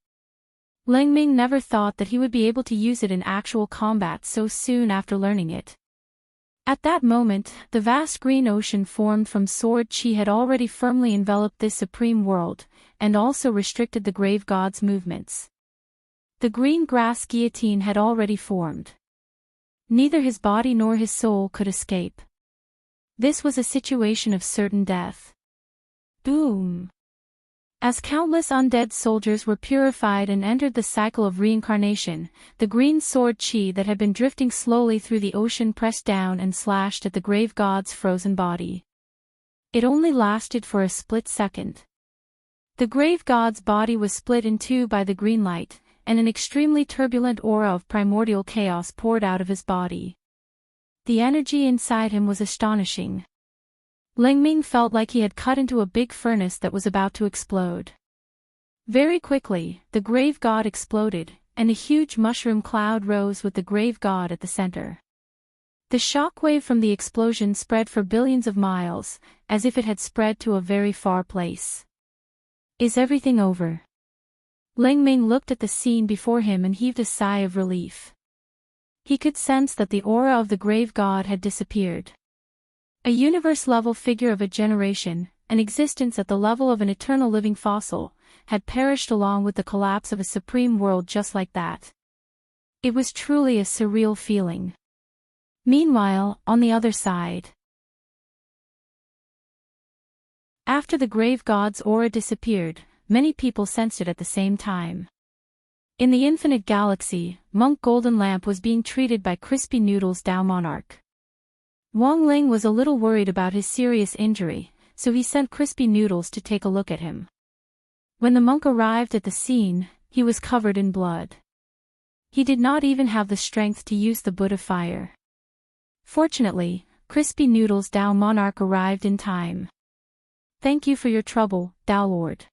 Lang Ming never thought that he would be able to use it in actual combat so soon after learning it. At that moment, the vast green ocean formed from sword chi had already firmly enveloped this supreme world, and also restricted the grave god's movements. The green grass guillotine had already formed. Neither his body nor his soul could escape. This was a situation of certain death. Boom! As countless undead soldiers were purified and entered the cycle of reincarnation, the green sword chi that had been drifting slowly through the ocean pressed down and slashed at the grave god's frozen body. It only lasted for a split second. The grave god's body was split in two by the green light, and an extremely turbulent aura of primordial chaos poured out of his body. The energy inside him was astonishing. Lang Ming felt like he had cut into a big furnace that was about to explode. Very quickly, the grave god exploded, and a huge mushroom cloud rose with the grave god at the center. The shockwave from the explosion spread for billions of miles, as if it had spread to a very far place. Is everything over? Lang Ming looked at the scene before him and heaved a sigh of relief. He could sense that the aura of the grave god had disappeared. A universe-level figure of a generation, an existence at the level of an eternal living fossil, had perished along with the collapse of a supreme world just like that. It was truly a surreal feeling. Meanwhile, on the other side, After the grave god's aura disappeared, many people sensed it at the same time. In the infinite galaxy, Monk Golden Lamp was being treated by Crispy Noodles Dao Monarch. Wang Ling was a little worried about his serious injury, so he sent Crispy Noodles to take a look at him. When the monk arrived at the scene, he was covered in blood. He did not even have the strength to use the Buddha fire. Fortunately, Crispy Noodles Dao Monarch arrived in time. "Thank you for your trouble, Dao Lord."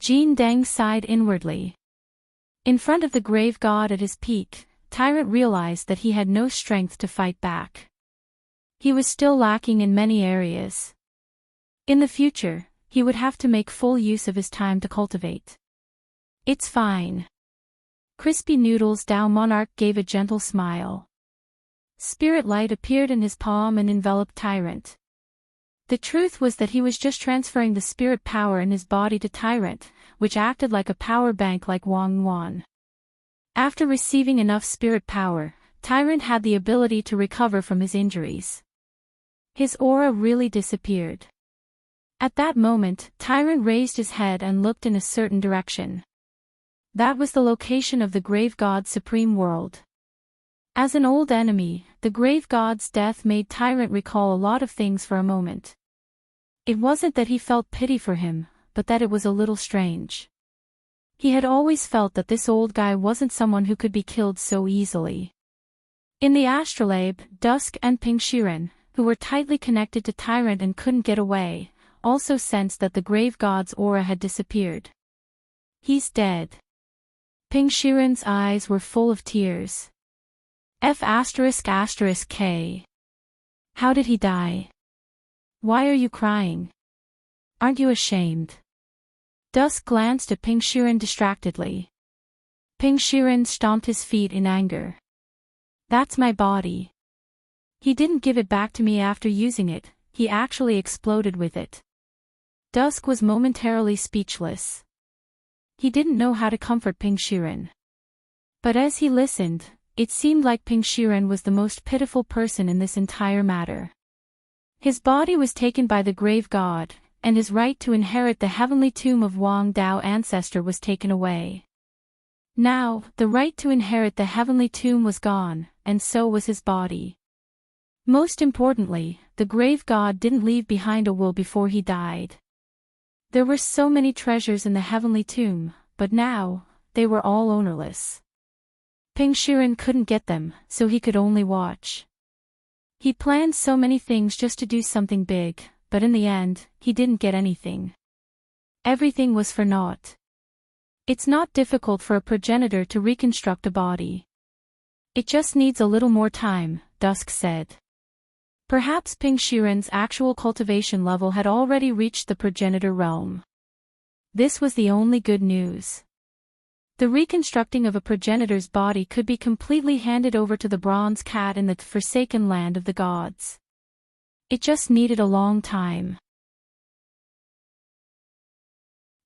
Jin Deng sighed inwardly. In front of the grave god at his peak, Tyrant realized that he had no strength to fight back. He was still lacking in many areas. In the future, he would have to make full use of his time to cultivate. "It's fine." Crispy Noodles Dao Monarch gave a gentle smile. Spirit light appeared in his palm and enveloped Tyrant. The truth was that he was just transferring the spirit power in his body to Tyrant, which acted like a power bank like Wang Yuan. After receiving enough spirit power, Tyrant had the ability to recover from his injuries. His aura really disappeared. At that moment, Tyrant raised his head and looked in a certain direction. That was the location of the grave god's supreme world. As an old enemy, the grave god's death made Tyrant recall a lot of things for a moment. It wasn't that he felt pity for him, but that it was a little strange. He had always felt that this old guy wasn't someone who could be killed so easily. In the astrolabe, Dusk and Ping Shiren, who were tightly connected to Tyrant and couldn't get away, also sensed that the grave god's aura had disappeared. "He's dead." Ping Shiren's eyes were full of tears. F***K. How did he die? Why are you crying? Aren't you ashamed? Dusk glanced at Ping Shiren distractedly. Ping Shiren stomped his feet in anger. "That's my body. He didn't give it back to me after using it, he actually exploded with it." Dusk was momentarily speechless. He didn't know how to comfort Ping Shiren. But as he listened, it seemed like Ping Shiren was the most pitiful person in this entire matter. His body was taken by the grave god, and his right to inherit the heavenly tomb of Wang Dao ancestor was taken away. Now, the right to inherit the heavenly tomb was gone, and so was his body. Most importantly, the grave god didn't leave behind a will before he died. There were so many treasures in the heavenly tomb, but now, they were all ownerless. Ping Shiren couldn't get them, so he could only watch. He planned so many things just to do something big, but in the end, he didn't get anything. Everything was for naught. It's not difficult for a progenitor to reconstruct a body. It just needs a little more time, Dusk said. Perhaps Ping Shiren's actual cultivation level had already reached the progenitor realm. This was the only good news. The reconstructing of a progenitor's body could be completely handed over to the bronze cat in the forsaken land of the gods. It just needed a long time.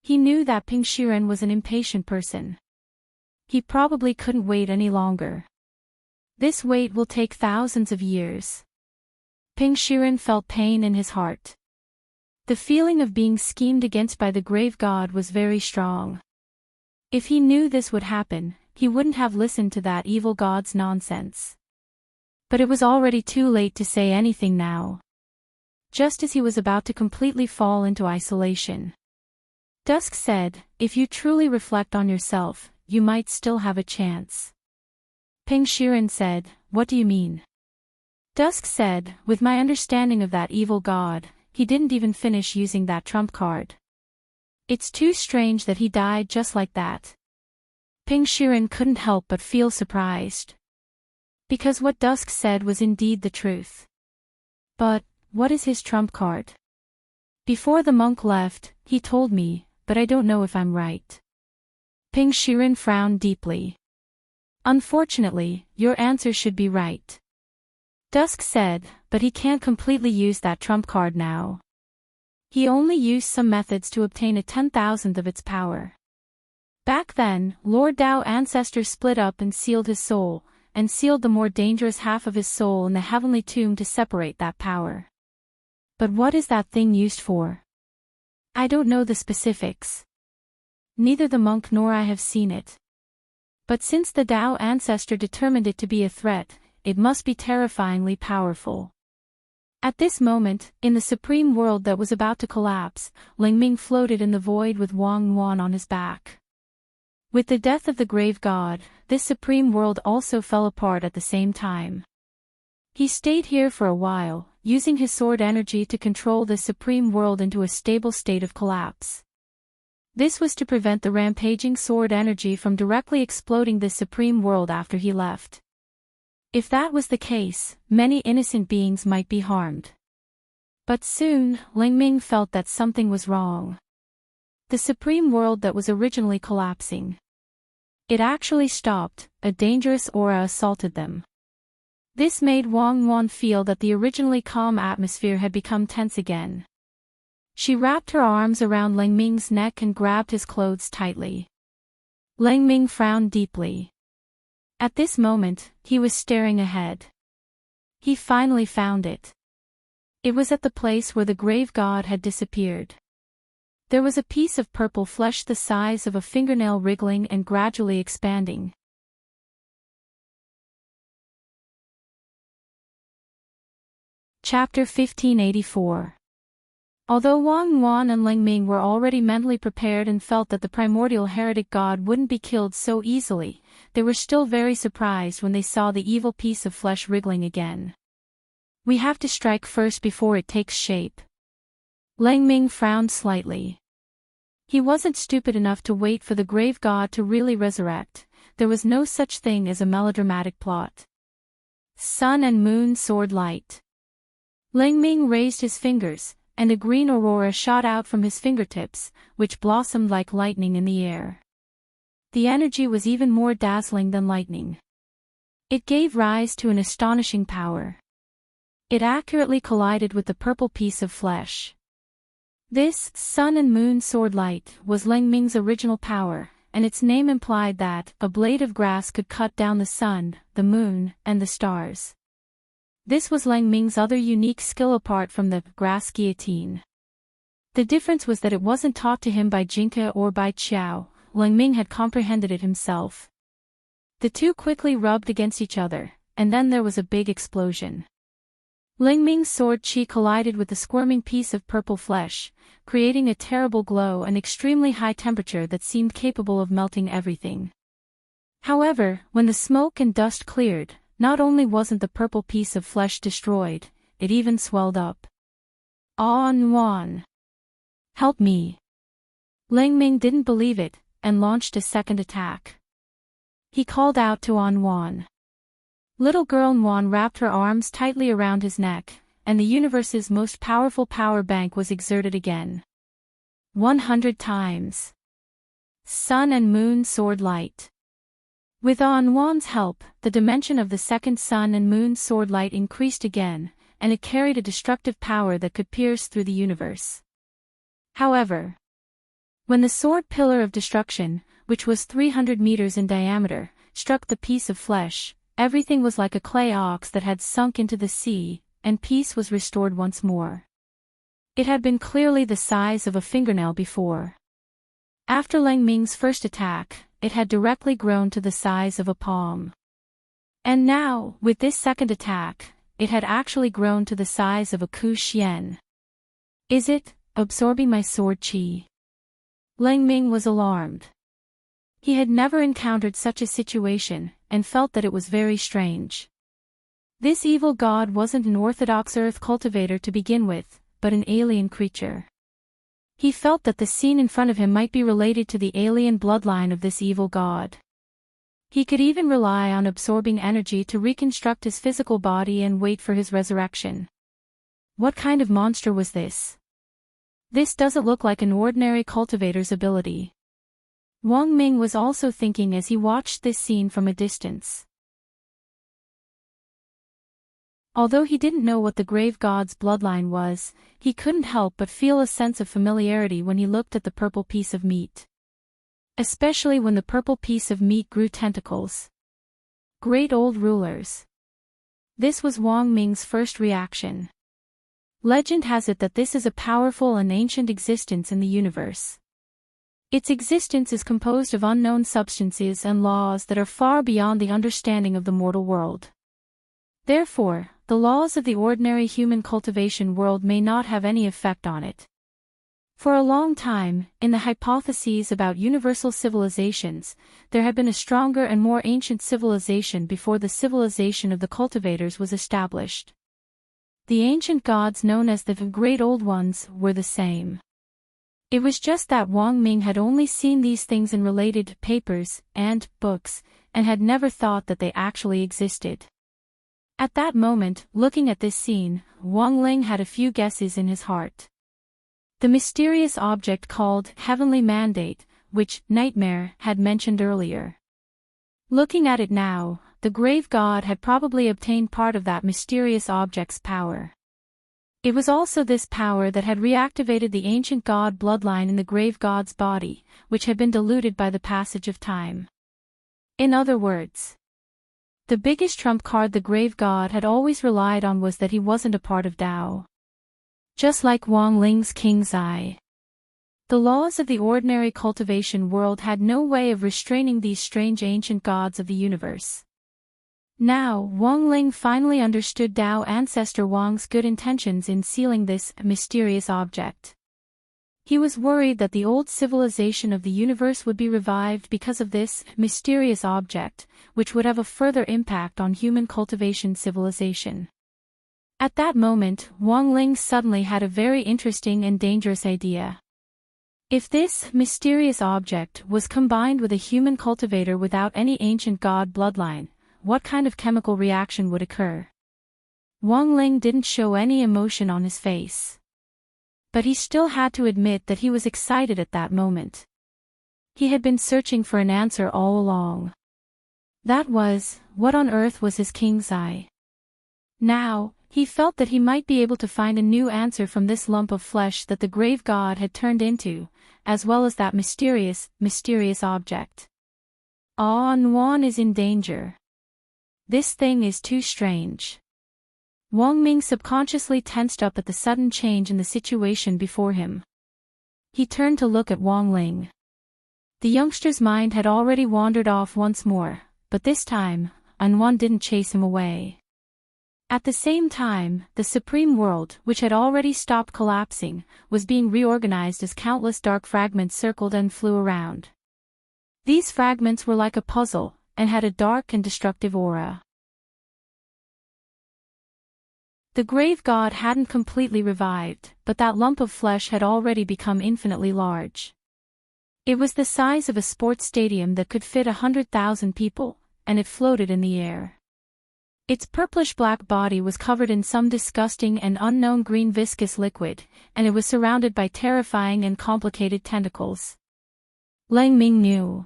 He knew that Ping Shiren was an impatient person. He probably couldn't wait any longer. This wait will take thousands of years. Ping Shiren felt pain in his heart. The feeling of being schemed against by the grave god was very strong. If he knew this would happen, he wouldn't have listened to that evil god's nonsense. But it was already too late to say anything now. Just as he was about to completely fall into isolation. Dusk said, "If you truly reflect on yourself, you might still have a chance." Ping Shiren said, "What do you mean?" Dusk said, "With my understanding of that evil god, he didn't even finish using that trump card. It's too strange that he died just like that." Ping Shiren couldn't help but feel surprised. Because what Dusk said was indeed the truth. "But, what is his trump card?" "Before the monk left, he told me, but I don't know if I'm right." Ping Shiren frowned deeply. "Unfortunately, your answer should be right." Dusk said, "But he can't completely use that trump card now. He only used some methods to obtain a 10,000th of its power. Back then, Lord Dao ancestor split up and sealed his soul, and sealed the more dangerous half of his soul in the heavenly tomb to separate that power. But what is that thing used for?" I don't know the specifics. Neither the monk nor I have seen it. But since the Tao ancestor determined it to be a threat, it must be terrifyingly powerful. At this moment, in the supreme world that was about to collapse, Lingming floated in the void with Wang Yuan on his back. With the death of the grave god, this supreme world also fell apart at the same time. He stayed here for a while, using his sword energy to control the supreme world into a stable state of collapse. This was to prevent the rampaging sword energy from directly exploding this supreme world after he left. If that was the case, many innocent beings might be harmed. But soon, Lingming felt that something was wrong. The supreme world that was originally collapsing. It actually stopped, a dangerous aura assaulted them. This made Wang Yuan feel that the originally calm atmosphere had become tense again. She wrapped her arms around Lingming's neck and grabbed his clothes tightly. Lingming frowned deeply. At this moment, he was staring ahead. He finally found it. It was at the place where the grave god had disappeared. There was a piece of purple flesh the size of a fingernail wriggling and gradually expanding. Chapter 1584. Although Wang Yuan and Lingming were already mentally prepared and felt that the primordial heretic god wouldn't be killed so easily, they were still very surprised when they saw the evil piece of flesh wriggling again. We have to strike first before it takes shape. Lingming frowned slightly. He wasn't stupid enough to wait for the grave god to really resurrect. There was no such thing as a melodramatic plot. Sun and moon sword light. Lingming raised his fingers, and a green aurora shot out from his fingertips, which blossomed like lightning in the air. The energy was even more dazzling than lightning. It gave rise to an astonishing power. It accurately collided with the purple piece of flesh. This, sun and moon sword light, was Lingming's original power, and its name implied that a blade of grass could cut down the sun, the moon, and the stars. This was Lingming's other unique skill apart from the grass guillotine. The difference was that it wasn't taught to him by Jinka or by Qiao. Lingming had comprehended it himself. The two quickly rubbed against each other, and then there was a big explosion. Lingming's sword qi collided with the squirming piece of purple flesh, creating a terrible glow and extremely high temperature that seemed capable of melting everything. However, when the smoke and dust cleared, not only wasn't the purple piece of flesh destroyed, it even swelled up. Yuan! Help me! Lingming didn't believe it, and launched a second attack. He called out to Yuan. Little girl Yuan wrapped her arms tightly around his neck, and the universe's most powerful power bank was exerted again. 100 times. Sun and moon sword light. With Yuan's help, the dimension of the second sun and moon sword light increased again, and it carried a destructive power that could pierce through the universe. However, when the sword pillar of destruction, which was 300 meters in diameter, struck the piece of flesh, everything was like a clay ox that had sunk into the sea, and peace was restored once more. It had been clearly the size of a fingernail before. After Lingming's first attack, it had directly grown to the size of a palm. And now, with this second attack, it had actually grown to the size of a ku xian. Is it absorbing my sword qi? Lingming was alarmed. He had never encountered such a situation, and felt that it was very strange. This evil god wasn't an orthodox earth cultivator to begin with, but an alien creature. He felt that the scene in front of him might be related to the alien bloodline of this evil god. He could even rely on absorbing energy to reconstruct his physical body and wait for his resurrection. What kind of monster was this? This doesn't look like an ordinary cultivator's ability. Wang Ming was also thinking as he watched this scene from a distance. Although he didn't know what the grave god's bloodline was, he couldn't help but feel a sense of familiarity when he looked at the purple piece of meat. Especially when the purple piece of meat grew tentacles. Great old rulers. This was Wang Ming's first reaction. Legend has it that this is a powerful and ancient existence in the universe. Its existence is composed of unknown substances and laws that are far beyond the understanding of the mortal world. Therefore, the laws of the ordinary human cultivation world may not have any effect on it. For a long time, in the hypotheses about universal civilizations, there had been a stronger and more ancient civilization before the civilization of the cultivators was established. The ancient gods known as the Great Old Ones were the same. It was just that Wang Ming had only seen these things in related papers and books, and had never thought that they actually existed. At that moment, looking at this scene, Wang Ling had a few guesses in his heart. The mysterious object called Heavenly Mandate, which Nightmare had mentioned earlier. Looking at it now, the grave god had probably obtained part of that mysterious object's power. It was also this power that had reactivated the ancient god bloodline in the grave god's body, which had been diluted by the passage of time. In other words, the biggest trump card the grave god had always relied on was that he wasn't a part of Tao. Just like Wang Ling's king's eye. The laws of the ordinary cultivation world had no way of restraining these strange ancient gods of the universe. Now, Wang Ling finally understood Tao ancestor Wang's good intentions in sealing this mysterious object. He was worried that the old civilization of the universe would be revived because of this mysterious object, which would have a further impact on human cultivation civilization. At that moment, Wang Ling suddenly had a very interesting and dangerous idea. If this mysterious object was combined with a human cultivator without any ancient god bloodline, what kind of chemical reaction would occur? Wang Ling didn't show any emotion on his face. But he still had to admit that he was excited at that moment. He had been searching for an answer all along. That was, what on earth was his king's eye? Now, he felt that he might be able to find a new answer from this lump of flesh that the grave god had turned into, as well as that mysterious object. Ah, Nuan is in danger. This thing is too strange. Wang Ming subconsciously tensed up at the sudden change in the situation before him. He turned to look at Wang Ling. The youngster's mind had already wandered off once more, but this time, Nuan didn't chase him away. At the same time, the Supreme World, which had already stopped collapsing, was being reorganized as countless dark fragments circled and flew around. These fragments were like a puzzle, and had a dark and destructive aura. The grave god hadn't completely revived, but that lump of flesh had already become infinitely large. It was the size of a sports stadium that could fit 100,000 people, and it floated in the air. Its purplish-black body was covered in some disgusting and unknown green viscous liquid, and it was surrounded by terrifying and complicated tentacles. Lang Ming knew.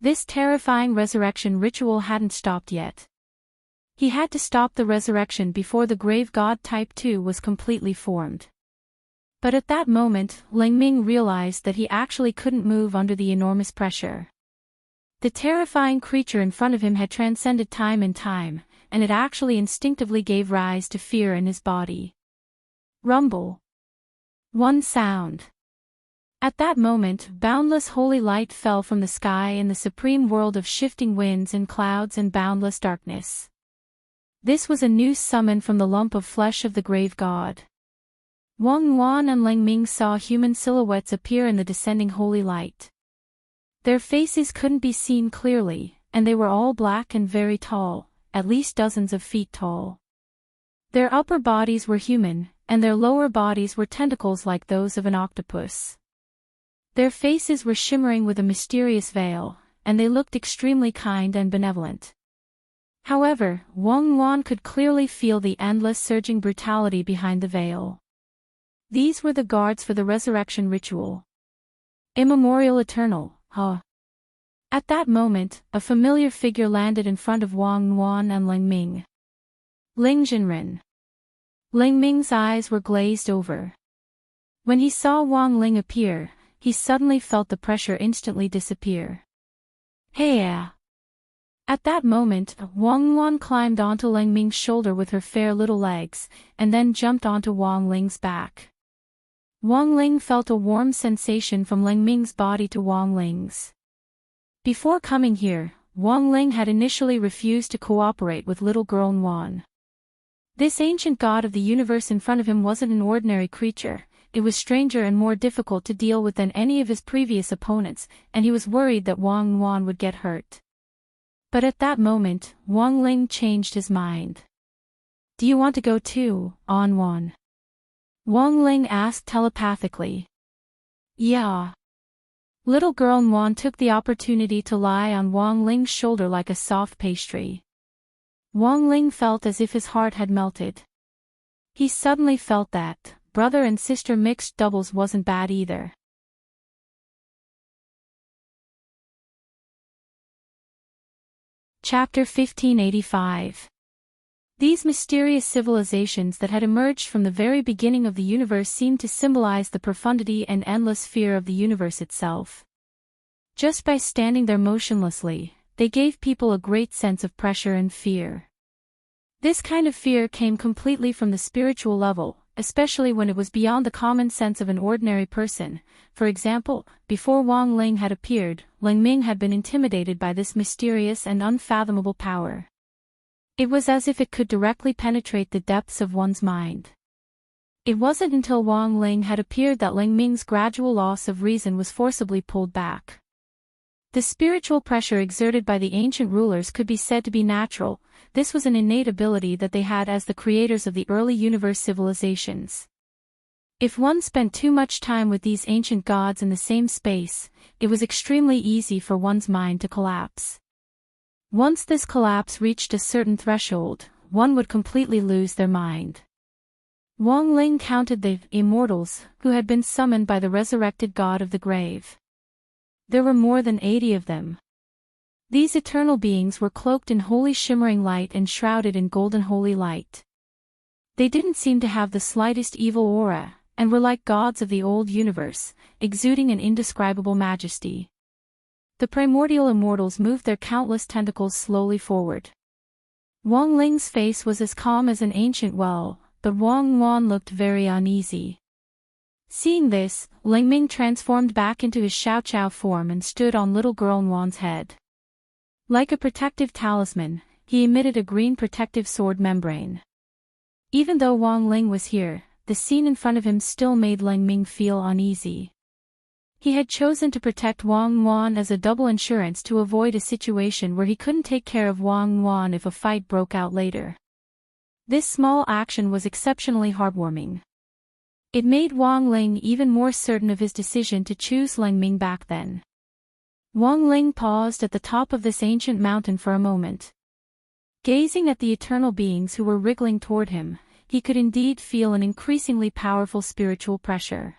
This terrifying resurrection ritual hadn't stopped yet. He had to stop the resurrection before the grave god Type 2 was completely formed. But at that moment, Lang Ming realized that he actually couldn't move under the enormous pressure. The terrifying creature in front of him had transcended time and time, and it actually instinctively gave rise to fear in his body. Rumble. One sound. At that moment, boundless holy light fell from the sky in the supreme world of shifting winds and clouds and boundless darkness. This was a new summon from the lump of flesh of the grave god. Wang Yuan and Lang Ming saw human silhouettes appear in the descending holy light. Their faces couldn't be seen clearly, and they were all black and very tall, at least dozens of feet tall. Their upper bodies were human, and their lower bodies were tentacles like those of an octopus. Their faces were shimmering with a mysterious veil, and they looked extremely kind and benevolent. However, Wang Yuan could clearly feel the endless surging brutality behind the veil. These were the guards for the resurrection ritual. Immemorial eternal, huh? At that moment, a familiar figure landed in front of Wang Yuan and Lang Ming. Ling Jinren. Lang Ming's eyes were glazed over. When he saw Wang Ling appear, he suddenly felt the pressure instantly disappear. Hey! At that moment, Wang Wan climbed onto Lang Ming's shoulder with her fair little legs, and then jumped onto Wang Ling's back. Wang Ling felt a warm sensation from Lang Ming's body to Wang Ling's. Before coming here, Wang Ling had initially refused to cooperate with little girl Wan. This ancient god of the universe in front of him wasn't an ordinary creature, it was stranger and more difficult to deal with than any of his previous opponents, and he was worried that Wang Wan would get hurt. But at that moment, Wang Ling changed his mind. "Do you want to go too, An Wan?" Wang Ling asked telepathically. "Yeah." Little girl Wan took the opportunity to lie on Wang Ling's shoulder like a soft pastry. Wang Ling felt as if his heart had melted. He suddenly felt that brother and sister mixed doubles wasn't bad either. Chapter 1585. These mysterious civilizations that had emerged from the very beginning of the universe seemed to symbolize the profundity and endless fear of the universe itself. Just by standing there motionlessly, they gave people a great sense of pressure and fear. This kind of fear came completely from the spiritual level, especially when it was beyond the common sense of an ordinary person. For example, before Wang Ling had appeared, Lang Ming had been intimidated by this mysterious and unfathomable power. It was as if it could directly penetrate the depths of one's mind. It wasn't until Wang Ling had appeared that Lang Ming's gradual loss of reason was forcibly pulled back. The spiritual pressure exerted by the ancient rulers could be said to be natural. This was an innate ability that they had as the creators of the early universe civilizations. If one spent too much time with these ancient gods in the same space, it was extremely easy for one's mind to collapse. Once this collapse reached a certain threshold, one would completely lose their mind. Wang Ling counted the immortals who had been summoned by the resurrected god of the grave. There were more than 80 of them. These eternal beings were cloaked in holy shimmering light and shrouded in golden holy light. They didn't seem to have the slightest evil aura, and were like gods of the old universe, exuding an indescribable majesty. The primordial immortals moved their countless tentacles slowly forward. Wang Ling's face was as calm as an ancient well, but Wang Wan looked very uneasy. Seeing this, Lang Ming transformed back into his Xiao Chao form and stood on little girl Wan's head. Like a protective talisman, he emitted a green protective sword membrane. Even though Wang Ling was here, the scene in front of him still made Lang Ming feel uneasy. He had chosen to protect Wang Wan as a double insurance to avoid a situation where he couldn't take care of Wang Wan if a fight broke out later. This small action was exceptionally heartwarming. It made Wang Ling even more certain of his decision to choose Lang Ming back then. Wang Ling paused at the top of this ancient mountain for a moment. Gazing at the eternal beings who were wriggling toward him, he could indeed feel an increasingly powerful spiritual pressure.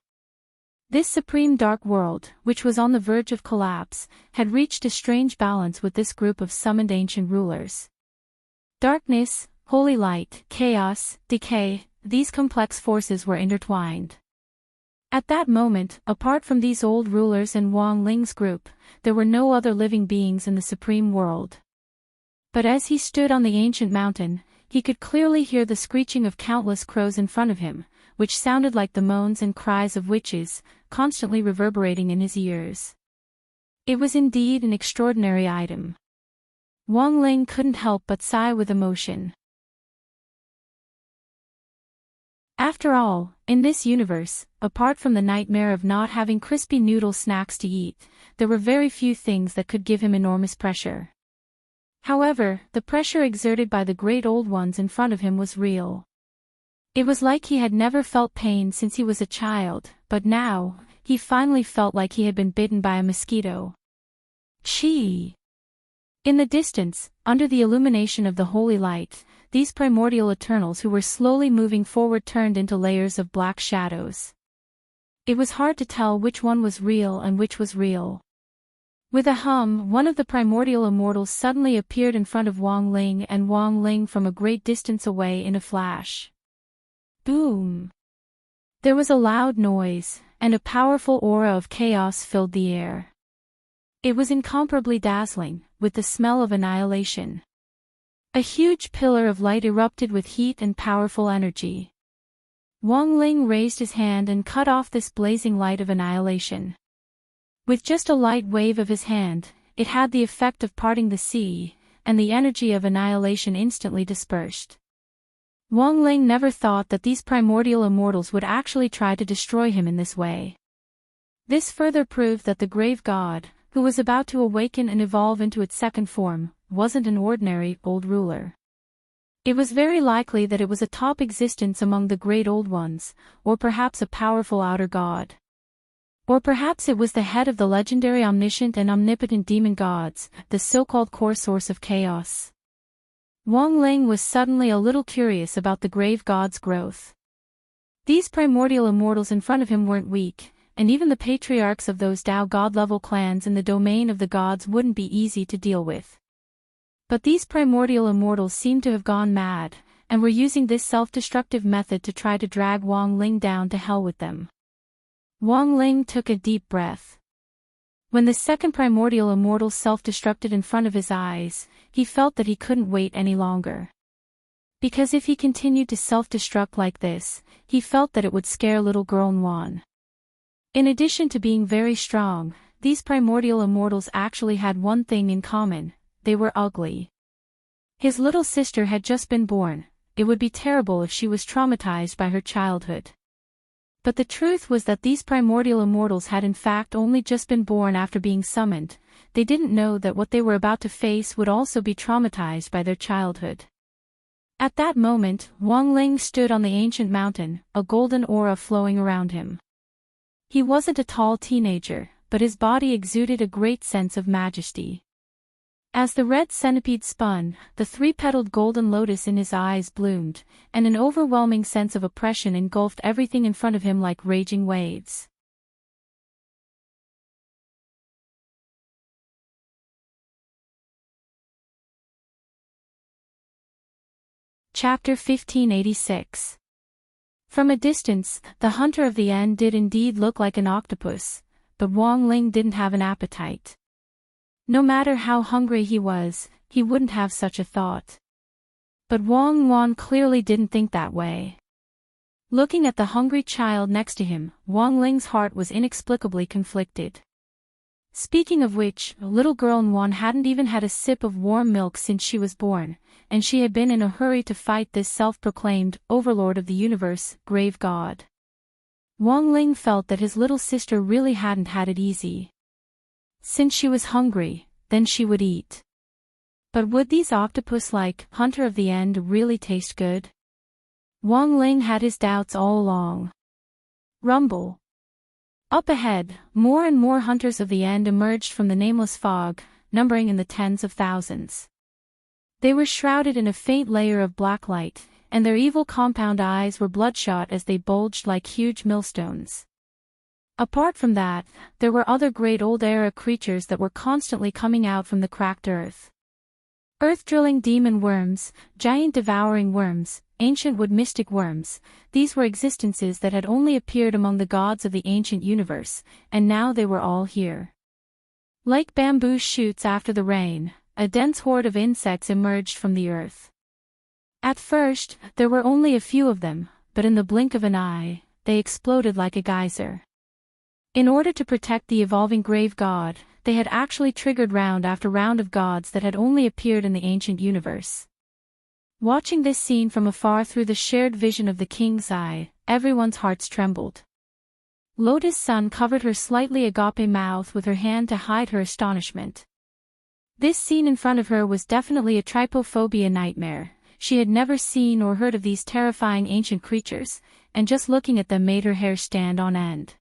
This supreme dark world, which was on the verge of collapse, had reached a strange balance with this group of summoned ancient rulers. Darkness, holy light, chaos, decay, these complex forces were intertwined. At that moment, apart from these old rulers and Wang Ling's group, there were no other living beings in the supreme world. But as he stood on the ancient mountain, he could clearly hear the screeching of countless crows in front of him, which sounded like the moans and cries of witches, constantly reverberating in his ears. It was indeed an extraordinary item. Wang Ling couldn't help but sigh with emotion. After all, in this universe, apart from the nightmare of not having crispy noodle snacks to eat, there were very few things that could give him enormous pressure. However, the pressure exerted by the great old ones in front of him was real. It was like he had never felt pain since he was a child, but now, he finally felt like he had been bitten by a mosquito. Chi! In the distance, under the illumination of the holy light, these primordial eternals who were slowly moving forward turned into layers of black shadows. It was hard to tell which one was real and which was real. With a hum, one of the primordial immortals suddenly appeared in front of Wang Ling and Wang Ling from a great distance away in a flash. Boom! There was a loud noise, and a powerful aura of chaos filled the air. It was incomparably dazzling, with the smell of annihilation. A huge pillar of light erupted with heat and powerful energy. Wang Ling raised his hand and cut off this blazing light of annihilation. With just a light wave of his hand, it had the effect of parting the sea, and the energy of annihilation instantly dispersed. Wang Ling never thought that these primordial immortals would actually try to destroy him in this way. This further proved that the grave god, who was about to awaken and evolve into its second form, wasn't an ordinary old ruler. It was very likely that it was a top existence among the great old ones, or perhaps a powerful outer god. Or perhaps it was the head of the legendary omniscient and omnipotent demon gods, the so-called core source of chaos. Wang Ling was suddenly a little curious about the grave god's growth. These primordial immortals in front of him weren't weak, and even the patriarchs of those Tao god-level clans in the domain of the gods wouldn't be easy to deal with. But these primordial immortals seemed to have gone mad, and were using this self-destructive method to try to drag Wang Ling down to hell with them. Wang Ling took a deep breath. When the second primordial immortal self-destructed in front of his eyes, he felt that he couldn't wait any longer. Because if he continued to self-destruct like this, he felt that it would scare little girl Nguyen. In addition to being very strong, these primordial immortals actually had one thing in common: they were ugly. His little sister had just been born. It would be terrible if she was traumatized by her childhood. But the truth was that these primordial immortals had in fact only just been born after being summoned. They didn't know that what they were about to face would also be traumatized by their childhood. At that moment, Wang Ling stood on the ancient mountain, a golden aura flowing around him. He wasn't a tall teenager, but his body exuded a great sense of majesty. As the red centipede spun, the three-petaled golden lotus in his eyes bloomed, and an overwhelming sense of oppression engulfed everything in front of him like raging waves. Chapter 1586. From a distance, the hunter of the end did indeed look like an octopus, but Wang Ling didn't have an appetite. No matter how hungry he was, he wouldn't have such a thought. But Wang Nguyen clearly didn't think that way. Looking at the hungry child next to him, Wang Ling's heart was inexplicably conflicted. Speaking of which, little girl Nguyen hadn't even had a sip of warm milk since she was born, and she had been in a hurry to fight this self-proclaimed overlord of the universe, grave god. Wang Ling felt that his little sister really hadn't had it easy. Since she was hungry, then she would eat. But would these octopus-like hunter of the end really taste good? Wang Ling had his doubts all along. Rumble. Up ahead, more and more hunters of the end emerged from the nameless fog, numbering in the tens of thousands. They were shrouded in a faint layer of black light, and their evil compound eyes were bloodshot as they bulged like huge millstones. Apart from that, there were other great old-era creatures that were constantly coming out from the cracked earth. Earth-drilling demon worms, giant devouring worms, ancient wood mystic worms, these were existences that had only appeared among the gods of the ancient universe, and now they were all here. Like bamboo shoots after the rain, a dense horde of insects emerged from the earth. At first, there were only a few of them, but in the blink of an eye, they exploded like a geyser. In order to protect the evolving grave god, they had actually triggered round after round of gods that had only appeared in the ancient universe. Watching this scene from afar through the shared vision of the king's eye, everyone's hearts trembled. Lotus Sun covered her slightly agape mouth with her hand to hide her astonishment. This scene in front of her was definitely a trypophobia nightmare. She had never seen or heard of these terrifying ancient creatures, and just looking at them made her hair stand on end.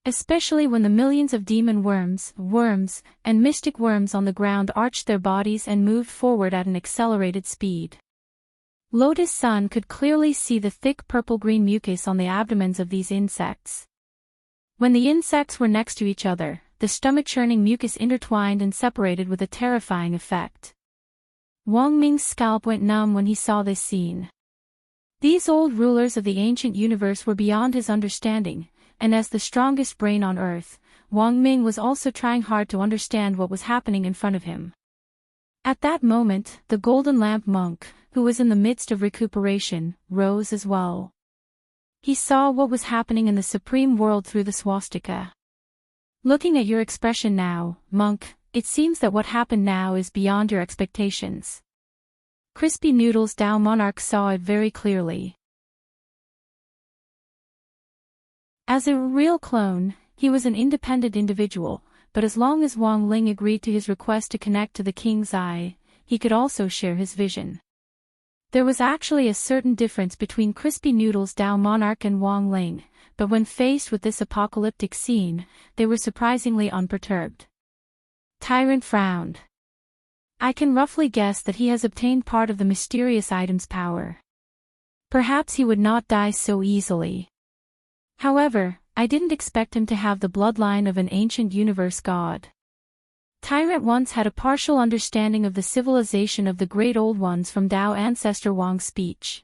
Especially when the millions of demon worms, and mystic worms on the ground arched their bodies and moved forward at an accelerated speed. Lotus Sun could clearly see the thick purple-green mucus on the abdomens of these insects. When the insects were next to each other, the stomach-churning mucus intertwined and separated with a terrifying effect. Wang Ming's scalp went numb when he saw this scene. These old rulers of the ancient universe were beyond his understanding, and as the strongest brain on earth, Wang Ming was also trying hard to understand what was happening in front of him. At that moment, the Golden Lamp monk, who was in the midst of recuperation, rose as well. He saw what was happening in the supreme world through the swastika. Looking at your expression now, monk, it seems that what happened now is beyond your expectations. Crispy Noodles Dao Monarch saw it very clearly. As a real clone, he was an independent individual, but as long as Wang Ling agreed to his request to connect to the king's eye, he could also share his vision. There was actually a certain difference between Crispy Noodles Dao Monarch and Wang Ling, but when faced with this apocalyptic scene, they were surprisingly unperturbed. Tyrant frowned. I can roughly guess that he has obtained part of the mysterious item's power. Perhaps he would not die so easily. However, I didn't expect him to have the bloodline of an ancient universe god. Tyrant once had a partial understanding of the civilization of the great old ones from Dao ancestor Wang's speech.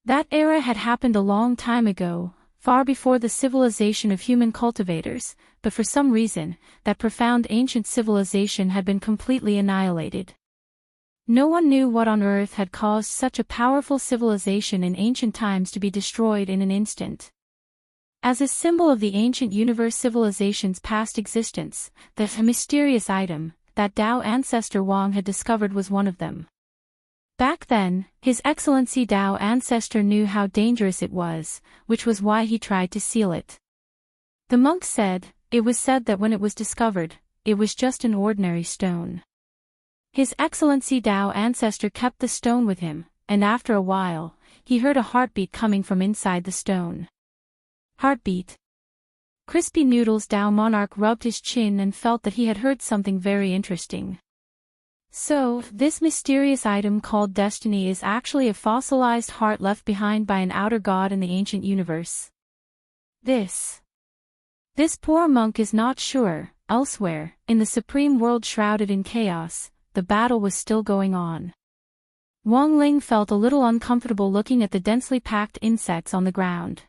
That era had happened a long time ago, far before the civilization of human cultivators, but for some reason, that profound ancient civilization had been completely annihilated. No one knew what on earth had caused such a powerful civilization in ancient times to be destroyed in an instant. As a symbol of the ancient universe civilization's past existence, the mysterious item that Dao ancestor Wang had discovered was one of them. Back then, His Excellency Dao ancestor knew how dangerous it was, which was why he tried to seal it. The monk said, it was said that when it was discovered, it was just an ordinary stone. His Excellency Dao ancestor kept the stone with him, and after a while, he heard a heartbeat coming from inside the stone. Heartbeat. Crispy Noodles Dao Monarch rubbed his chin and felt that he had heard something very interesting. So, this mysterious item called destiny is actually a fossilized heart left behind by an outer god in the ancient universe. This poor monk is not sure. Elsewhere, in the supreme world shrouded in chaos, the battle was still going on. Wang Ling felt a little uncomfortable looking at the densely packed insects on the ground.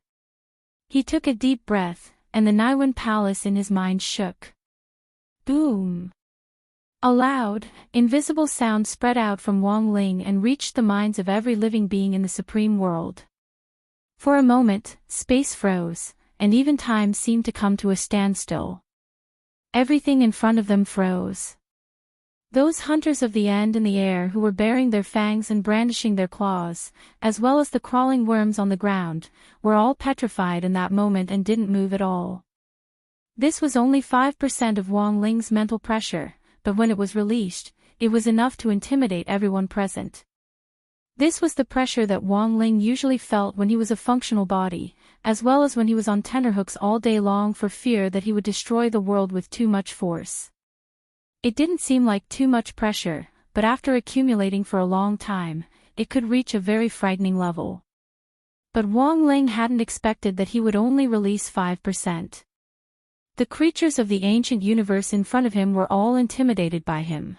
He took a deep breath, and the Naiwan palace in his mind shook. Boom! A loud, invisible sound spread out from Wang Ling and reached the minds of every living being in the supreme world. For a moment, space froze, and even time seemed to come to a standstill. Everything in front of them froze. Those hunters of the end in the air who were baring their fangs and brandishing their claws, as well as the crawling worms on the ground, were all petrified in that moment and didn't move at all. This was only 5% of Wang Ling's mental pressure, but when it was released, it was enough to intimidate everyone present. This was the pressure that Wang Ling usually felt when he was a functional body, as well as when he was on tenterhooks all day long for fear that he would destroy the world with too much force. It didn't seem like too much pressure, but after accumulating for a long time, it could reach a very frightening level. But Wang Ling hadn't expected that he would only release 5%. The creatures of the ancient universe in front of him were all intimidated by him.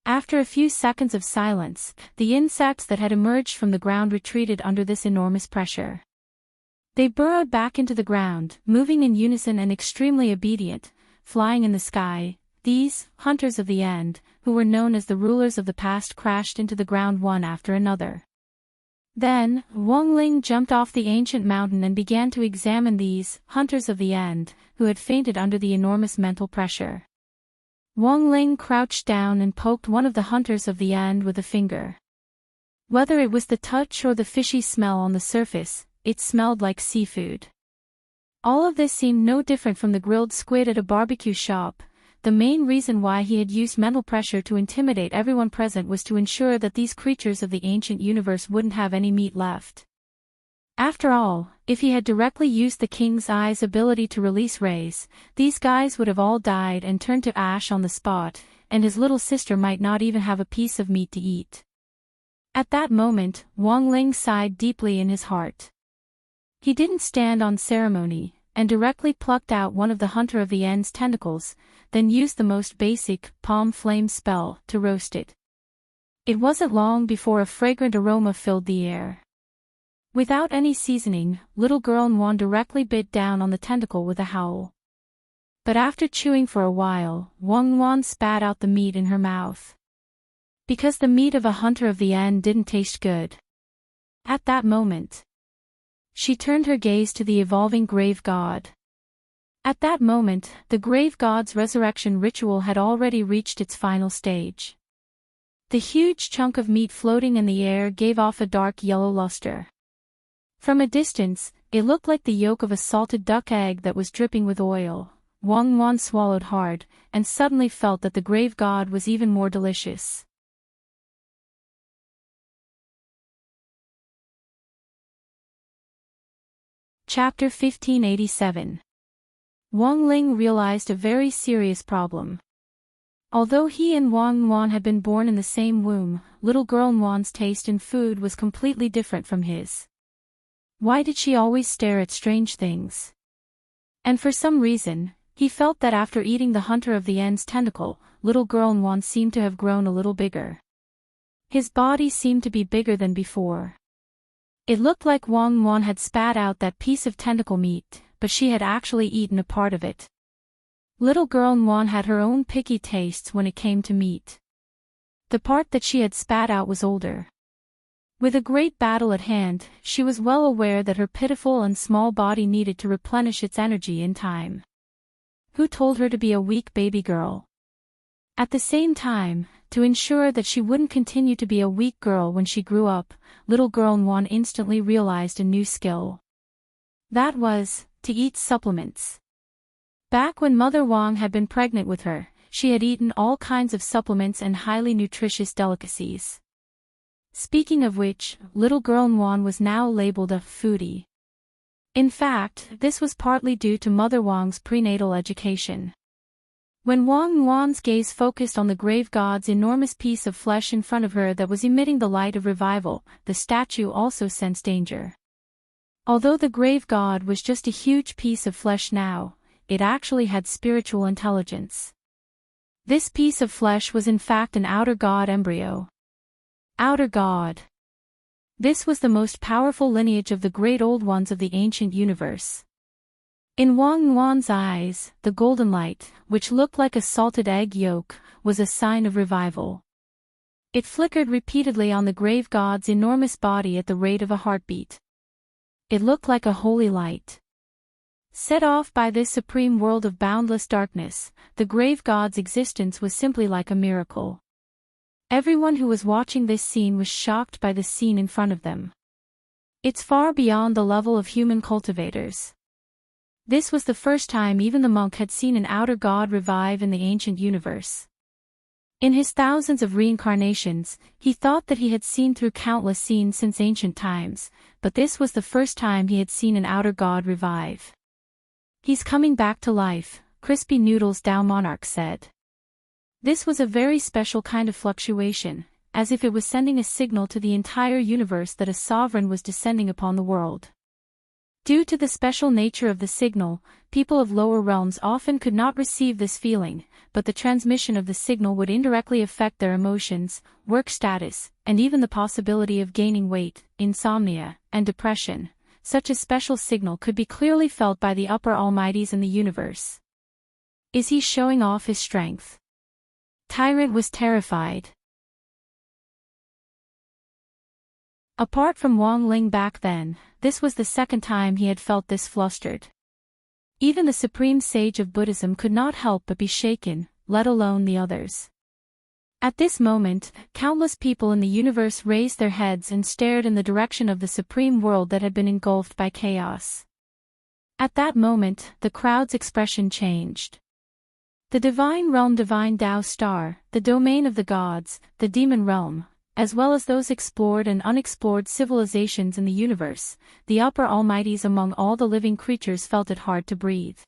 After a few seconds of silence, the insects that had emerged from the ground retreated under this enormous pressure. They burrowed back into the ground, moving in unison and extremely obedient, flying in the sky. These hunters of the end, who were known as the rulers of the past, crashed into the ground one after another. Then, Wang Ling jumped off the ancient mountain and began to examine these hunters of the end, who had fainted under the enormous mental pressure. Wang Ling crouched down and poked one of the hunters of the end with a finger. Whether it was the touch or the fishy smell on the surface, it smelled like seafood. All of this seemed no different from the grilled squid at a barbecue shop. The main reason why he had used mental pressure to intimidate everyone present was to ensure that these creatures of the ancient universe wouldn't have any meat left. After all, if he had directly used the king's eye's ability to release rays, these guys would have all died and turned to ash on the spot, and his little sister might not even have a piece of meat to eat. At that moment, Wang Ling sighed deeply in his heart. He didn't stand on ceremony, and directly plucked out one of the Hunter of the End's tentacles, then used the most basic, palm flame spell, to roast it. It wasn't long before a fragrant aroma filled the air. Without any seasoning, little girl Nwan directly bit down on the tentacle with a howl. But after chewing for a while, Wang Wan spat out the meat in her mouth. Because the meat of a hunter of the end didn't taste good. At that moment, she turned her gaze to the evolving grave god. At that moment, the grave god's resurrection ritual had already reached its final stage. The huge chunk of meat floating in the air gave off a dark yellow luster. From a distance, it looked like the yolk of a salted duck egg that was dripping with oil. Wang Wan swallowed hard, and suddenly felt that the grave god was even more delicious. Chapter 1587. Wang Ling realized a very serious problem. Although he and Wang Wan had been born in the same womb, little girl Wan's taste in food was completely different from his. Why did she always stare at strange things? And for some reason, he felt that after eating the hunter of the end's tentacle, little girl Wan seemed to have grown a little bigger. His body seemed to be bigger than before. It looked like Wang Wan had spat out that piece of tentacle meat, but she had actually eaten a part of it. Little girl Wan had her own picky tastes when it came to meat. The part that she had spat out was older. With a great battle at hand, she was well aware that her pitiful and small body needed to replenish its energy in time. Who told her to be a weak baby girl? At the same time, to ensure that she wouldn't continue to be a weak girl when she grew up, little girl Wan instantly realized a new skill. That was, to eat supplements. Back when Mother Wang had been pregnant with her, she had eaten all kinds of supplements and highly nutritious delicacies. Speaking of which, little girl Wan was now labeled a foodie. In fact, this was partly due to Mother Wang's prenatal education. When Wang Wan's gaze focused on the grave god's enormous piece of flesh in front of her that was emitting the light of revival, the statue also sensed danger. Although the grave god was just a huge piece of flesh now, it actually had spiritual intelligence. This piece of flesh was in fact an outer god embryo. Outer god. This was the most powerful lineage of the great old ones of the ancient universe. In Wang Wan's eyes, the golden light, which looked like a salted egg yolk, was a sign of revival. It flickered repeatedly on the grave god's enormous body at the rate of a heartbeat. It looked like a holy light. Set off by this supreme world of boundless darkness, the grave god's existence was simply like a miracle. Everyone who was watching this scene was shocked by the scene in front of them. It's far beyond the level of human cultivators. This was the first time even the monk had seen an outer god revive in the ancient universe. In his thousands of reincarnations, he thought that he had seen through countless scenes since ancient times, but this was the first time he had seen an outer god revive. He's coming back to life, Crispy Noodles Dao Monarch said. This was a very special kind of fluctuation, as if it was sending a signal to the entire universe that a sovereign was descending upon the world. Due to the special nature of the signal, people of lower realms often could not receive this feeling, but the transmission of the signal would indirectly affect their emotions, work status, and even the possibility of gaining weight, insomnia, and depression. Such a special signal could be clearly felt by the upper almighties in the universe. Is he showing off his strength? Tyrant was terrified. Apart from Wang Ling back then, this was the second time he had felt this flustered. Even the supreme sage of Buddhism could not help but be shaken, let alone the others. At this moment, countless people in the universe raised their heads and stared in the direction of the supreme world that had been engulfed by chaos. At that moment, the crowd's expression changed. The divine realm, divine Tao star, the domain of the gods, the demon realm, as well as those explored and unexplored civilizations in the universe, the upper almighties among all the living creatures felt it hard to breathe.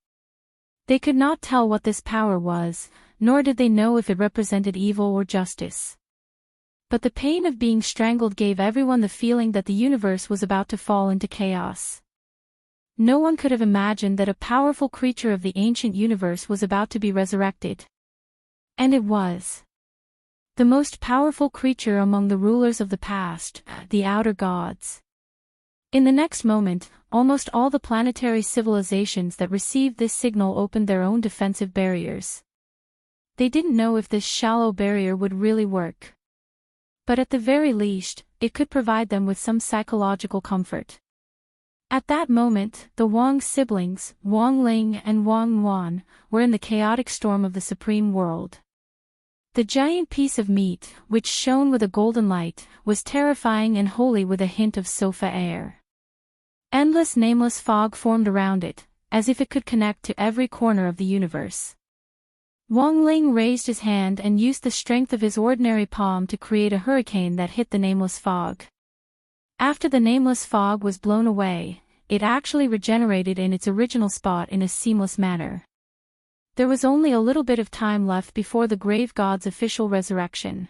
They could not tell what this power was, nor did they know if it represented evil or justice. But the pain of being strangled gave everyone the feeling that the universe was about to fall into chaos. No one could have imagined that a powerful creature of the ancient universe was about to be resurrected. And it was. The most powerful creature among the rulers of the past, the outer gods. In the next moment, almost all the planetary civilizations that received this signal opened their own defensive barriers. They didn't know if this shallow barrier would really work. But at the very least, it could provide them with some psychological comfort. At that moment, the Wang siblings, Wang Ling and Wang Yuan, were in the chaotic storm of the supreme world. The giant piece of meat, which shone with a golden light, was terrifying and holy with a hint of sofa air. Endless nameless fog formed around it, as if it could connect to every corner of the universe. Wang Ling raised his hand and used the strength of his ordinary palm to create a hurricane that hit the nameless fog. After the nameless fog was blown away, it actually regenerated in its original spot in a seamless manner. There was only a little bit of time left before the grave god's official resurrection.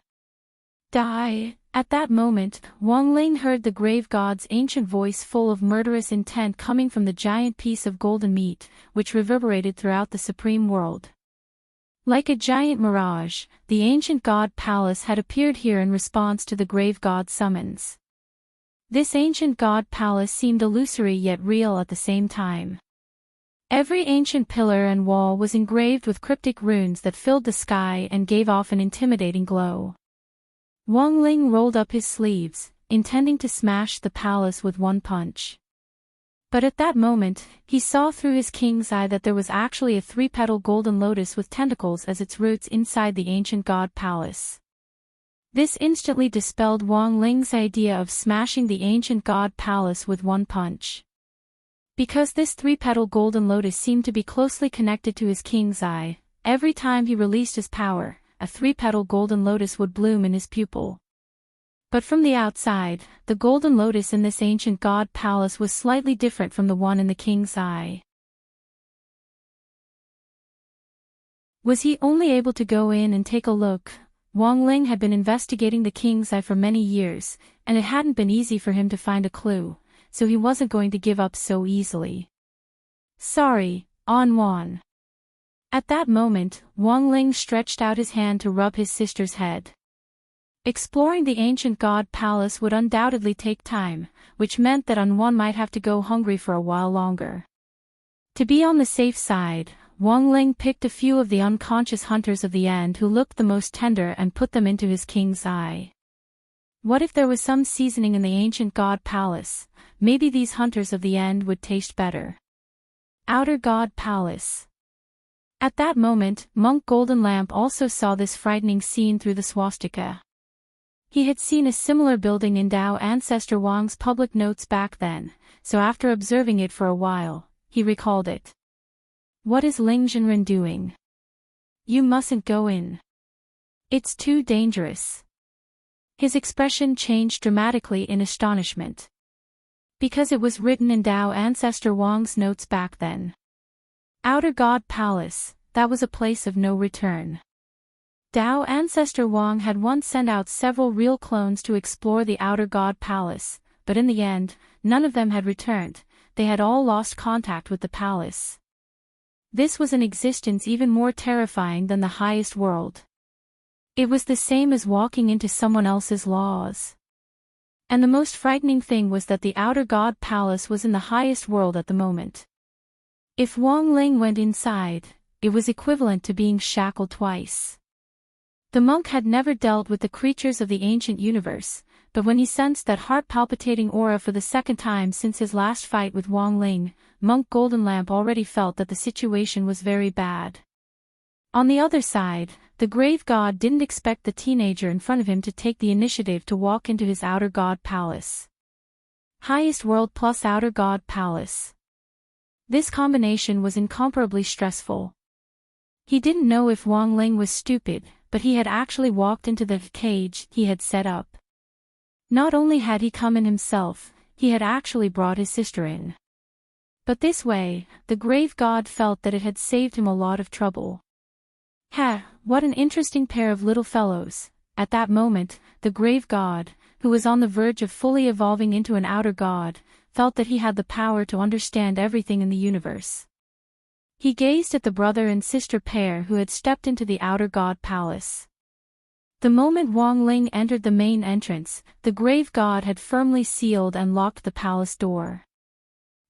Die! At that moment, Wang Ling heard the grave god's ancient voice full of murderous intent coming from the giant piece of golden meat, which reverberated throughout the supreme world. Like a giant mirage, the ancient god palace had appeared here in response to the grave god's summons. This ancient god palace seemed illusory yet real at the same time. Every ancient pillar and wall was engraved with cryptic runes that filled the sky and gave off an intimidating glow. Wang Ling rolled up his sleeves, intending to smash the palace with one punch. But at that moment, he saw through his king's eye that there was actually a three-petal golden lotus with tentacles as its roots inside the ancient god palace. This instantly dispelled Wang Ling's idea of smashing the ancient god palace with one punch. Because this three-petal golden lotus seemed to be closely connected to his king's eye, every time he released his power, a three-petal golden lotus would bloom in his pupil. But from the outside, the golden lotus in this ancient god palace was slightly different from the one in the king's eye. Was he only able to go in and take a look? Wang Ling had been investigating the king's eye for many years, and it hadn't been easy for him to find a clue, so he wasn't going to give up so easily. Sorry, An Wan. At that moment, Wang Ling stretched out his hand to rub his sister's head. Exploring the ancient god palace would undoubtedly take time, which meant that An Wan might have to go hungry for a while longer. To be on the safe side, Wang Ling picked a few of the unconscious hunters of the end who looked the most tender and put them into his king's eye. What if there was some seasoning in the ancient god palace? Maybe these hunters of the end would taste better. Outer God Palace. At that moment, Monk Golden Lamp also saw this frightening scene through the swastika. He had seen a similar building in Dao ancestor Wang's public notes back then, so after observing it for a while, he recalled it. What is Ling Zhenren doing? You mustn't go in. It's too dangerous. His expression changed dramatically in astonishment. Because it was written in Dao ancestor Wang's notes back then. Outer God Palace, that was a place of no return. Dao ancestor Wang had once sent out several real clones to explore the Outer God Palace, but in the end, none of them had returned. They had all lost contact with the palace. This was an existence even more terrifying than the highest world. It was the same as walking into someone else's laws. And the most frightening thing was that the Outer God Palace was in the highest world at the moment. If Wang Ling went inside, it was equivalent to being shackled twice. The monk had never dealt with the creatures of the ancient universe, but when he sensed that heart-palpitating aura for the second time since his last fight with Wang Ling, Monk Golden Lamp already felt that the situation was very bad. On the other side, the grave god didn't expect the teenager in front of him to take the initiative to walk into his Outer God Palace. Highest world plus Outer God Palace. This combination was incomparably stressful. He didn't know if Wang Ling was stupid, but he had actually walked into the cage he had set up. Not only had he come in himself, he had actually brought his sister in. But this way, the grave god felt that it had saved him a lot of trouble. Ha, what an interesting pair of little fellows. At that moment, the grave god, who was on the verge of fully evolving into an outer god, felt that he had the power to understand everything in the universe. He gazed at the brother and sister pair who had stepped into the Outer God Palace. The moment Wang Ling entered the main entrance, the grave god had firmly sealed and locked the palace door.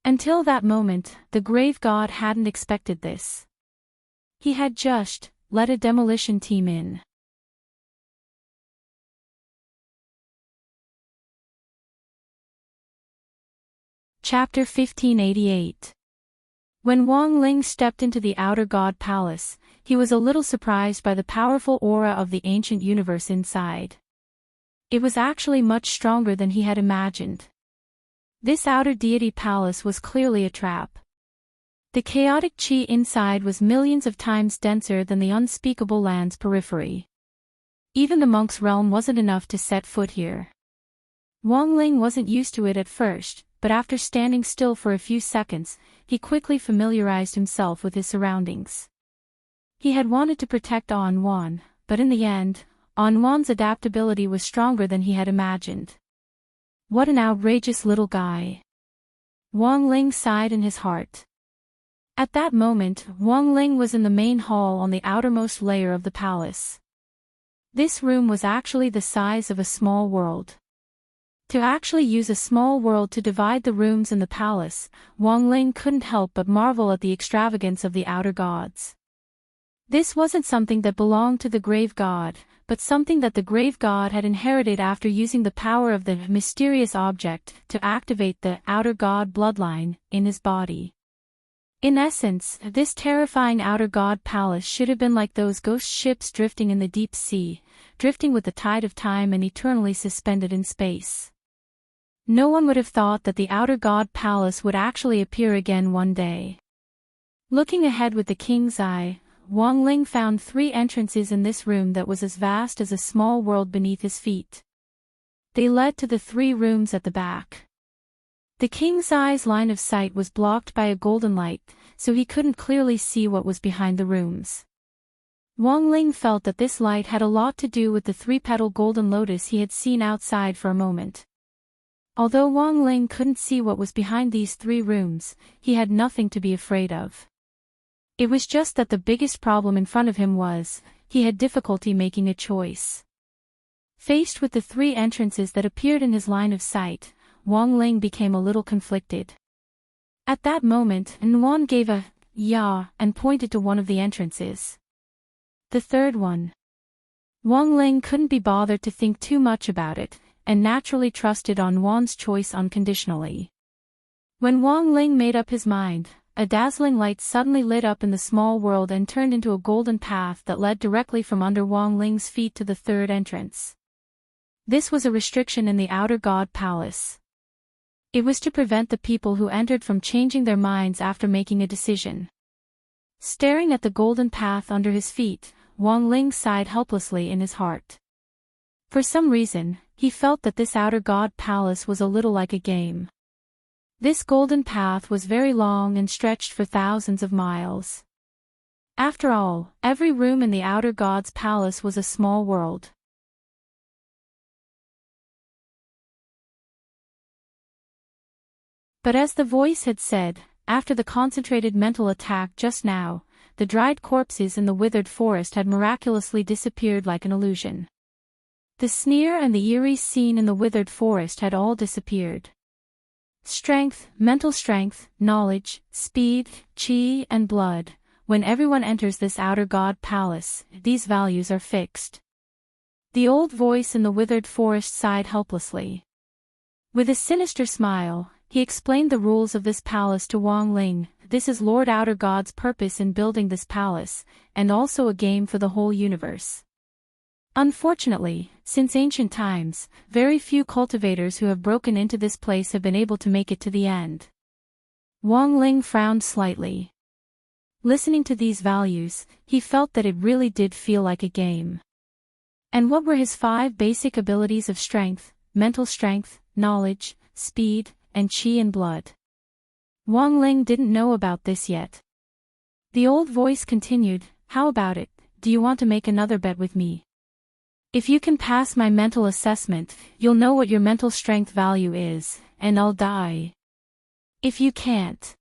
Until that moment, the grave god hadn't expected this. He had just let a demolition team in. Chapter 1588. When Wang Ling stepped into the outer god palace, he was a little surprised by the powerful aura of the ancient universe inside. It was actually much stronger than he had imagined. This outer deity palace was clearly a trap. The chaotic chi inside was millions of times denser than the unspeakable land's periphery. Even the monk's realm wasn't enough to set foot here. Wang Ling wasn't used to it at first, but after standing still for a few seconds, he quickly familiarized himself with his surroundings. He had wanted to protect An Wan, but in the end, An Wan's adaptability was stronger than he had imagined. What an outrageous little guy. Wang Ling sighed in his heart. At that moment, Wang Ling was in the main hall on the outermost layer of the palace. This room was actually the size of a small world. To actually use a small world to divide the rooms in the palace, Wang Ling couldn't help but marvel at the extravagance of the outer gods. This wasn't something that belonged to the grave god, but something that the grave god had inherited after using the power of the mysterious object to activate the outer god bloodline in his body. In essence, this terrifying outer god palace should have been like those ghost ships drifting in the deep sea, drifting with the tide of time and eternally suspended in space. No one would have thought that the outer god palace would actually appear again one day. Looking ahead with the king's eye, Wang Ling found 3 entrances in this room that was as vast as a small world beneath his feet. They led to the 3 rooms at the back. The king's eye's line of sight was blocked by a golden light, so he couldn't clearly see what was behind the rooms. Wang Ling felt that this light had a lot to do with the 3-petal golden lotus he had seen outside for a moment. Although Wang Ling couldn't see what was behind these 3 rooms, he had nothing to be afraid of. It was just that the biggest problem in front of him was, he had difficulty making a choice. Faced with the 3 entrances that appeared in his line of sight, Wang Ling became a little conflicted. At that moment, Nwan gave a "ya" and pointed to one of the entrances. The third one. Wang Ling couldn't be bothered to think too much about it, and naturally trusted An Wan's choice unconditionally. When Wang Ling made up his mind, a dazzling light suddenly lit up in the small world and turned into a golden path that led directly from under Wang Ling's feet to the 3rd entrance. This was a restriction in the outer god palace. It was to prevent the people who entered from changing their minds after making a decision. Staring at the golden path under his feet, Wang Ling sighed helplessly in his heart. For some reason, he felt that this outer god palace was a little like a game. This golden path was very long and stretched for thousands of miles. After all, every room in the outer god's palace was a small world. But as the voice had said, after the concentrated mental attack just now, the dried corpses in the withered forest had miraculously disappeared like an illusion. The sneer and the eerie scene in the withered forest had all disappeared. Strength, mental strength, knowledge, speed, chi, and blood. When everyone enters this outer god palace, these values are fixed. The old voice in the withered forest sighed helplessly. With a sinister smile, he explained the rules of this palace to Wang Ling. This is Lord Outer God's purpose in building this palace, and also a game for the whole universe. Unfortunately, since ancient times, very few cultivators who have broken into this place have been able to make it to the end. Wang Ling frowned slightly. Listening to these values, he felt that it really did feel like a game. And what were his 5 basic abilities of strength, mental strength, knowledge, speed, and chi and blood? Wang Ling didn't know about this yet. The old voice continued, "How about it, do you want to make another bet with me? If you can pass my mental assessment, you'll know what your mental strength value is, and I'll die. If you can't,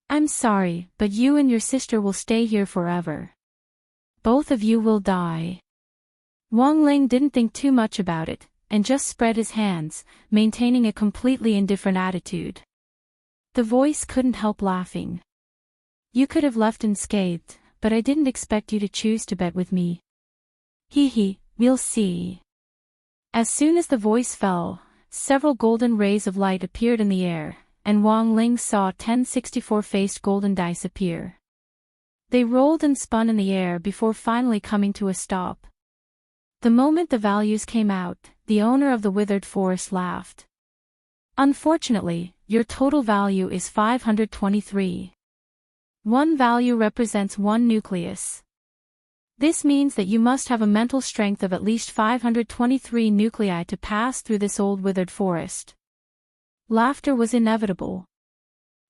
I'm sorry, but you and your sister will stay here forever. Both of you will die." Wang Ling didn't think too much about it, and just spread his hands, maintaining a completely indifferent attitude. The voice couldn't help laughing. You could have left unscathed, but I didn't expect you to choose to bet with me. Hee, we'll see. As soon as the voice fell, several golden rays of light appeared in the air, and Wang Ling saw 10 64-faced golden dice appear. They rolled and spun in the air before finally coming to a stop. The moment the values came out, the owner of the withered forest laughed. Unfortunately, your total value is 523. One value represents one nucleus. This means that you must have a mental strength of at least 523 nuclei to pass through this old withered forest. Laughter was inevitable.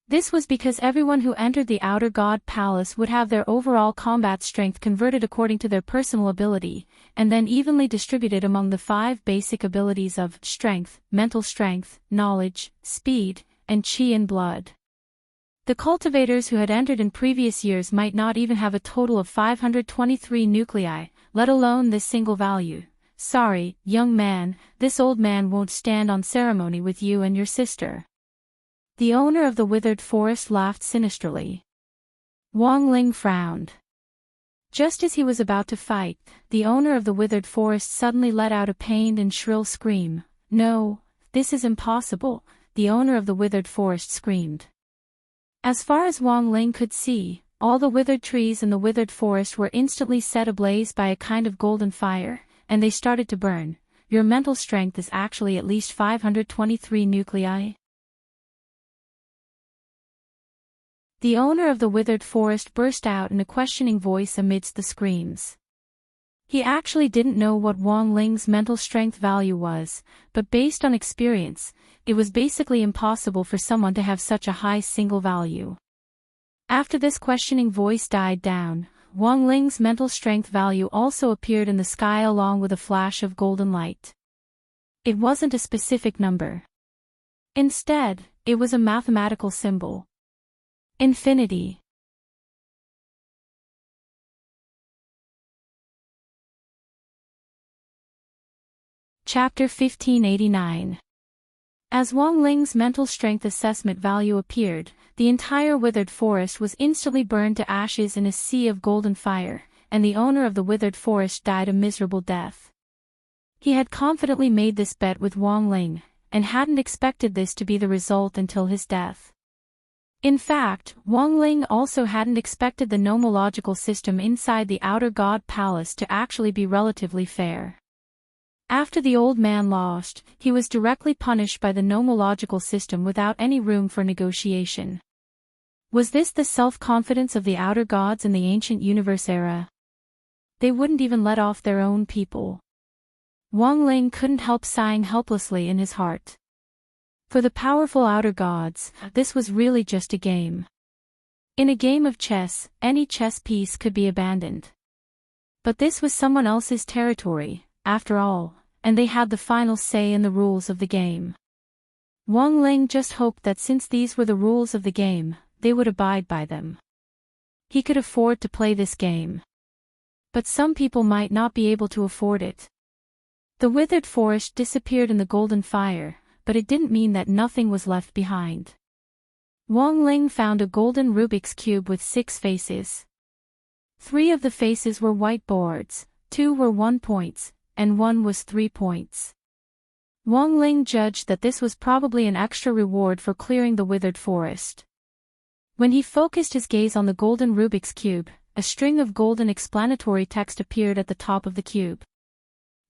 This was because everyone who entered the Outer God Palace would have their overall combat strength converted according to their personal ability, and then evenly distributed among the 5 basic abilities of strength, mental strength, knowledge, speed, and chi in blood. The cultivators who had entered in previous years might not even have a total of 523 nuclei, let alone this single value. Sorry, young man, this old man won't stand on ceremony with you and your sister. The owner of the withered forest laughed sinisterly. Wang Ling frowned. Just as he was about to fight, the owner of the withered forest suddenly let out a pained and shrill scream. No, this is impossible, the owner of the withered forest screamed. As far as Wang Ling could see, all the withered trees in the withered forest were instantly set ablaze by a kind of golden fire, and they started to burn. Your mental strength is actually at least 523 nuclei. The owner of the withered forest burst out in a questioning voice amidst the screams. He actually didn't know what Wang Ling's mental strength value was, but based on experience, it was basically impossible for someone to have such a high single value. After this questioning voice died down, Wang Ling's mental strength value also appeared in the sky along with a flash of golden light. It wasn't a specific number. Instead, it was a mathematical symbol. Infinity. Chapter 1589. As Wang Ling's mental strength assessment value appeared, the entire withered forest was instantly burned to ashes in a sea of golden fire, and the owner of the withered forest died a miserable death. He had confidently made this bet with Wang Ling, and hadn't expected this to be the result until his death. In fact, Wang Ling also hadn't expected the nomological system inside the Outer God Palace to actually be relatively fair. After the old man lost, he was directly punished by the nomological system without any room for negotiation. Was this the self-confidence of the outer gods in the ancient universe era? They wouldn't even let off their own people. Wang Ling couldn't help sighing helplessly in his heart. For the powerful outer gods, this was really just a game. In a game of chess, any chess piece could be abandoned. But this was someone else's territory, after all, and they had the final say in the rules of the game. Wang Ling just hoped that since these were the rules of the game, they would abide by them. He could afford to play this game. But some people might not be able to afford it. The withered forest disappeared in the golden fire, but it didn't mean that nothing was left behind. Wang Ling found a golden Rubik's Cube with 6 faces. 3 of the faces were white boards, 2 were 1 points, and 1 was 3 points. Wang Ling judged that this was probably an extra reward for clearing the withered forest. When he focused his gaze on the golden Rubik's Cube, a string of golden explanatory text appeared at the top of the cube.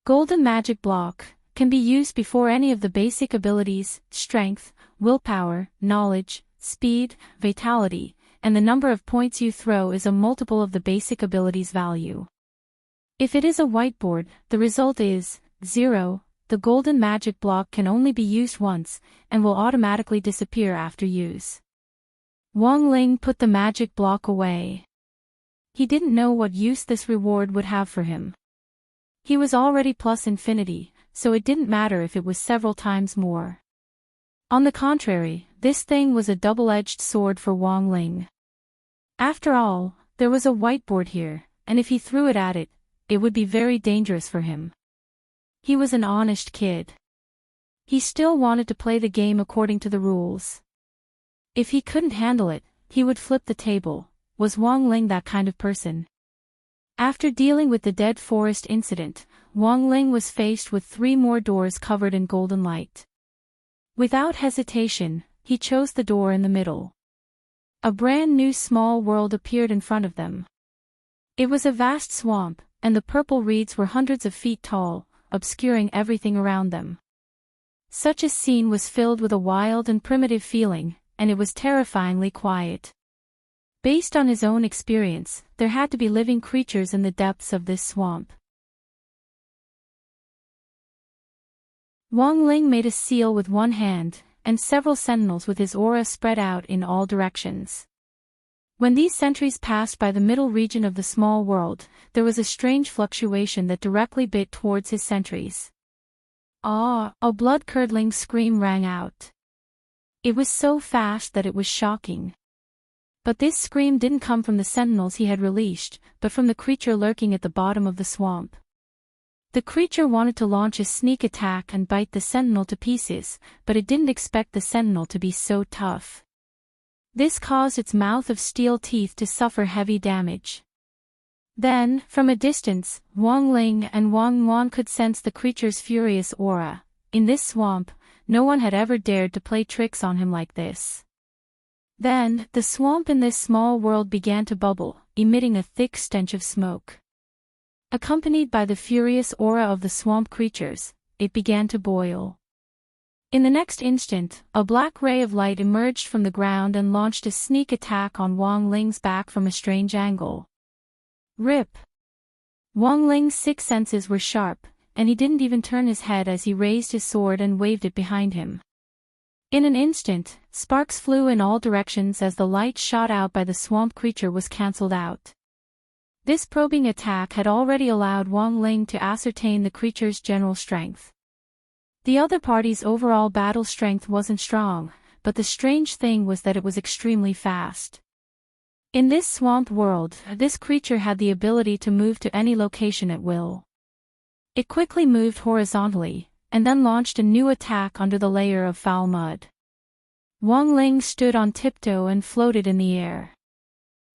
Golden magic block can be used before any of the basic abilities, strength, willpower, knowledge, speed, vitality, and the number of points you throw is a multiple of the basic abilities value. If it is a whiteboard, the result is 0, the golden magic block can only be used once, and will automatically disappear after use. Wang Ling put the magic block away. He didn't know what use this reward would have for him. He was already plus infinity, so it didn't matter if it was several times more. On the contrary, this thing was a double-edged sword for Wang Ling. After all, there was a whiteboard here, and if he threw it at it, it would be very dangerous for him. He was an honest kid. He still wanted to play the game according to the rules. If he couldn't handle it, he would flip the table. Was Wang Ling that kind of person? After dealing with the Dead Forest incident, Wang Ling was faced with 3 more doors covered in golden light. Without hesitation, he chose the door in the middle. A brand new small world appeared in front of them. It was a vast swamp, and the purple reeds were hundreds of feet tall, obscuring everything around them. Such a scene was filled with a wild and primitive feeling, and it was terrifyingly quiet. Based on his own experience, there had to be living creatures in the depths of this swamp. Wang Ling made a seal with one hand, and several sentinels with his aura spread out in all directions. When these sentries passed by the middle region of the small world, there was a strange fluctuation that directly bit towards his sentries. Ah! A blood-curdling scream rang out. It was so fast that it was shocking. But this scream didn't come from the sentinels he had released, but from the creature lurking at the bottom of the swamp. The creature wanted to launch a sneak attack and bite the sentinel to pieces, but it didn't expect the sentinel to be so tough. This caused its mouth of steel teeth to suffer heavy damage. Then, from a distance, Wang Ling and Wang Yuan could sense the creature's furious aura. In this swamp, no one had ever dared to play tricks on him like this. Then, the swamp in this small world began to bubble, emitting a thick stench of smoke. Accompanied by the furious aura of the swamp creatures, it began to boil. In the next instant, a black ray of light emerged from the ground and launched a sneak attack on Wang Ling's back from a strange angle. Rip! Wang Ling's 6 senses were sharp, and he didn't even turn his head as he raised his sword and waved it behind him. In an instant, sparks flew in all directions as the light shot out by the swamp creature was cancelled out. This probing attack had already allowed Wang Ling to ascertain the creature's general strength. The other party's overall battle strength wasn't strong, but the strange thing was that it was extremely fast. In this swamp world, this creature had the ability to move to any location at will. It quickly moved horizontally, and then launched a new attack under the layer of foul mud. Wang Ling stood on tiptoe and floated in the air.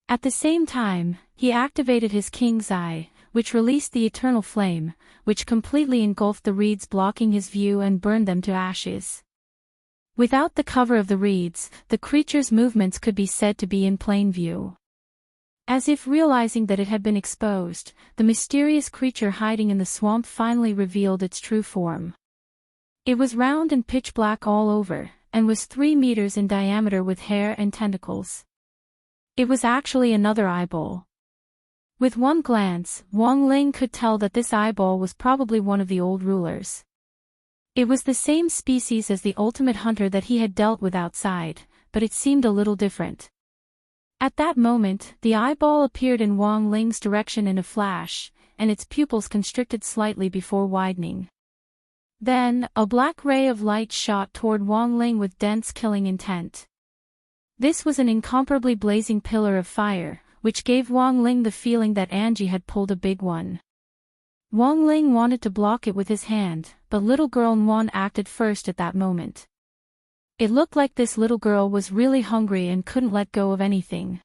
At the same time, he activated his King's Eye, which released the eternal flame, which completely engulfed the reeds blocking his view and burned them to ashes. Without the cover of the reeds, the creature's movements could be said to be in plain view. As if realizing that it had been exposed, the mysterious creature hiding in the swamp finally revealed its true form. It was round and pitch black all over, and was 3 meters in diameter with hair and tentacles. It was actually another eyeball. With one glance, Wang Ling could tell that this eyeball was probably one of the old rulers. It was the same species as the ultimate hunter that he had dealt with outside, but it seemed a little different. At that moment, the eyeball appeared in Wang Ling's direction in a flash, and its pupils constricted slightly before widening. Then, a black ray of light shot toward Wang Ling with dense killing intent. This was an incomparably blazing pillar of fire, which gave Wang Ling the feeling that Angie had pulled a big one. Wang Ling wanted to block it with his hand, but little girl Nguyen acted first at that moment. It looked like this little girl was really hungry and couldn't let go of anything.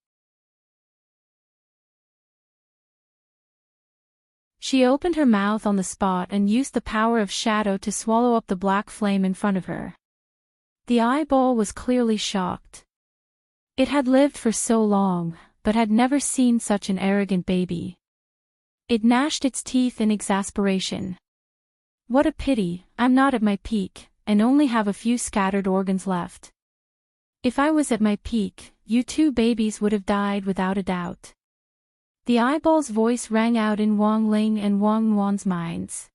She opened her mouth on the spot and used the power of shadow to swallow up the black flame in front of her. The eyeball was clearly shocked. It had lived for so long, but had never seen such an arrogant baby. It gnashed its teeth in exasperation. What a pity, I'm not at my peak, and only have a few scattered organs left. If I was at my peak, you 2 babies would have died without a doubt. The eyeball's voice rang out in Wang Ling and Wang Yuan's minds.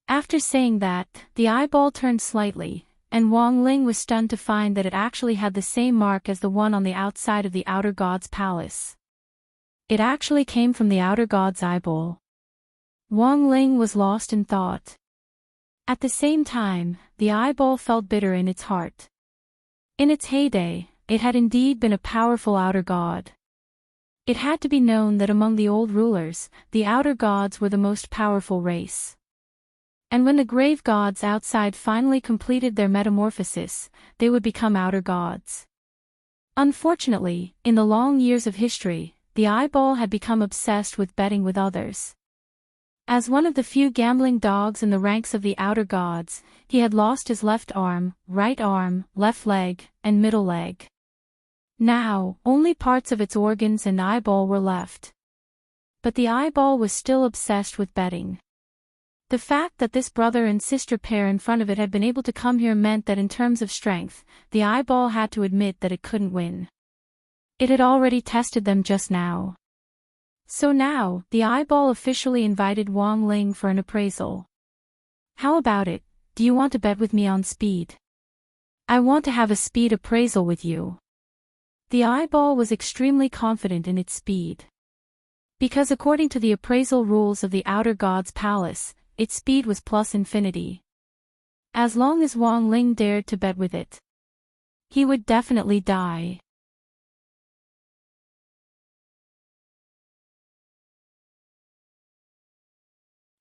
After saying that, the eyeball turned slightly, and Wang Ling was stunned to find that it actually had the same mark as the one on the outside of the Outer God's palace. It actually came from the Outer God's eyeball. Wang Ling was lost in thought. At the same time, the eyeball felt bitter in its heart. In its heyday, it had indeed been a powerful Outer God. It had to be known that among the old rulers, the outer gods were the most powerful race. And when the grave gods outside finally completed their metamorphosis, they would become outer gods. Unfortunately, in the long years of history, the eyeball had become obsessed with betting with others. As one of the few gambling dogs in the ranks of the outer gods, he had lost his left arm, left leg, and middle leg. Now, only parts of its organs and eyeball were left. But the eyeball was still obsessed with betting. The fact that this brother and sister pair in front of it had been able to come here meant that in terms of strength, the eyeball had to admit that it couldn't win. It had already tested them just now. So now, the eyeball officially invited Wang Ling for an appraisal. How about it? Do you want to bet with me on speed? I want to have a speed appraisal with you. The eyeball was extremely confident in its speed. Because according to the appraisal rules of the Outer God's Palace, its speed was plus infinity. As long as Wang Ling dared to bet with it, he would definitely die.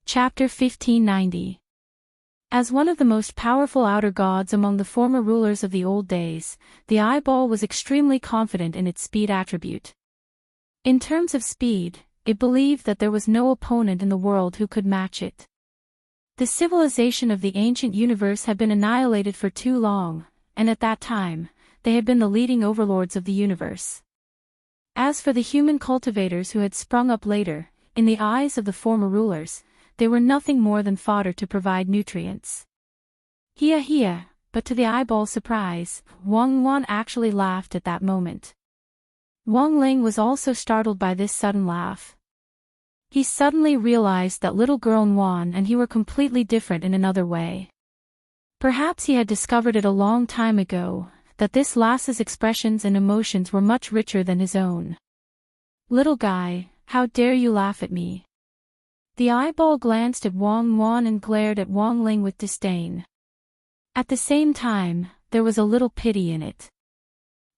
Chapter 1590. As one of the most powerful outer gods among the former rulers of the old days, the eyeball was extremely confident in its speed attribute. In terms of speed, it believed that there was no opponent in the world who could match it. The civilization of the ancient universe had been annihilated for too long, and at that time, they had been the leading overlords of the universe. As for the human cultivators who had sprung up later, in the eyes of the former rulers, they were nothing more than fodder to provide nutrients. Hia, but to the eyeball's surprise, Wang Wan actually laughed at that moment. Wang Ling was also startled by this sudden laugh. He suddenly realized that little girl Wan and he were completely different in another way. Perhaps he had discovered it a long time ago, that this lass's expressions and emotions were much richer than his own. Little guy, how dare you laugh at me? The eyeball glanced at Wang Wan and glared at Wang Ling with disdain. At the same time, there was a little pity in it.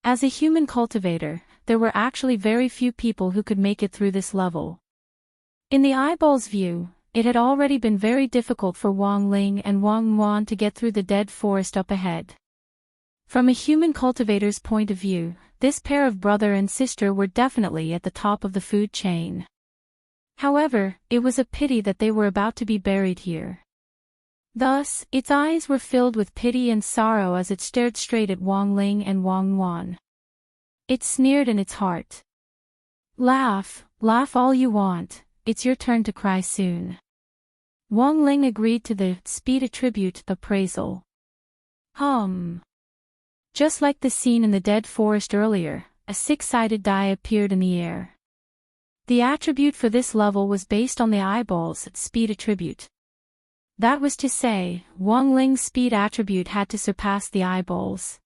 As a human cultivator, there were actually very few people who could make it through this level. In the eyeball's view, it had already been very difficult for Wang Ling and Wang Wan to get through the dead forest up ahead. From a human cultivator's point of view, this pair of brother and sister were definitely at the top of the food chain. However, it was a pity that they were about to be buried here. Thus, its eyes were filled with pity and sorrow as it stared straight at Wang Ling and Wang Wan. It sneered in its heart. Laugh all you want, it's your turn to cry soon. Wang Ling agreed to the speed attribute appraisal. Just like the scene in the dead forest earlier, a six-sided die appeared in the air. The attribute for this level was based on the eyeball's speed attribute. That was to say, Wang Ling's speed attribute had to surpass the eyeball's.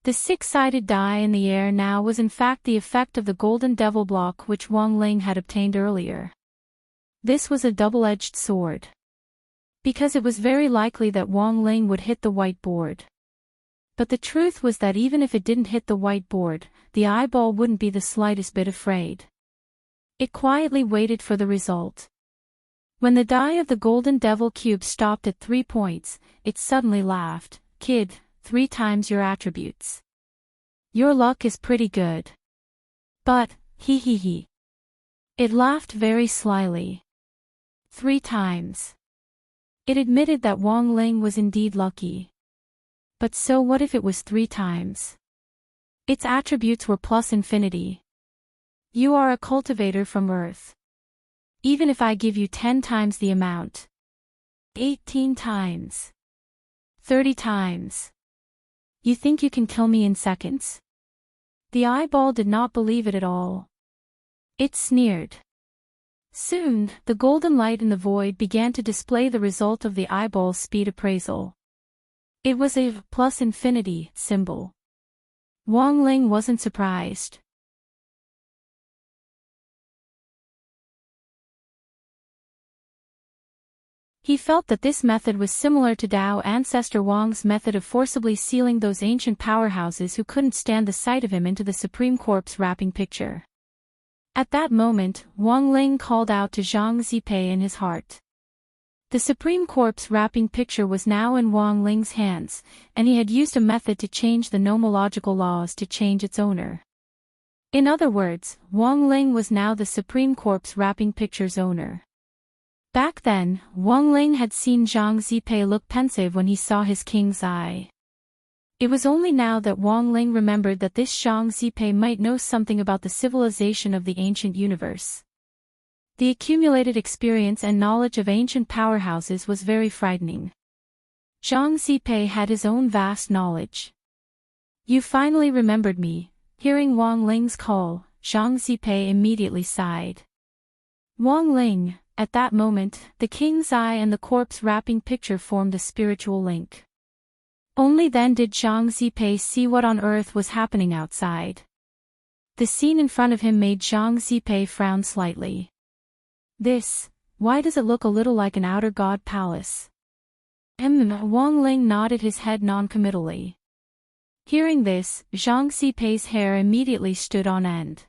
The six-sided die in the air now was in fact the effect of the golden devil block which Wang Ling had obtained earlier. This was a double-edged sword. Because it was very likely that Wang Ling would hit the white board. But the truth was that even if it didn't hit the white board, the eyeball wouldn't be the slightest bit afraid. It quietly waited for the result. When the die of the golden devil cube stopped at 3 points, it suddenly laughed. Kid, 3 times your attributes. Your luck is pretty good. But, he. It laughed very slyly. 3 times. It admitted that Wang Ling was indeed lucky. But so what if it was 3 times? Its attributes were plus infinity. You are a cultivator from Earth. Even if I give you 10 times the amount. 18 times. 30 times. You think you can kill me in seconds? The eyeball did not believe it at all. It sneered. Soon, the golden light in the void began to display the result of the eyeball's speed appraisal. It was a plus infinity symbol. Wang Ling wasn't surprised. He felt that this method was similar to Dao ancestor Wang's method of forcibly sealing those ancient powerhouses who couldn't stand the sight of him into the Supreme Corpse wrapping picture. At that moment, Wang Ling called out to Zhang Zipei in his heart. The Supreme Corpse wrapping picture was now in Wang Ling's hands, and he had used a method to change the nomological laws to change its owner. In other words, Wang Ling was now the Supreme Corpse wrapping picture's owner. Back then, Wang Ling had seen Zhang Zipei look pensive when he saw his king's eye. It was only now that Wang Ling remembered that this Zhang Zipei might know something about the civilization of the ancient universe. The accumulated experience and knowledge of ancient powerhouses was very frightening. Zhang Zipei had his own vast knowledge. "You finally remembered me." Hearing Wang Ling's call, Zhang Zipei immediately sighed. Wang Ling, at that moment, the king's eye and the corpse wrapping picture formed a spiritual link. Only then did Zhang Zipei see what on earth was happening outside. The scene in front of him made Zhang Zipei frown slightly. Why does it look a little like an outer god palace? Wang Ling nodded his head non-committally. Hearing this, Zhang Zipei's hair immediately stood on end.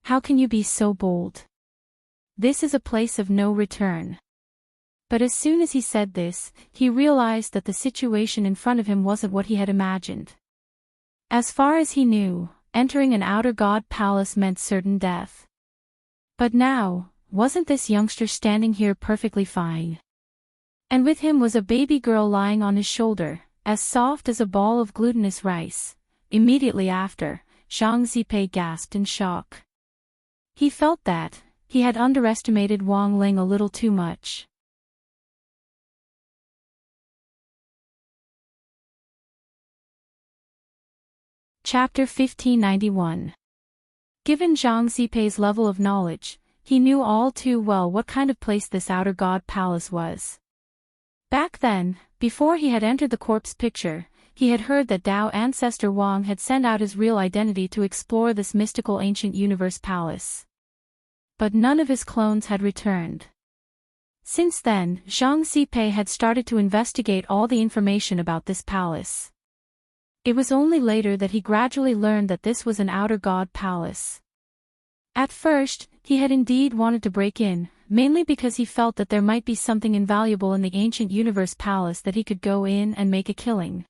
"How can you be so bold? This is a place of no return." But as soon as he said this, he realized that the situation in front of him wasn't what he had imagined. As far as he knew, entering an outer god palace meant certain death. But now, wasn't this youngster standing here perfectly fine? And with him was a baby girl lying on his shoulder, as soft as a ball of glutinous rice. Immediately after, Zhang Zipei gasped in shock. He felt that he had underestimated Wang Ling a little too much. Chapter 1591. Given Zhang Zipei's level of knowledge, he knew all too well what kind of place this outer god palace was. Back then, before he had entered the corpse picture, he had heard that Tao ancestor Wang had sent out his real identity to explore this mystical ancient universe palace. But none of his clones had returned. Since then, Zhang Zipei had started to investigate all the information about this palace. It was only later that he gradually learned that this was an outer god palace. At first, he had indeed wanted to break in, mainly because he felt that there might be something invaluable in the ancient universe palace that he could go in and make a killing.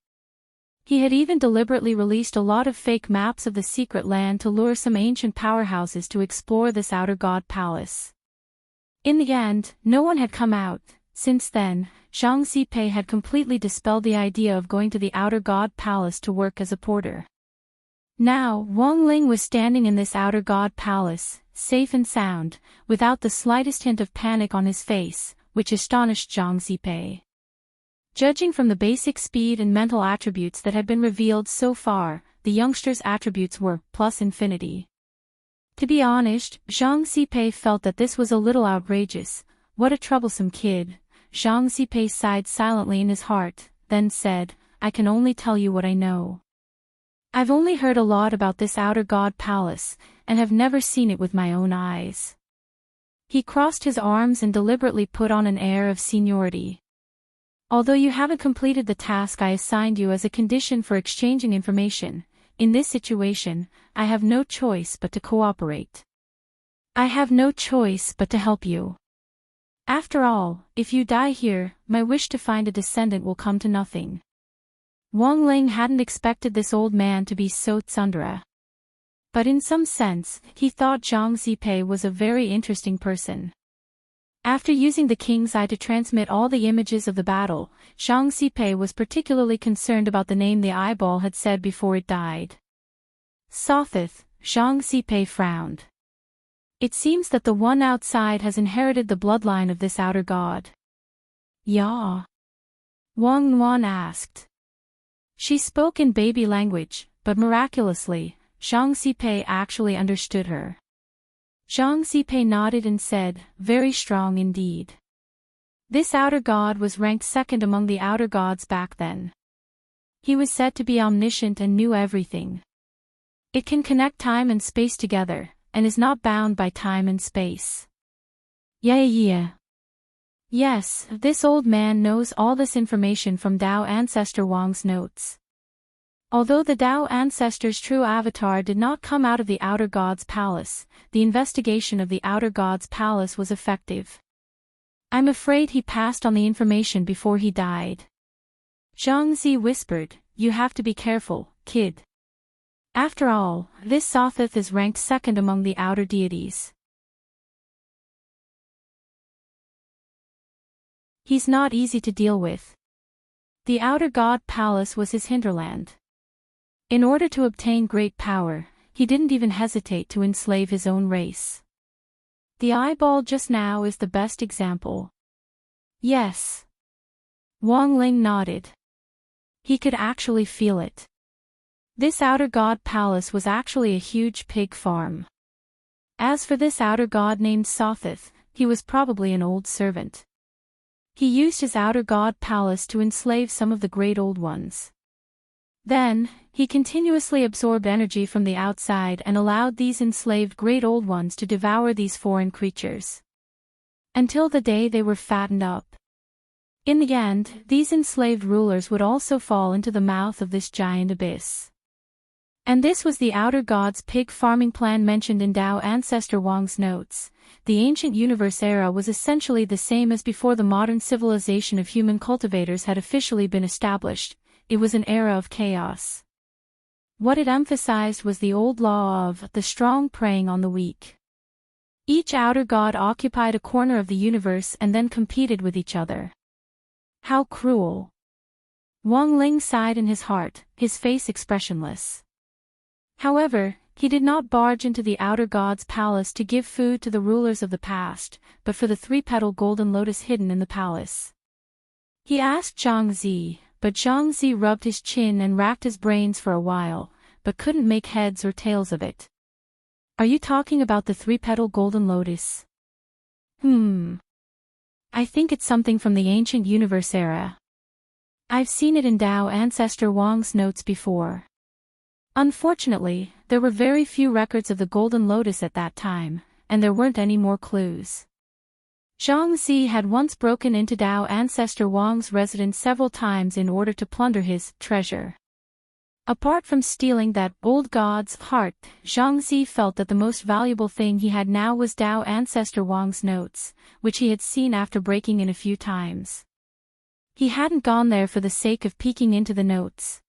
He had even deliberately released a lot of fake maps of the secret land to lure some ancient powerhouses to explore this outer god palace. In the end, no one had come out. Since then, Zhang Zipei had completely dispelled the idea of going to the outer god palace to work as a porter. Now, Wang Ling was standing in this outer god palace, safe and sound, without the slightest hint of panic on his face, which astonished Zhang Zipei. Judging from the basic speed and mental attributes that had been revealed so far, the youngster's attributes were plus infinity. To be honest, Zhang Zipei felt that this was a little outrageous. What a troublesome kid. Zhang Zipei sighed silently in his heart, then said, "I can only tell you what I know. I've only heard a lot about this outer god palace, and have never seen it with my own eyes." He crossed his arms and deliberately put on an air of seniority. "Although you haven't completed the task I assigned you as a condition for exchanging information, in this situation, I have no choice but to cooperate. I have no choice but to help you. After all, if you die here, my wish to find a descendant will come to nothing." Wang Ling hadn't expected this old man to be so tsundere. But in some sense, he thought Zhang Zipei was a very interesting person. After using the king's eye to transmit all the images of the battle, Zhang Zipei was particularly concerned about the name the eyeball had said before it died. "Sothith," Zhang Zipei frowned. "It seems that the one outside has inherited the bloodline of this outer god." "Yeah?" Wang Nuan asked. She spoke in baby language, but miraculously, Zhang Zipei actually understood her. Zhang Zipei nodded and said, "Very strong indeed." This outer god was ranked second among the outer gods back then. He was said to be omniscient and knew everything. It can connect time and space together, and is not bound by time and space. Yeah. Yes, this old man knows all this information from Tao ancestor Wang's notes. Although the Tao ancestor's true avatar did not come out of the Outer God's palace, the investigation of the Outer God's palace was effective. I'm afraid he passed on the information before he died. Zhang Zi whispered, "You have to be careful, kid. After all, this Sothith is ranked second among the outer deities. He's not easy to deal with." The Outer God Palace was his hinterland. In order to obtain great power, he didn't even hesitate to enslave his own race. The eyeball just now is the best example. Yes. Wang Ling nodded. He could actually feel it. This Outer God Palace was actually a huge pig farm. As for this Outer God named Sothith, he was probably an old servant. He used his Outer God Palace to enslave some of the great old ones. Then, he continuously absorbed energy from the outside and allowed these enslaved great old ones to devour these foreign creatures. Until the day they were fattened up. In the end, these enslaved rulers would also fall into the mouth of this giant abyss. And this was the Outer God's pig farming plan mentioned in Tao Ancestor Wang's notes. The ancient universe era was essentially the same as before the modern civilization of human cultivators had officially been established. It was an era of chaos. What it emphasized was the old law of the strong preying on the weak. Each outer god occupied a corner of the universe and then competed with each other. How cruel! Wang Ling sighed in his heart, his face expressionless. However, he did not barge into the outer god's palace to give food to the rulers of the past, but for the three-petal golden lotus hidden in the palace. He asked Zhang Zi, but Zhang Zi rubbed his chin and racked his brains for a while, but couldn't make heads or tails of it. Are you talking about the three-petal golden lotus? I think it's something from the ancient universe era. I've seen it in Tao Ancestor Wang's notes before. Unfortunately, there were very few records of the golden lotus at that time, and there weren't any more clues. Zhang Zi had once broken into Tao Ancestor Wang's residence several times in order to plunder his treasure. Apart from stealing that old god's heart, Zhang Zi felt that the most valuable thing he had now was Tao Ancestor Wang's notes, which he had seen after breaking in a few times. He hadn't gone there for the sake of peeking into the notes.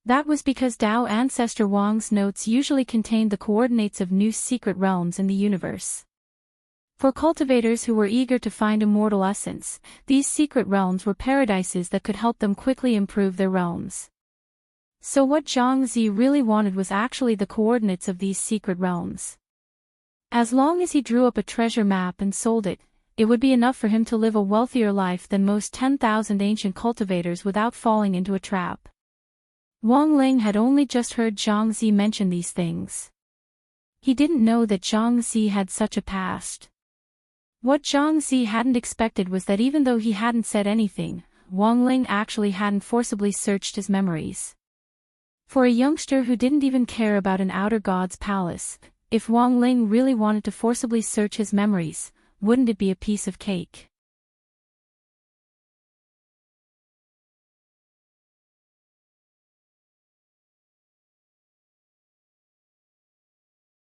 That was because Tao Ancestor Wang's notes usually contained the coordinates of new secret realms in the universe. For cultivators who were eager to find immortal essence, these secret realms were paradises that could help them quickly improve their realms. So what Zhang Zi really wanted was actually the coordinates of these secret realms. As long as he drew up a treasure map and sold it, it would be enough for him to live a wealthier life than most 10,000 ancient cultivators without falling into a trap. Wang Ling had only just heard Zhang Zi mention these things. He didn't know that Zhang Zi had such a past. What Zhang Zi hadn't expected was that even though he hadn't said anything, Wang Ling actually hadn't forcibly searched his memories. For a youngster who didn't even care about an outer god's palace, if Wang Ling really wanted to forcibly search his memories, wouldn't it be a piece of cake?